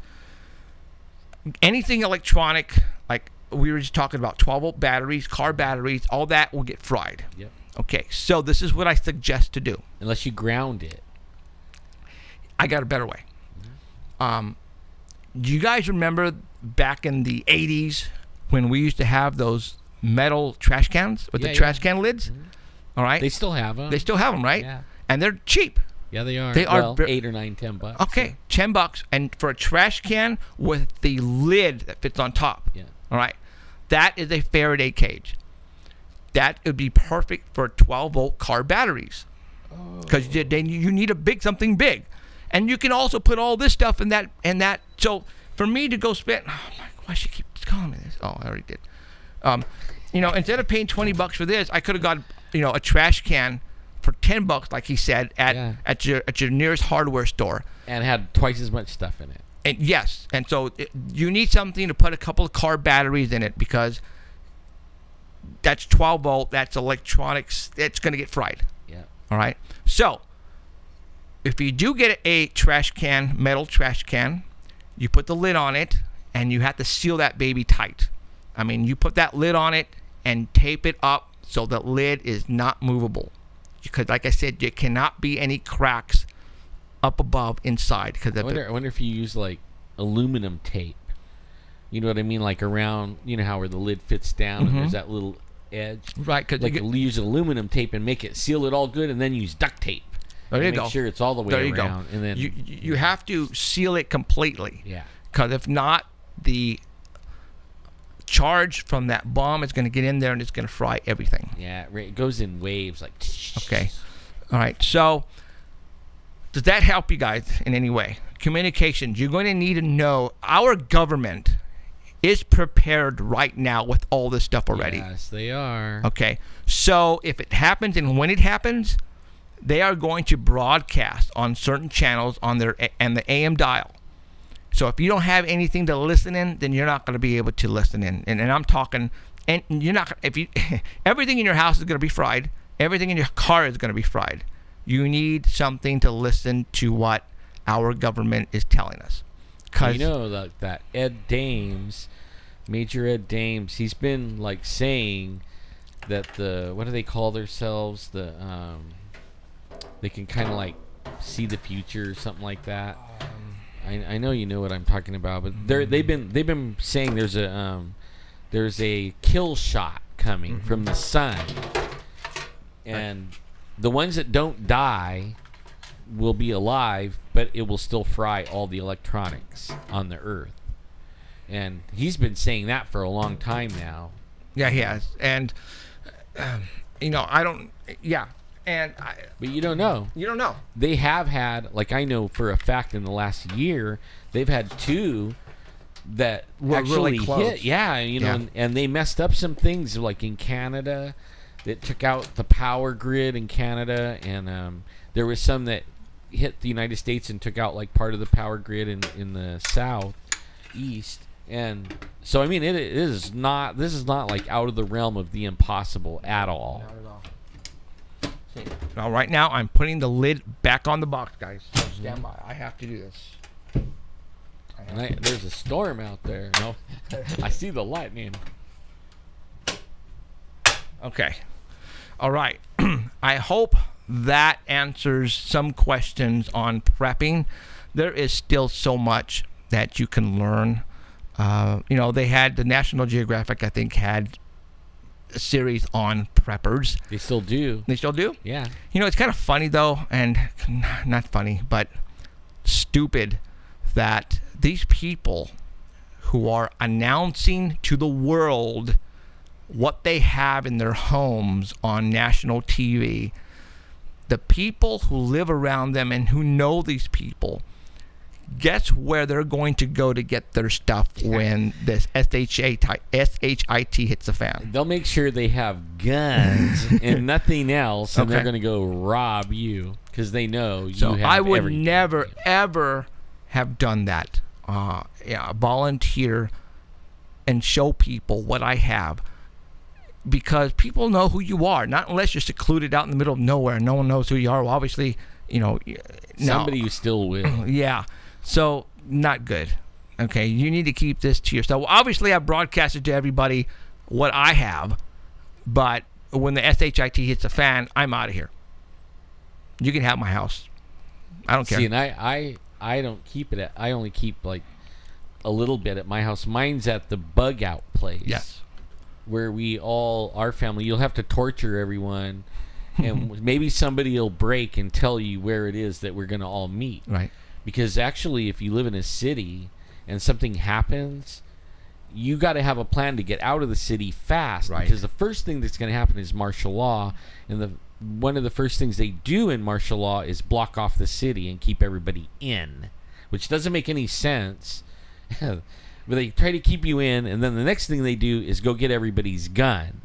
[SPEAKER 2] Anything electronic, like we were just talking about, 12-volt batteries, car batteries, all that will get fried.
[SPEAKER 3] Yep.
[SPEAKER 2] Okay, so this is what I suggest to do.
[SPEAKER 3] Unless you ground it.
[SPEAKER 2] I got a better way. Do you guys remember back in the 80s when we used to have those metal trash cans with the trash can lids? All right.
[SPEAKER 3] They still have them.
[SPEAKER 2] They still have them, right?
[SPEAKER 3] Yeah.
[SPEAKER 2] And they're cheap.
[SPEAKER 3] Yeah, they are.
[SPEAKER 2] They are
[SPEAKER 3] well, $8 or $9, $10.
[SPEAKER 2] Okay, $10, and for a trash can with the lid that fits on top.
[SPEAKER 3] Yeah.
[SPEAKER 2] All right, that is a Faraday cage. That would be perfect for 12-volt car batteries, because then you need something big, and you can also put all this stuff in that. So for me to go spend, oh my, why she keep calling me this? Oh, I already did. Instead of paying $20 for this, I could have got a trash can for $10, like he said, at your nearest hardware store,
[SPEAKER 3] and had twice as much stuff in it.
[SPEAKER 2] And yes, and so you need something to put a couple of car batteries in it, because that's 12-volt, that's electronics, it's going to get fried.
[SPEAKER 3] Yeah.
[SPEAKER 2] All right. So if you do get a trash can, metal trash can, you put the lid on it, and you have to seal that baby tight. I mean, you put that lid on it and tape it up so the lid is not movable. Because, like I said, there cannot be any cracks up above inside. Because
[SPEAKER 3] I wonder if you use like aluminum tape. You know what I mean? Like around, how where the lid fits down and there's that little edge.
[SPEAKER 2] Right. Because
[SPEAKER 3] like use aluminum tape and seal it all good, and then use duct tape.
[SPEAKER 2] There you go.
[SPEAKER 3] Make sure it's all the way
[SPEAKER 2] there
[SPEAKER 3] around.
[SPEAKER 2] You go.
[SPEAKER 3] And then
[SPEAKER 2] you have to seal it completely.
[SPEAKER 3] Yeah.
[SPEAKER 2] Because if not, the charge from that bomb is going to get in there and it's going to fry everything.
[SPEAKER 3] Yeah, it goes in waves like.
[SPEAKER 2] Okay. All right. So does that help you guys in any way? Communications. You're going to need to know our government is prepared right now with all this stuff already.
[SPEAKER 3] Yes, they are.
[SPEAKER 2] Okay. So if it happens and when it happens, they are going to broadcast on certain channels on the AM dial. So if you don't have anything to listen in, then you're not going to be able to listen in. And I'm talking, and you're not, everything in your house is going to be fried. Everything in your car is going to be fried. You need something to listen to what our government is telling us.
[SPEAKER 3] Well, that Ed Dames, Major Ed Dames, he's been like saying that what do they call themselves? They can kind of like see the future or something like that. I know you know what I'm talking about, but they've been saying there's a kill shot coming from the sun, and the ones that don't die will be alive, but it will still fry all the electronics on the earth. And he's been saying that for a long time now.
[SPEAKER 2] Yeah, he has. And I don't. Yeah.
[SPEAKER 3] But you don't know.
[SPEAKER 2] You don't know.
[SPEAKER 3] They have had, like I know for a fact, in the last year, they've had two that
[SPEAKER 2] were
[SPEAKER 3] actually
[SPEAKER 2] really close.
[SPEAKER 3] hit. Yeah, and they messed up some things, like in Canada, that took out the power grid in Canada, and there was some that hit the United States and took out like part of the power grid in the southeast. And so, I mean, this is not like out of the realm of the impossible at all.
[SPEAKER 2] Not at all. Now, right now, I'm putting the lid back on the box, guys. So stand by. I have to do this.
[SPEAKER 3] And there's a storm out there. No, I see the lightning.
[SPEAKER 2] Okay. All right. I hope that answers some questions on prepping. There is still so much that you can learn. They had the National Geographic, I think, had a series on preppers.
[SPEAKER 3] They still do.
[SPEAKER 2] They still do?
[SPEAKER 3] Yeah.
[SPEAKER 2] It's kind of funny, though, and not funny, but stupid that these people who are announcing to the world what they have in their homes on national TV, the people who live around them and who know these people guess where they're going to go to get their stuff when this SHIT hits the fan?
[SPEAKER 3] They'll make sure they have guns and nothing else, and they're
[SPEAKER 2] Okay.
[SPEAKER 3] going to go rob you because they know you
[SPEAKER 2] So
[SPEAKER 3] have
[SPEAKER 2] I would
[SPEAKER 3] everything.
[SPEAKER 2] never, ever have done that. Volunteer and show people what I have, because people know who you are. Not unless you're secluded out in the middle of nowhere and no one knows who you are. Well, obviously, no.
[SPEAKER 3] Somebody you still will.
[SPEAKER 2] Yeah. So not good. Okay, you need to keep this to yourself. Well, obviously, I've broadcasted to everybody what I have, but when the SHIT hits the fan, I'm out of here. You can have my house. I don't care.
[SPEAKER 3] See, and I don't keep it. I only keep like a little bit at my house. Mine's at the bug out place.
[SPEAKER 2] Yes.
[SPEAKER 3] Where our family, you'll have to torture everyone, and maybe somebody will break and tell you where it is that we're going to all meet.
[SPEAKER 2] Right.
[SPEAKER 3] Because actually, if you live in a city and something happens, you got to have a plan to get out of the city fast.
[SPEAKER 2] Right.
[SPEAKER 3] Because the first thing that's going to happen is martial law, and one of the first things they do in martial law is block off the city and keep everybody in, which doesn't make any sense. But they try to keep you in, and then the next thing they do is go get everybody's gun.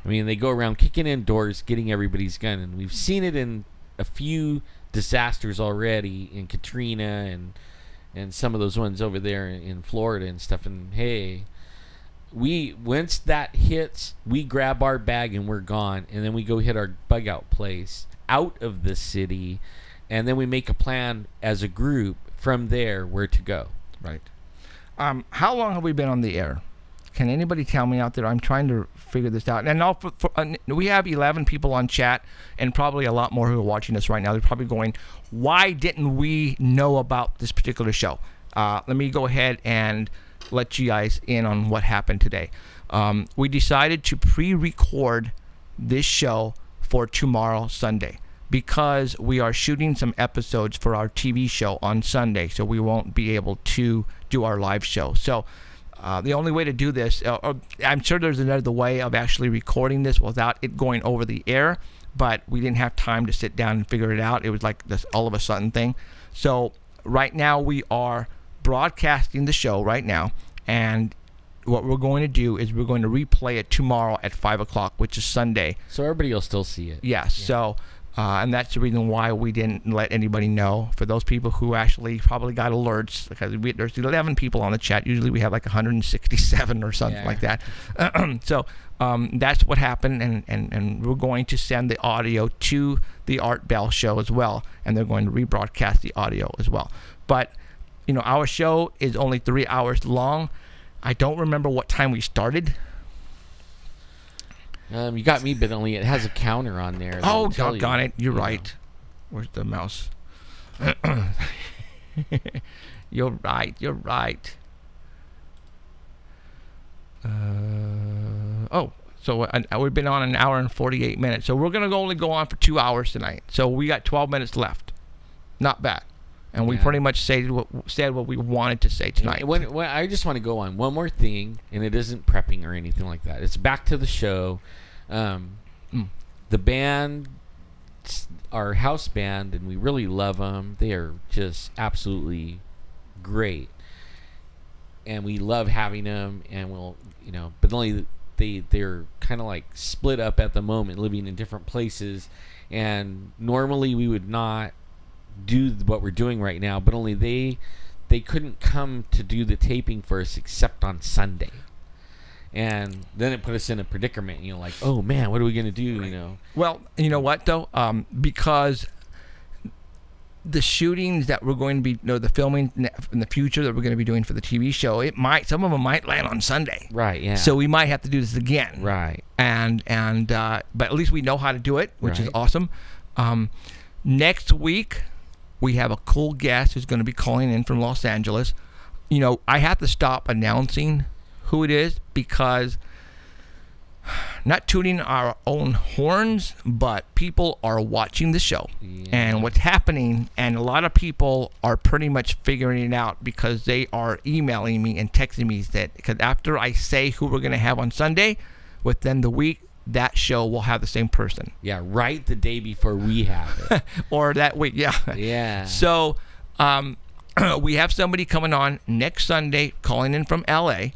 [SPEAKER 3] I mean, they go around kicking in doors, getting everybody's gun, and we've seen it in a few disasters already, in Katrina and some of those ones over there in Florida and stuff. And hey, once that hits, we grab our bag and we're gone, and then we go hit our bug out place out of the city, and then we make a plan as a group from there where to go.
[SPEAKER 2] Right. How long have we been on the air? Can anybody tell me out there? I'm trying to figure this out. And now we have 11 people on chat, and probably a lot more who are watching us right now. They're probably going, why didn't we know about this particular show? Let me go ahead and let you guys in on what happened today. We decided to pre-record this show for tomorrow, Sunday, because we are shooting some episodes for our TV show on Sunday, so we won't be able to do our live show. So the only way to do this, I'm sure there's another way of actually recording this without it going over the air, but we didn't have time to sit down and figure it out. It was like this all of a sudden thing. So right now we are broadcasting the show right now, and what we're going to do is we're going to replay it tomorrow at 5 o'clock, which is Sunday.
[SPEAKER 3] So everybody will still see it.
[SPEAKER 2] Yes. Yeah. So and that's the reason why we didn't let anybody know. For those people who actually probably got alerts, because there's 11 people on the chat. Usually we have like 167 or something like that. So that's what happened, and we're going to send the audio to the Art Bell show as well, and they're going to rebroadcast the audio as well. But our show is only 3 hours long. I don't remember what time we started.
[SPEAKER 3] You got me, but only it has a counter on there.
[SPEAKER 2] Oh, doggone it. You're right. Where's the mouse? You're right. So we've been on an hour and 48 minutes. So we're going to only go on for 2 hours tonight. So we got 12 minutes left. Not bad. And we pretty much said what we wanted to say tonight.
[SPEAKER 3] When I just want to go on one more thing, and it isn't prepping or anything like that. It's back to the show. The band, our house band, and we really love them. They are just absolutely great, and we love having them. And but only they're kind of like split up at the moment, living in different places. And normally we would not do what we're doing right now, but only they couldn't come to do the taping for us except on Sunday. And then it put us in a predicament, like, oh man, what are we going to do,
[SPEAKER 2] Well, you know what though, because the shootings that we're going to be, the filming in the future that we're going to be doing for the TV show, some of them might land on Sunday.
[SPEAKER 3] Right, yeah.
[SPEAKER 2] So we might have to do this again.
[SPEAKER 3] Right.
[SPEAKER 2] And but at least we know how to do it, which is awesome. Next week, we have a cool guest who's going to be calling in from Los Angeles. I have to stop announcing who it is, because not tooting our own horns, but people are watching the show and what's happening, and a lot of people are pretty much figuring it out because they are emailing me and texting me that, because after I say who we're going to have on Sunday, within the week that show will have the same person.
[SPEAKER 3] Yeah, right the day before we have it.
[SPEAKER 2] Or that week, yeah.
[SPEAKER 3] Yeah.
[SPEAKER 2] So we have somebody coming on next Sunday, calling in from LA,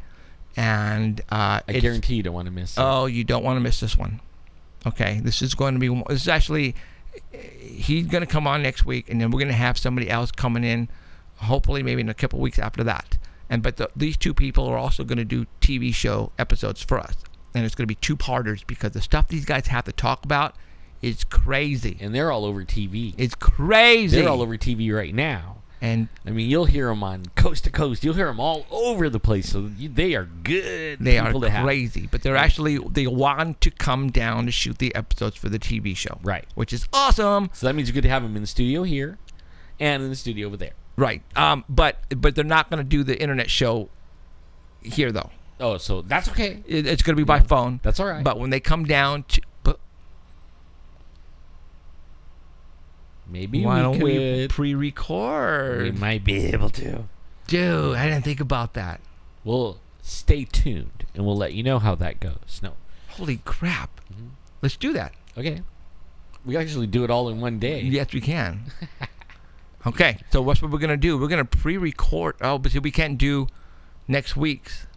[SPEAKER 2] and
[SPEAKER 3] I guarantee you don't want to miss it.
[SPEAKER 2] Oh, you don't want to miss this one. Okay, this is going to be. This is actually. He's going to come on next week, and then we're going to have somebody else coming in, hopefully maybe in a couple weeks after that. But these two people are also going to do TV show episodes for us, and it's going to be two-parters because the stuff these guys have to talk about is crazy.
[SPEAKER 3] And they're all over TV.
[SPEAKER 2] It's crazy.
[SPEAKER 3] They're all over TV right now.
[SPEAKER 2] And
[SPEAKER 3] I mean, you'll hear them on coast to coast. You'll hear them all over the place. So they are good.
[SPEAKER 2] They are
[SPEAKER 3] people to have.
[SPEAKER 2] crazy, but they want to come down to shoot the episodes for the TV show,
[SPEAKER 3] Right.
[SPEAKER 2] Which is awesome.
[SPEAKER 3] So that means you're good to have them in the studio here, and in the studio over there.
[SPEAKER 2] Right. But they're not going to do the internet show here though.
[SPEAKER 3] Oh, so that's okay.
[SPEAKER 2] It's going to be by phone.
[SPEAKER 3] That's all right.
[SPEAKER 2] But when they come down to,
[SPEAKER 3] maybe
[SPEAKER 2] why
[SPEAKER 3] we
[SPEAKER 2] don't
[SPEAKER 3] could.
[SPEAKER 2] we pre-record?
[SPEAKER 3] We might be able to.
[SPEAKER 2] Dude, I didn't think about that.
[SPEAKER 3] Well, stay tuned, and we'll let you know how that goes. No.
[SPEAKER 2] Holy crap. Let's do that.
[SPEAKER 3] Okay. We actually do it all in one day.
[SPEAKER 2] Yes, we can. Okay, so what's what we're going to do? We're going to pre-record. Oh, but we can't do next week's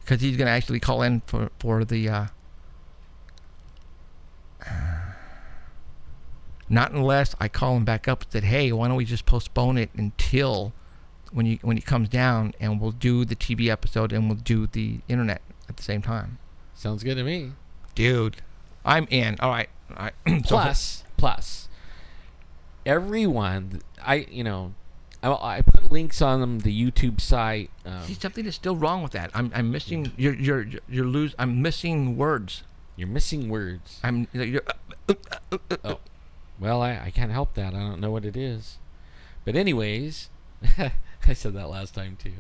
[SPEAKER 2] because he's going to actually call in for the... not unless I call him back up and said, hey, why don't we just postpone it until when he comes down, and we'll do the TV episode and we'll do the internet at the same time.
[SPEAKER 3] Sounds good to me.
[SPEAKER 2] Dude, I'm in. All right.
[SPEAKER 3] Plus, everyone, I put links on the YouTube site.
[SPEAKER 2] See, something is still wrong with that. I'm missing. I'm missing words.
[SPEAKER 3] You're missing words. Oh, well, I can't help that. I don't know what it is. But anyways, I said that last time too.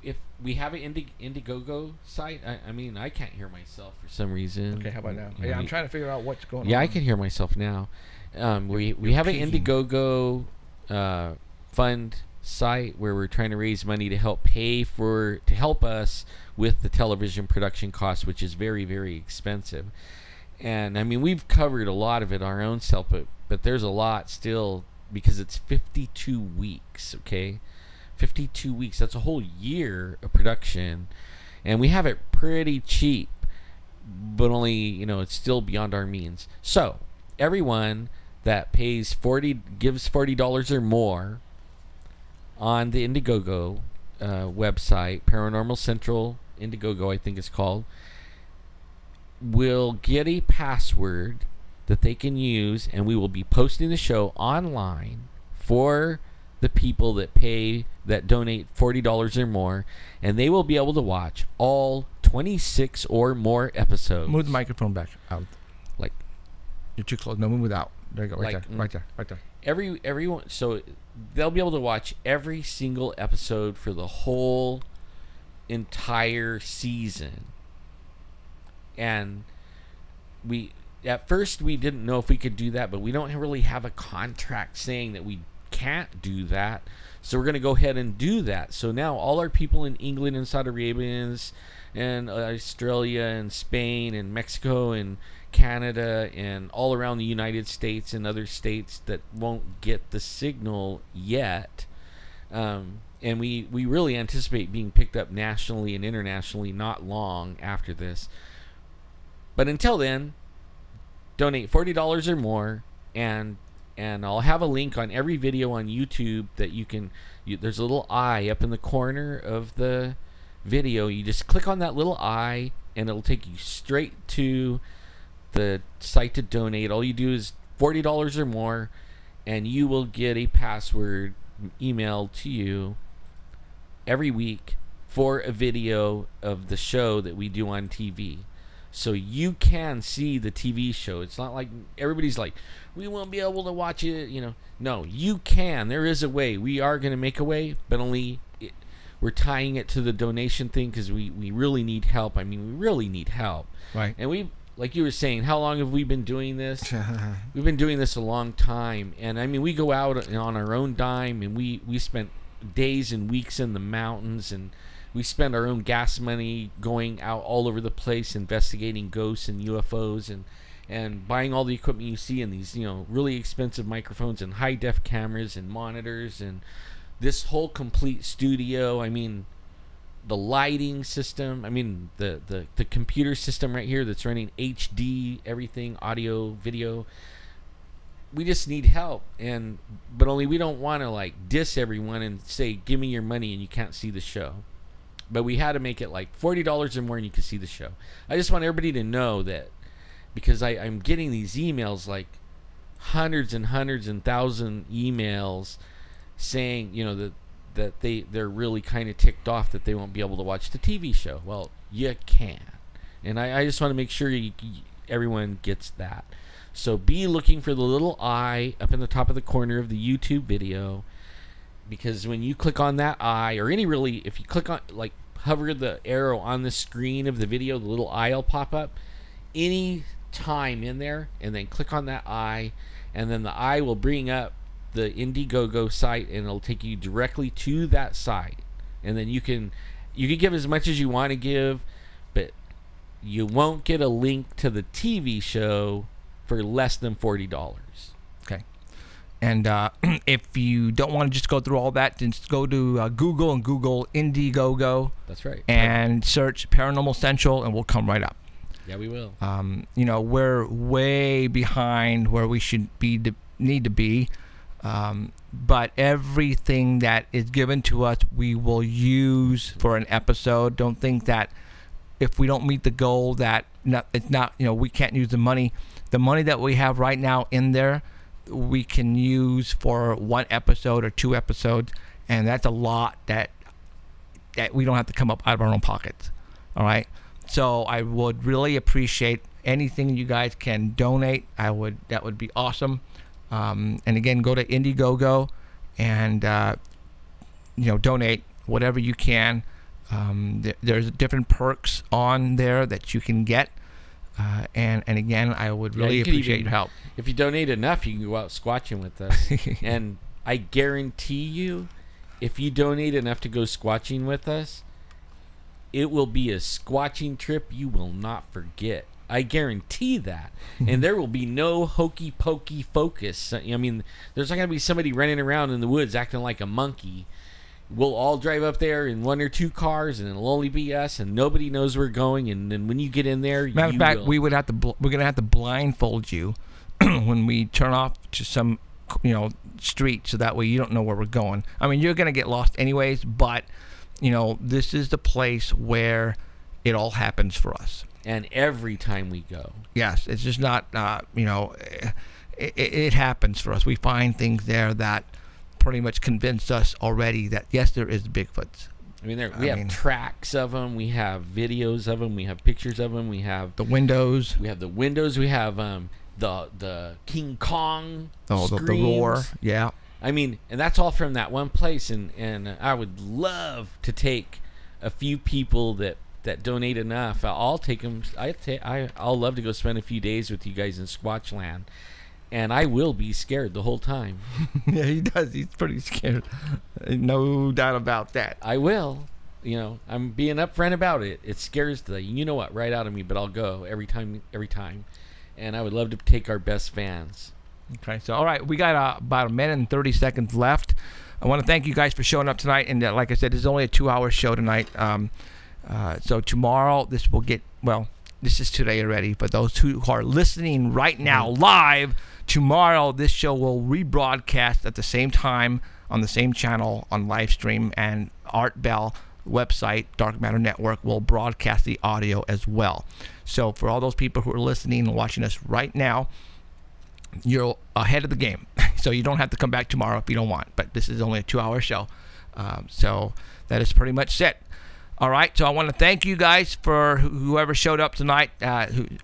[SPEAKER 3] If we have an Indiegogo site, I can't hear myself for some reason.
[SPEAKER 2] Okay, how about now? Yeah, I'm trying to figure out what's going on.
[SPEAKER 3] Yeah, I can hear myself now. We have an Indiegogo fund site where we're trying to raise money to help help us with the television production costs, which is very, very expensive. And I mean, we've covered a lot of it our own self, but there's a lot still because it's 52 weeks. Okay, 52 weeks. That's a whole year of production, and we have it pretty cheap, but only it's still beyond our means. So everyone that gives $40 or more on the Indiegogo website, Paranormal Central Indiegogo, I think it's called, will get a password that they can use, and we will be posting the show online for the people that donate $40 or more, and they will be able to watch all 26 or more episodes.
[SPEAKER 2] Move the microphone back out. Like, you're too close. No, move it out. There you go. Right there.
[SPEAKER 3] Everyone, so they'll be able to watch every single episode for the whole entire season. And at first we didn't know if we could do that, but we don't really have a contract saying that we can't do that. So we're going to go ahead and do that. So now all our people in England and Saudi Arabia and Australia and Spain and Mexico and Canada and all around the United States and other states that won't get the signal yet, and we really anticipate being picked up nationally and internationally not long after this. But until then, donate $40 or more, and I'll have a link on every video on YouTube that there's a little eye up in the corner of the video. You just click on that little eye, and it'll take you straight to the site to donate. All you do is $40 or more, and you will get a password emailed to you every week for a video of the show that we do on TV. So you can see the TV show. It's not like everybody's like, we won't be able to watch it, No, you can. There is a way. We are going to make a way, but we're tying it to the donation thing because we really need help. I mean, we really need help.
[SPEAKER 2] Right.
[SPEAKER 3] And like you were saying, how long have we been doing this? We've been doing this a long time. And I mean, we go out on our own dime, and we spent days and weeks in the mountains, and we spend our own gas money going out all over the place investigating ghosts and UFOs, and buying all the equipment you see in these, really expensive microphones and high-def cameras and monitors and this whole complete studio. I mean, the lighting system. I mean, the computer system right here that's running HD, everything, audio, video. We just need help, but only we don't want to like diss everyone and say, give me your money and you can't see the show. But we had to make it like $40 or more and you can see the show. I just want everybody to know that, because I'm getting these emails, like hundreds and hundreds and thousand emails saying, that they're really kind of ticked off that they won't be able to watch the TV show. Well, you can. And I just want to make sure everyone gets that. So be looking for the little eye up in the top of the corner of the YouTube video, because when you click on that eye, or if you click on, like, hover the arrow on the screen of the video, the little eye will pop up any time in there, and then click on that eye, and then the eye will bring up the Indiegogo site, and it'll take you directly to that site. And then you can give as much as you want to give, but you won't get a link to the TV show for less than $40.
[SPEAKER 2] Okay. And if you don't want to just go through all that, just go to Google and Google Indiegogo.
[SPEAKER 3] That's right.
[SPEAKER 2] And search Paranormal Central, and we'll come right up.
[SPEAKER 3] Yeah, we will.
[SPEAKER 2] We're way behind where we should need to be. But everything that is given to us, we will use for an episode. Don't think that if we don't meet the goal that we can't use the money. The money that we have right now in there, we can use for one episode or two episodes, and that's a lot that we don't have to come up out of our own pockets. All right. So I would really appreciate anything you guys can donate. That would be awesome. And again, go to Indiegogo and donate whatever you can. There's different perks on there that you can get. And again, I would really appreciate your help. If
[SPEAKER 3] you donate enough, you can go out squatching with us. And I guarantee you, if you donate enough to go squatching with us, it will be a squatching trip you will not forget. I guarantee that. And there will be no hokey pokey focus. I mean, there's not going to be somebody running around in the woods acting like a monkey. We'll all drive up there in one or two cars, and it'll only be us, and nobody knows we're going. And then when you get in there,
[SPEAKER 2] matter of fact, we're going to have to blindfold you when we turn off to some street, so that way you don't know where we're going. I mean, you're going to get lost anyways, but this is the place where it all happens for us.
[SPEAKER 3] And every time we go.
[SPEAKER 2] Yes, it's just not, it happens for us. We find things there that pretty much convinced us already that, yes, there is Bigfoots.
[SPEAKER 3] I mean, we have tracks of them. We have videos of them. We have pictures of them. We have
[SPEAKER 2] the windows.
[SPEAKER 3] We have the windows. We have the King Kong
[SPEAKER 2] the roar. Yeah.
[SPEAKER 3] I mean, and that's all from that one place. And I would love to take a few people that donate enough. I'll take them. I'll love to go spend a few days with you guys in Squatchland. And I will be scared the whole time.
[SPEAKER 2] Yeah, he does. He's pretty scared. No doubt about that.
[SPEAKER 3] I will. I'm being upfront about it. It scares the right out of me, but I'll go every time. And I would love to take our best fans.
[SPEAKER 2] Okay, so all right, we got about a minute and 30 seconds left. I want to thank you guys for showing up tonight. And like I said, this is only a 2-hour show tonight. So tomorrow, this is today already. For those who are listening right now live, tomorrow this show will rebroadcast at the same time on the same channel on live stream, and Art Bell website, Dark Matter Network, will broadcast the audio as well. So for all those people who are listening and watching us right now, you're ahead of the game. So you don't have to come back tomorrow if you don't want. But this is only a 2-hour show. So that is pretty much it. All right, so I want to thank you guys for whoever showed up tonight,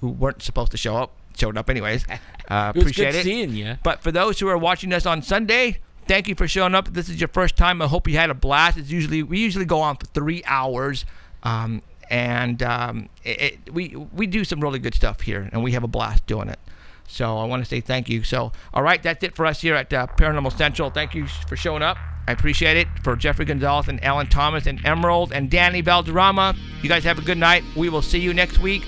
[SPEAKER 2] who weren't supposed to show up, showed up anyways. Appreciate it.
[SPEAKER 3] Good seeing you.
[SPEAKER 2] But for those who are watching us on Sunday, thank you for showing up. If this is your first time, I hope you had a blast. We usually go on for 3 hours, we do some really good stuff here, and we have a blast doing it. So I want to say thank you. So, all right, that's it for us here at Paranormal Central. Thank you for showing up. I appreciate it. For Jeffrey Gonzalez and Alan Thomas and Emerald and Danny Valderrama, you guys have a good night. We will see you next week.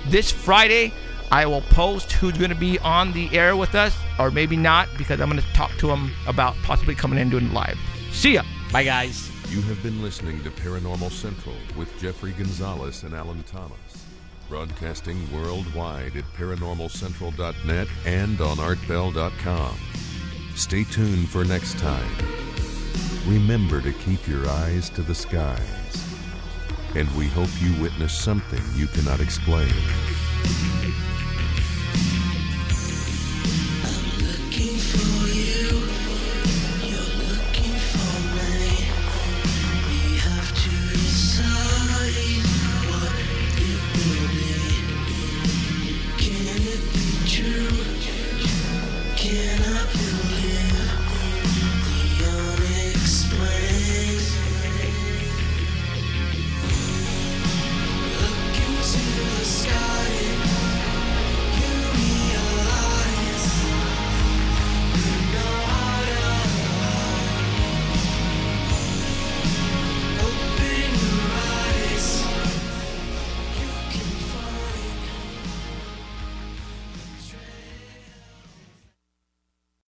[SPEAKER 2] This Friday, I will post who's going to be on the air with us, or maybe not, because I'm going to talk to them about possibly coming in and doing it live. See ya.
[SPEAKER 3] Bye, guys.
[SPEAKER 1] You have been listening to Paranormal Central with Jeffrey Gonzalez and Alan Thomas. Broadcasting worldwide at ParanormalCentral.net and on ArtBell.com. Stay tuned for next time. Remember to keep your eyes to the skies. And we hope you witness something you cannot explain.